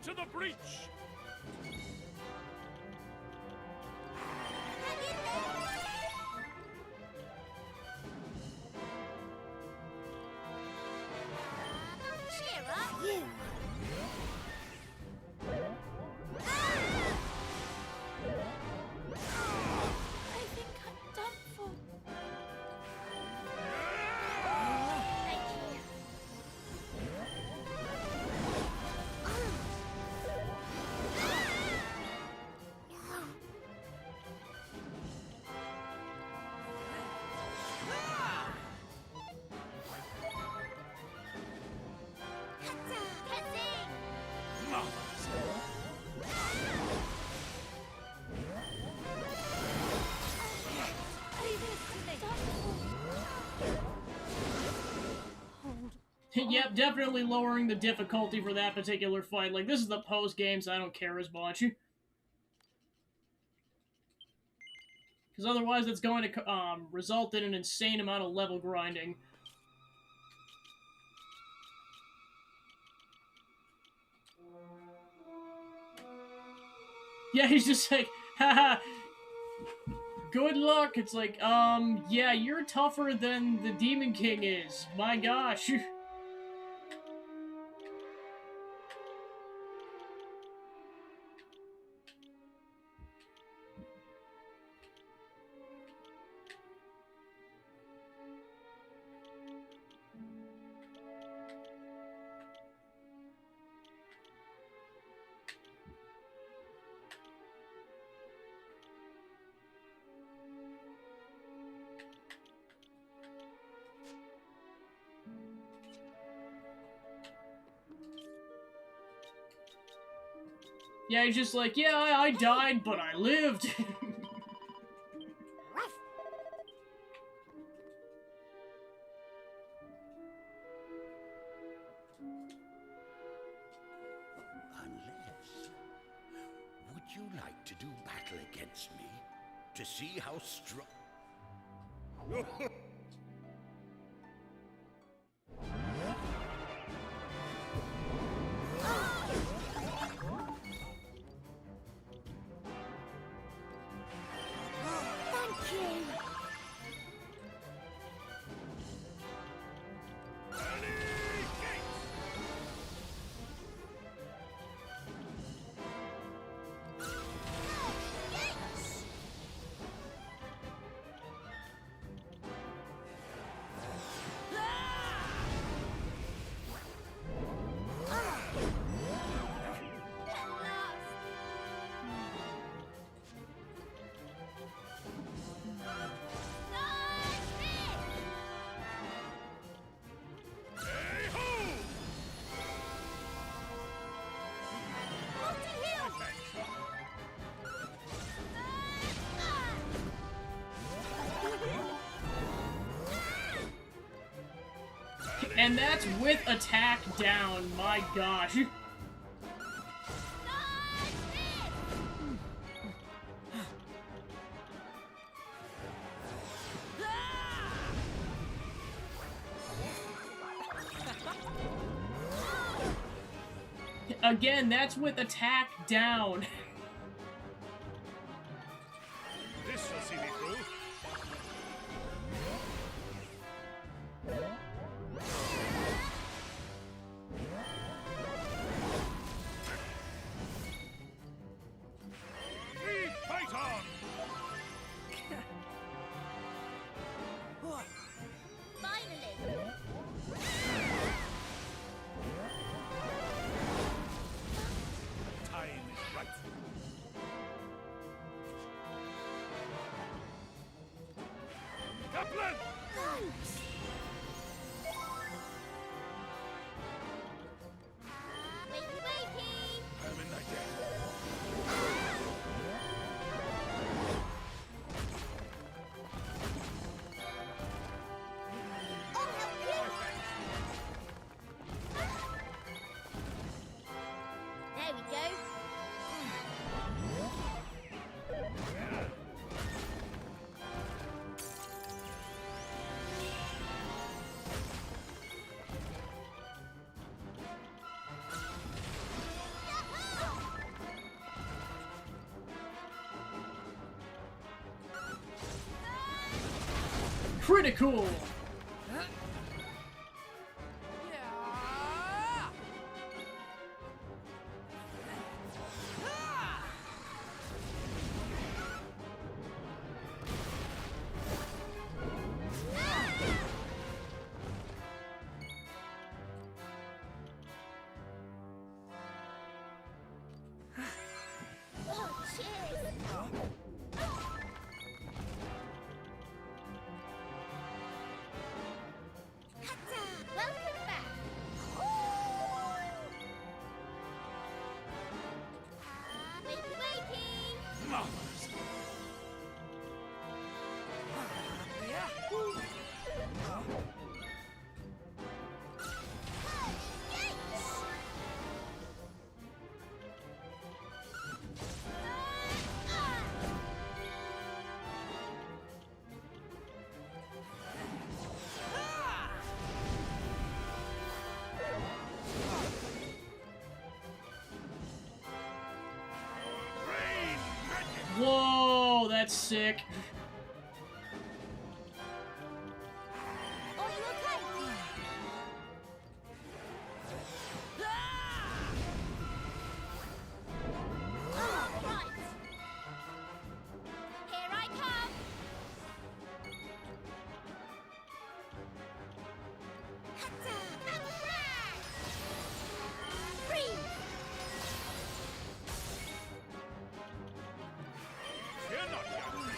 to the breach! Cheer up. You. I think I'm done for. Thank you. Yep, definitely lowering the difficulty for that particular fight. Like, this is the post-game, so I don't care as much. Because otherwise it's going to result in an insane amount of level grinding. Yeah, he's just like, haha, good luck. It's like, yeah, you're tougher than the Demon King is. My gosh. Yeah, he's just like, yeah, I died, but I lived. Unless... Would you like to do battle against me? To see how strong... Thank you. And that's with attack down, my gosh. Again, that's with attack down. This shall see me through. Fight on! Finally. Time is right. Kaplan! Thanks. Wakey, wakey. I'm in thy debt. I'll help you. There we go. Critical! Oh, cheers. Welcome back. Wakey, wakey. Marvelous. Whoa, that's sick. Are you okay? Oh, right. Here I come. Freeze. Fear not, young.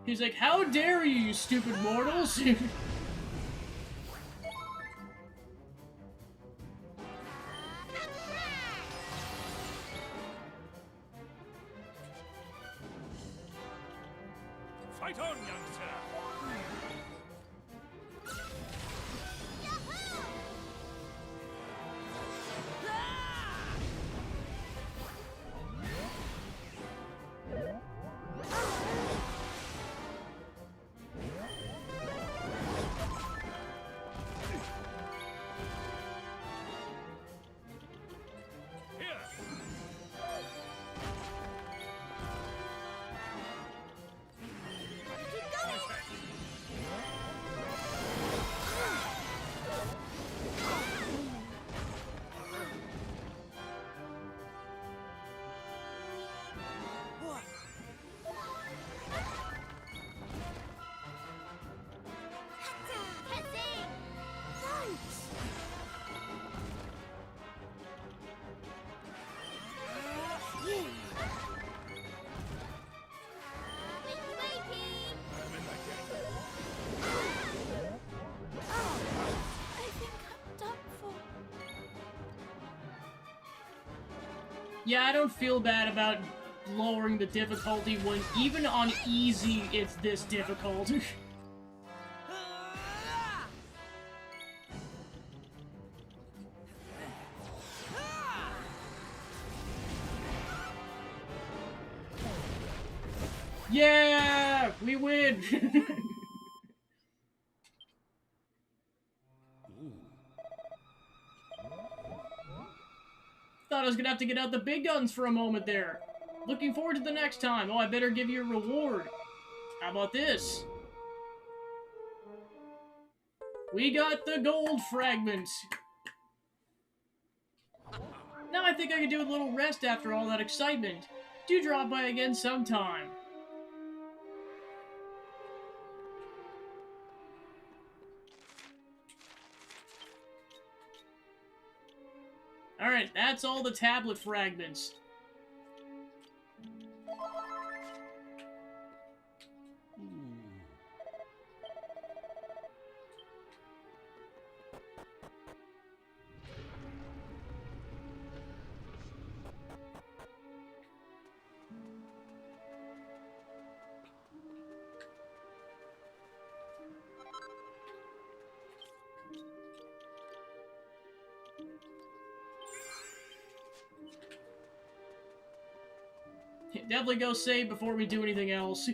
He's like, how dare you, you stupid mortals? Fight on, youngster. Here. Keep going. Kissing. Thanks. You. Wakey, wakey. I'm in my debt. I think I'm done for. Yeah, I don't feel bad about lowering the difficulty when even on easy it's this difficult. Yeah! We win! Thought I was gonna have to get out the big guns for a moment there. Looking forward to the next time. Oh, I better give you a reward. How about this? We got the gold fragment. Now I think I can do a little rest after all that excitement. Do drop by again sometime. Alright, that's all the tablet fragments. Definitely go save before we do anything else.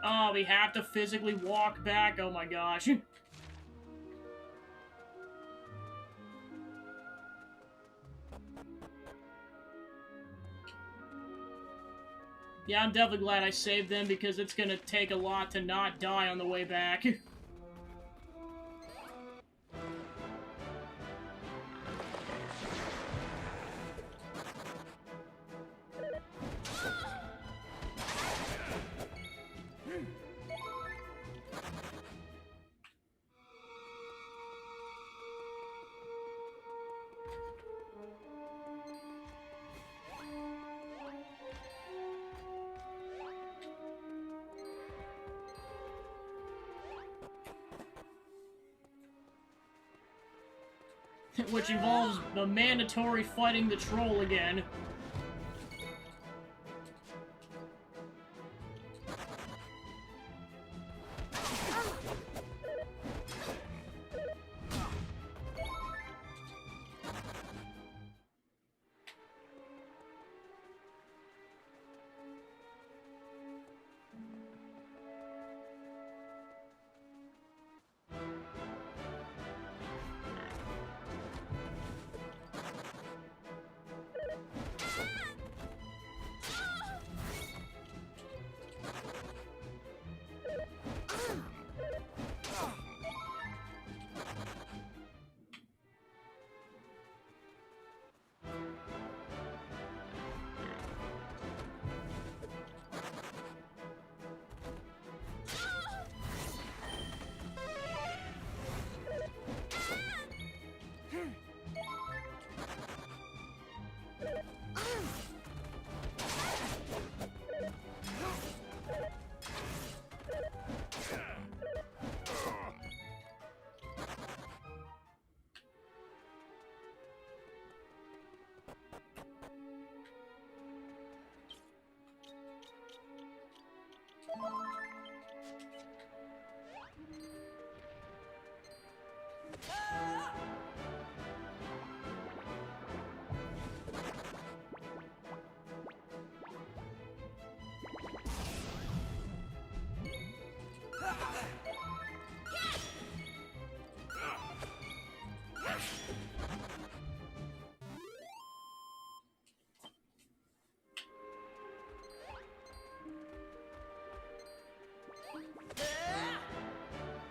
Oh, we have to physically walk back. Oh my gosh. Yeah, I'm definitely glad I saved them because it's gonna take a lot to not die on the way back. Which involves the mandatory fighting the troll again.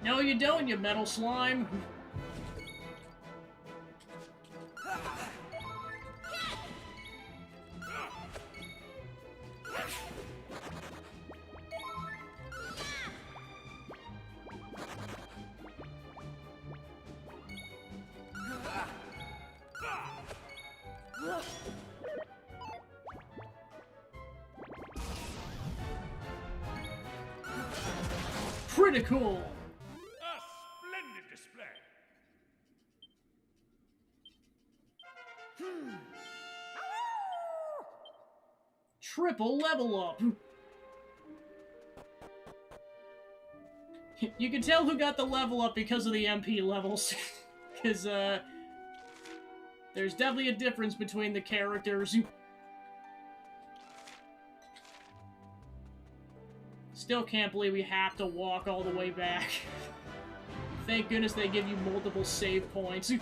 No, you don't, you metal slime. Critical. A splendid display. Triple level up. You can tell who got the level up because of the MP levels. Because, there's definitely a difference between the characters. Still can't believe we have to walk all the way back. Thank goodness they give you multiple save points.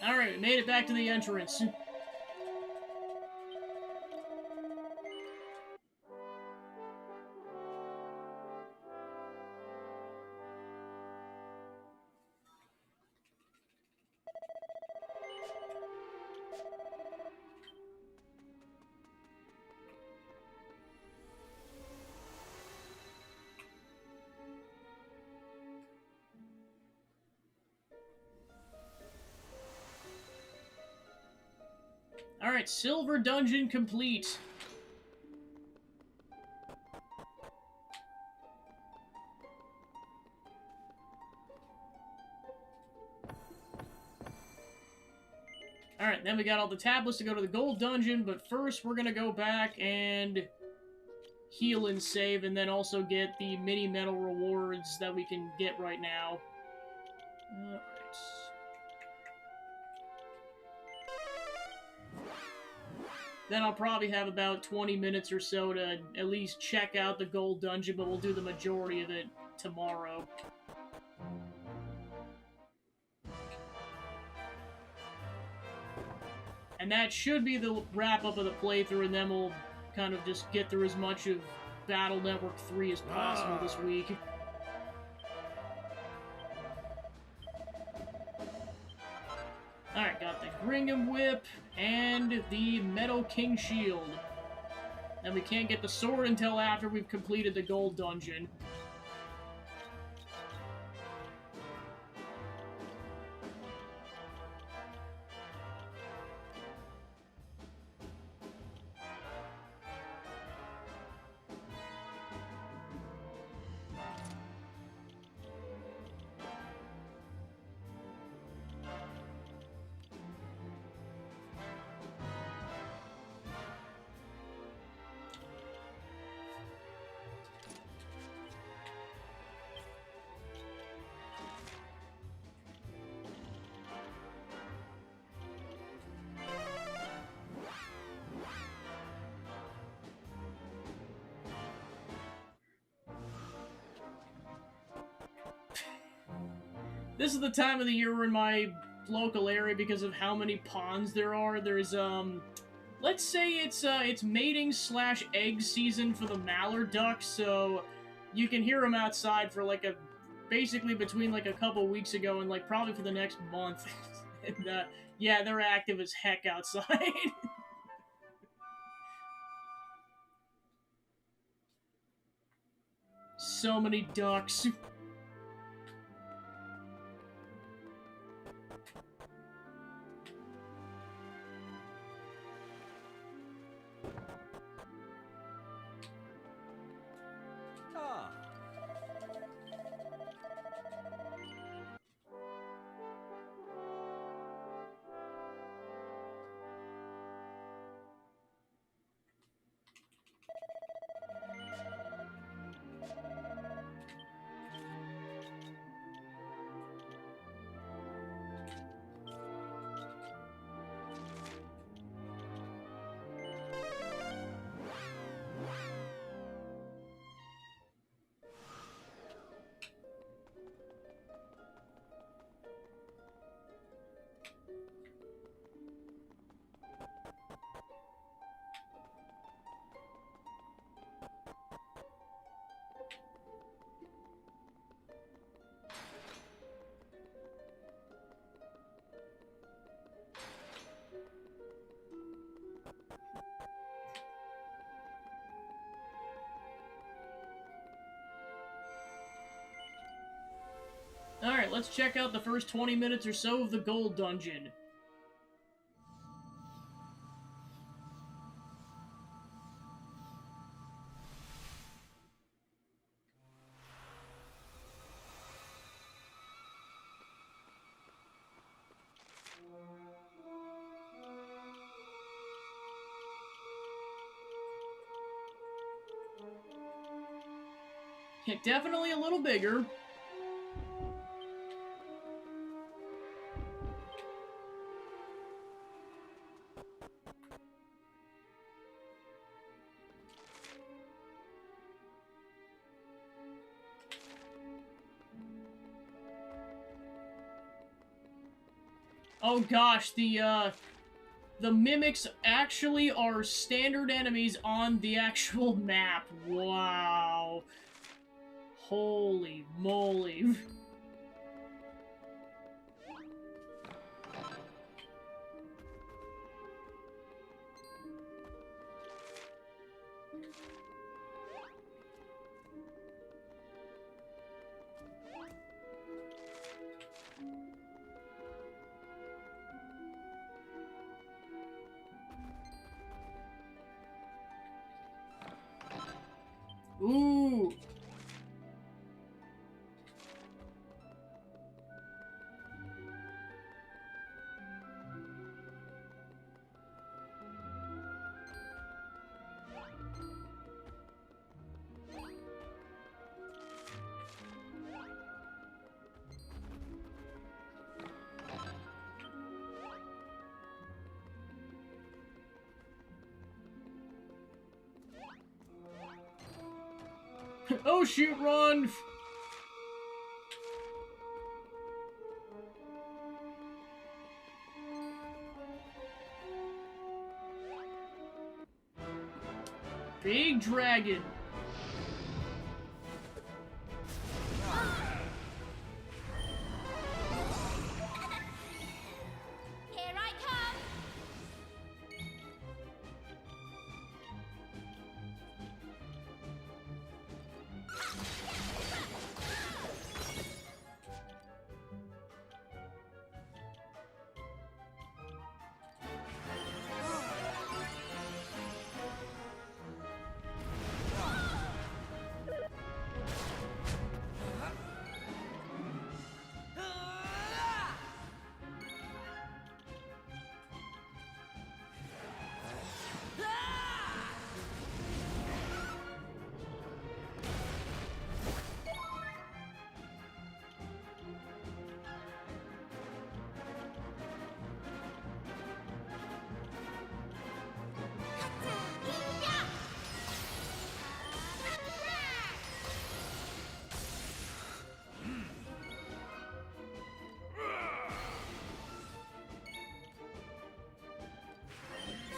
Alright, we made it back to the entrance. Alright, silver dungeon complete. Alright, then we got all the tablets to go to the gold dungeon, but first we're gonna go back and heal and save, and then also get the mini medal rewards that we can get right now. Alright. Then I'll probably have about 20 minutes or so to at least check out the gold dungeon, but we'll do the majority of it tomorrow. And that should be the wrap-up of the playthrough, and then we'll kind of just get through as much of Battle Network 3 as possible this week. Alright, got the Gringham Whip and the Meadow King Shield. And we can't get the sword until after we've completed the gold dungeon. This is the time of the year in my local area, because of how many ponds there are. There's, let's say it's mating / egg season for the mallard ducks, so you can hear them outside for like basically between like a couple weeks ago and like probably for the next month. And, yeah, they're active as heck outside. So many ducks. Alright, let's check out the first 20 minutes or so of the gold dungeon. Yeah, definitely a little bigger. Oh gosh, the mimics actually are standard enemies on the actual map. Wow. Holy moly. Ooh. Oh shoot, run! Big dragon. Here I come!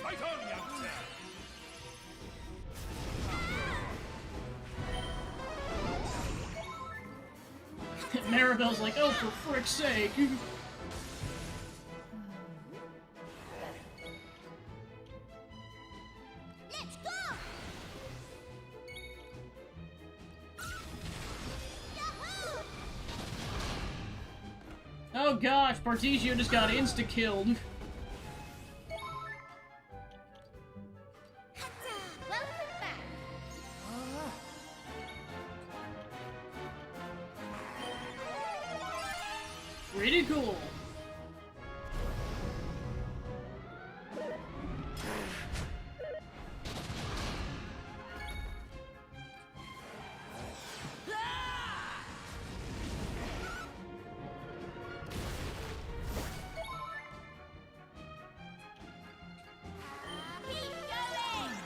Fight on, youngster! Maribel's like, oh, for frick's sake. Let's go! Yahoo! Oh gosh, Partitio just got insta-killed. Welcome back! Pretty cool. Keep going!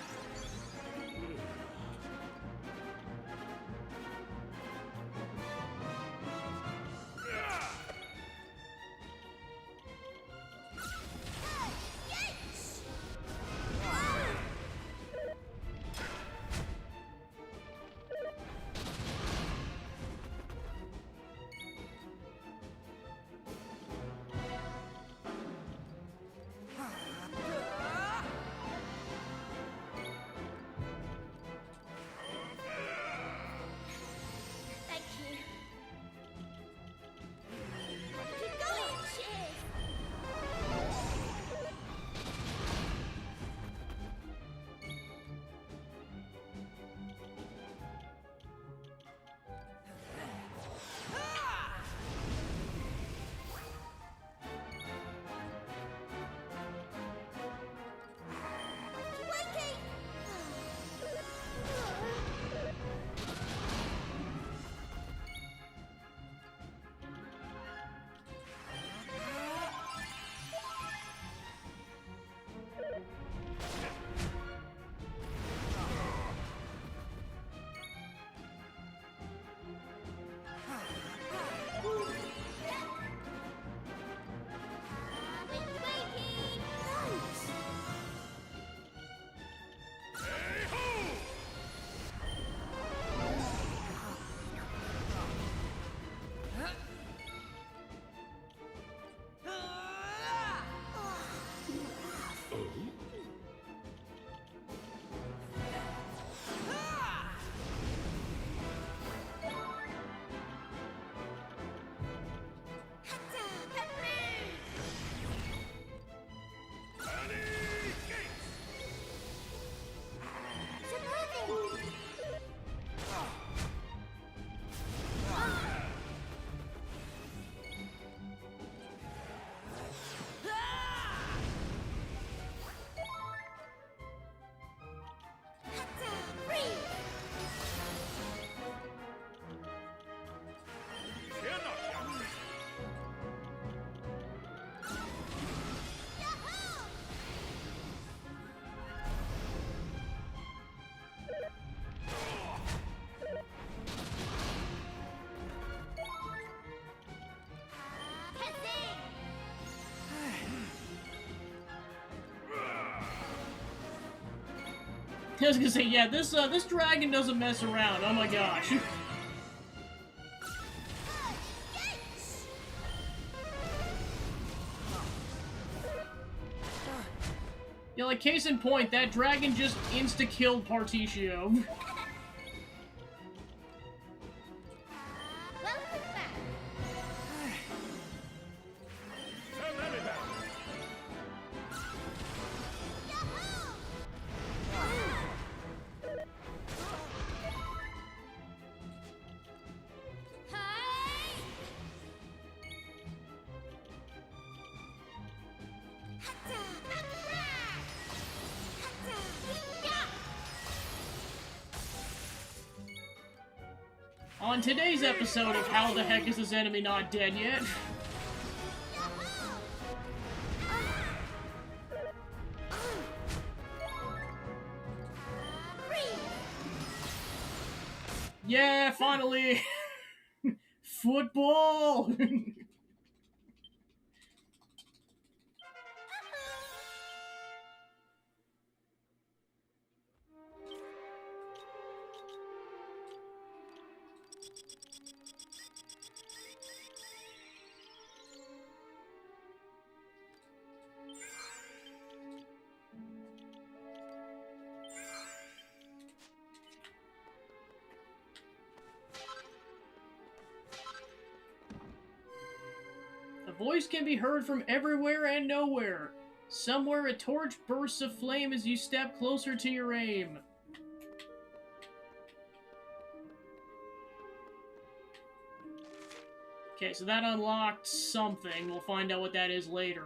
I was gonna say, yeah, this dragon doesn't mess around. Oh my gosh. Yeah, like, case in point, that dragon just insta-killed Particio. Welcome back. Hi. Hatta. Hatta. On today's episode of How the Heck Is This Enemy Not Dead Yet? Yeah, finally! Football! A voice can be heard from everywhere and nowhere. Somewhere a torch bursts of flame as you step closer to your aim. Okay, so that unlocked something. We'll find out what that is later.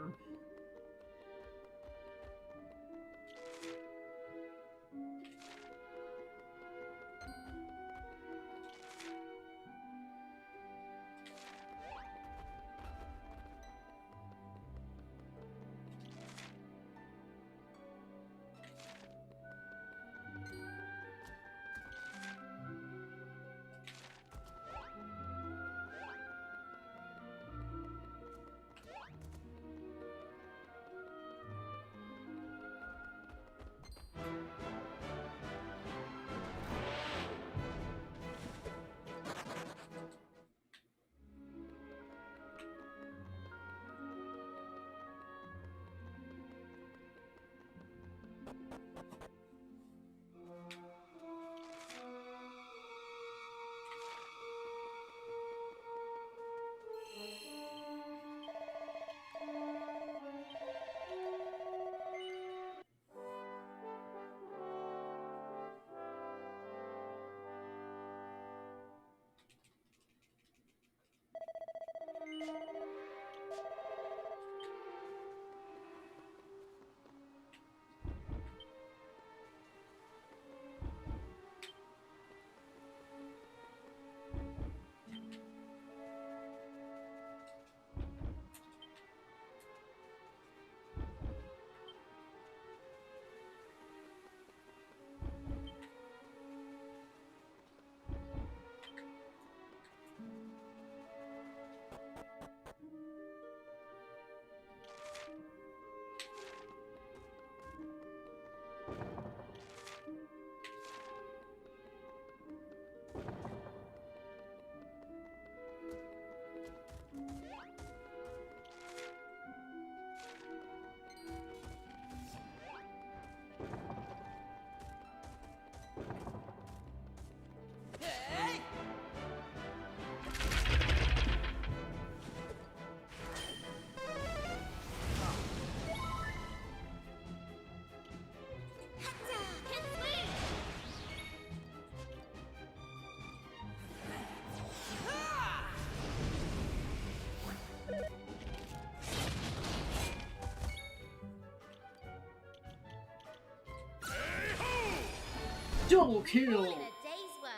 Double kill! All in a day's work.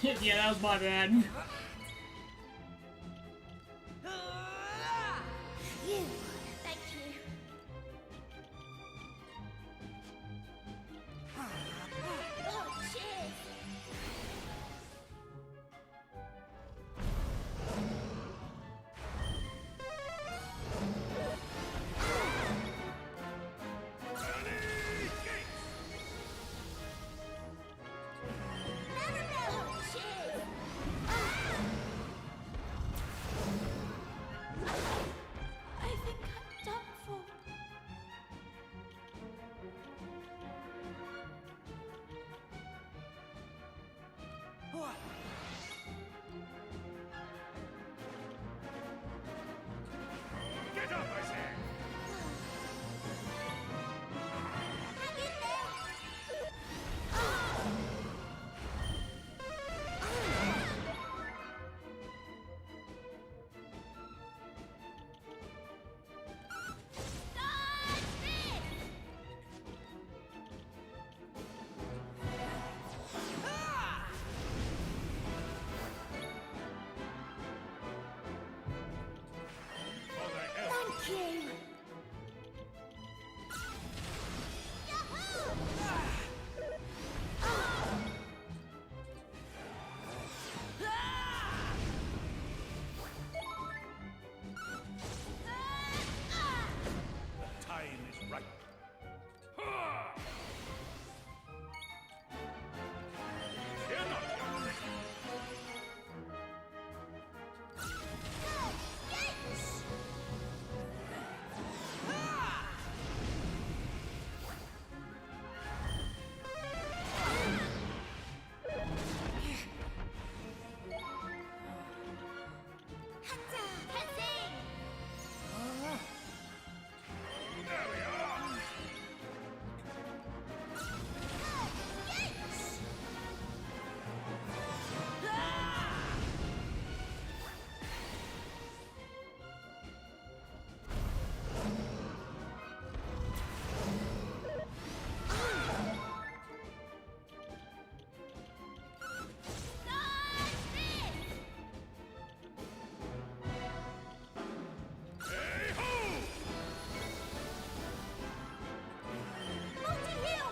Yeah, that was my bad. Phew. Thank you. Oh, cheers. Never know. Oh, cheers. I think I'm done for. Get up, I say! Hang in there. Dodge this! For the hell! Thank you. Yahoo! The time is right. Ha! Fear not, young lady. Yikes! Hatta! Heading! There we are! Yikes! Dodge this! Hey-ho! Multi-heal!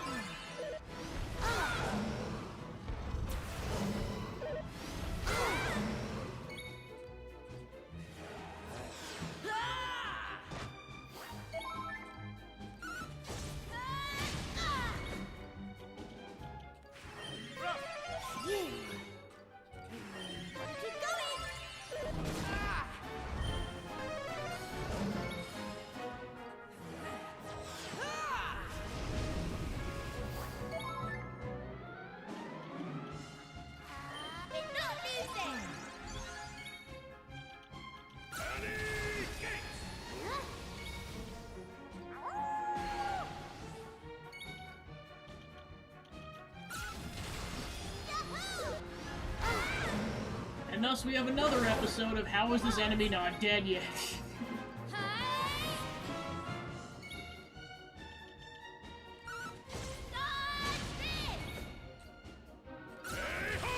Phew. Gotta keep going! We're not losing! Early gates! Yahoo! And thus we have another episode of How is this enemy not dead yet? Hey! Dodge this! Hey-ho!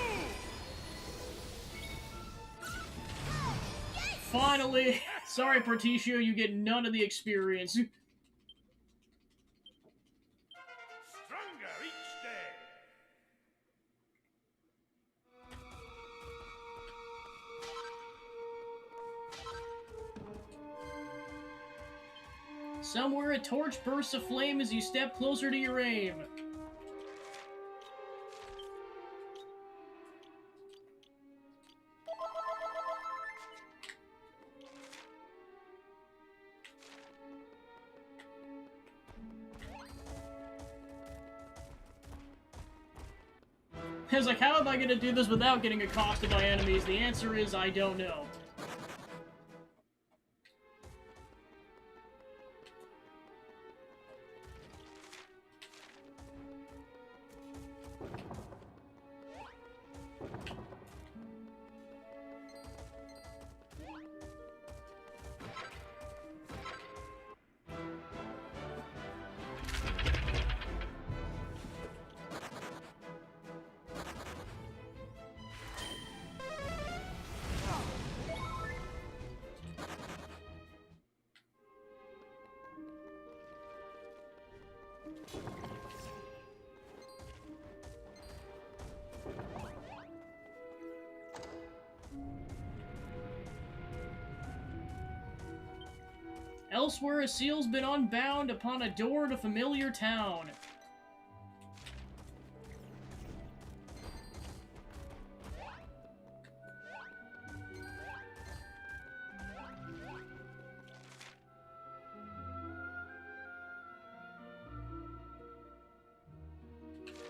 Yikes! Finally! Sorry, Particio, you get none of the experience. Stronger each day! Somewhere a torch bursts aflame as you step closer to your aim. I was like, how am I gonna do this without getting accosted by enemies? The answer is, I don't know. Elsewhere, a seal's been unbound upon a door to familiar town.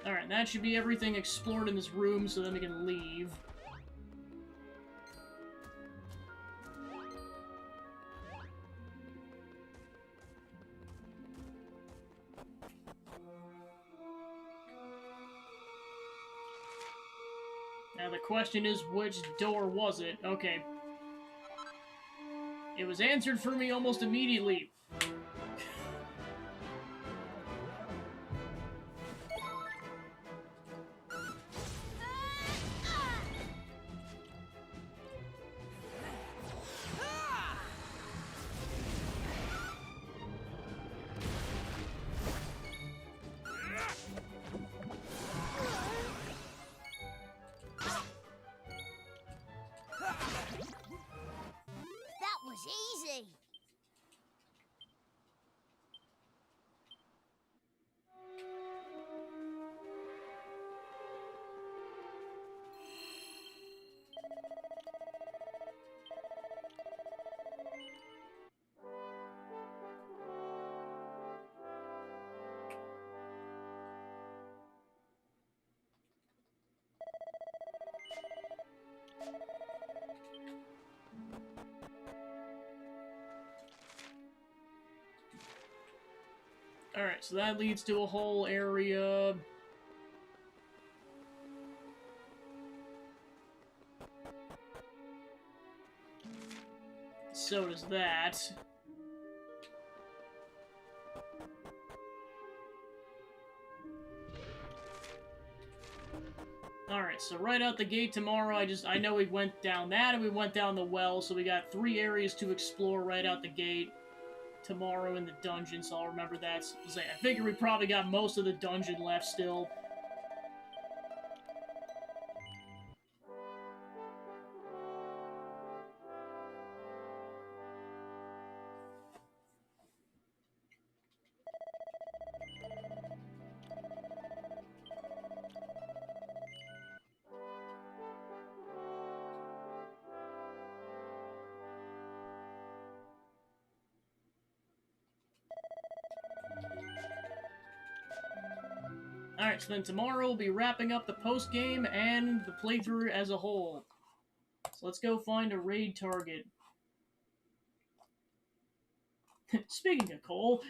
Alright, that should be everything explored in this room, so then we can leave. Now the question is, which door was it? Okay. It was answered for me almost immediately. That was easy. Alright, so that leads to a whole area. So does that. Alright, so right out the gate tomorrow, I know we went down that and we went down the well, so we got 3 areas to explore right out the gate tomorrow in the dungeon, so I'll remember that. So I figure we probably got most of the dungeon left still. Alright, so then tomorrow we'll be wrapping up the post-game and the playthrough as a whole. So let's go find a raid target. Speaking of Cole.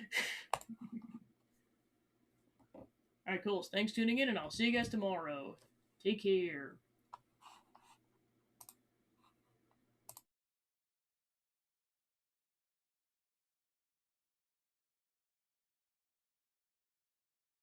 Alright, cool. Thanks for tuning in, and I'll see you guys tomorrow. Take care.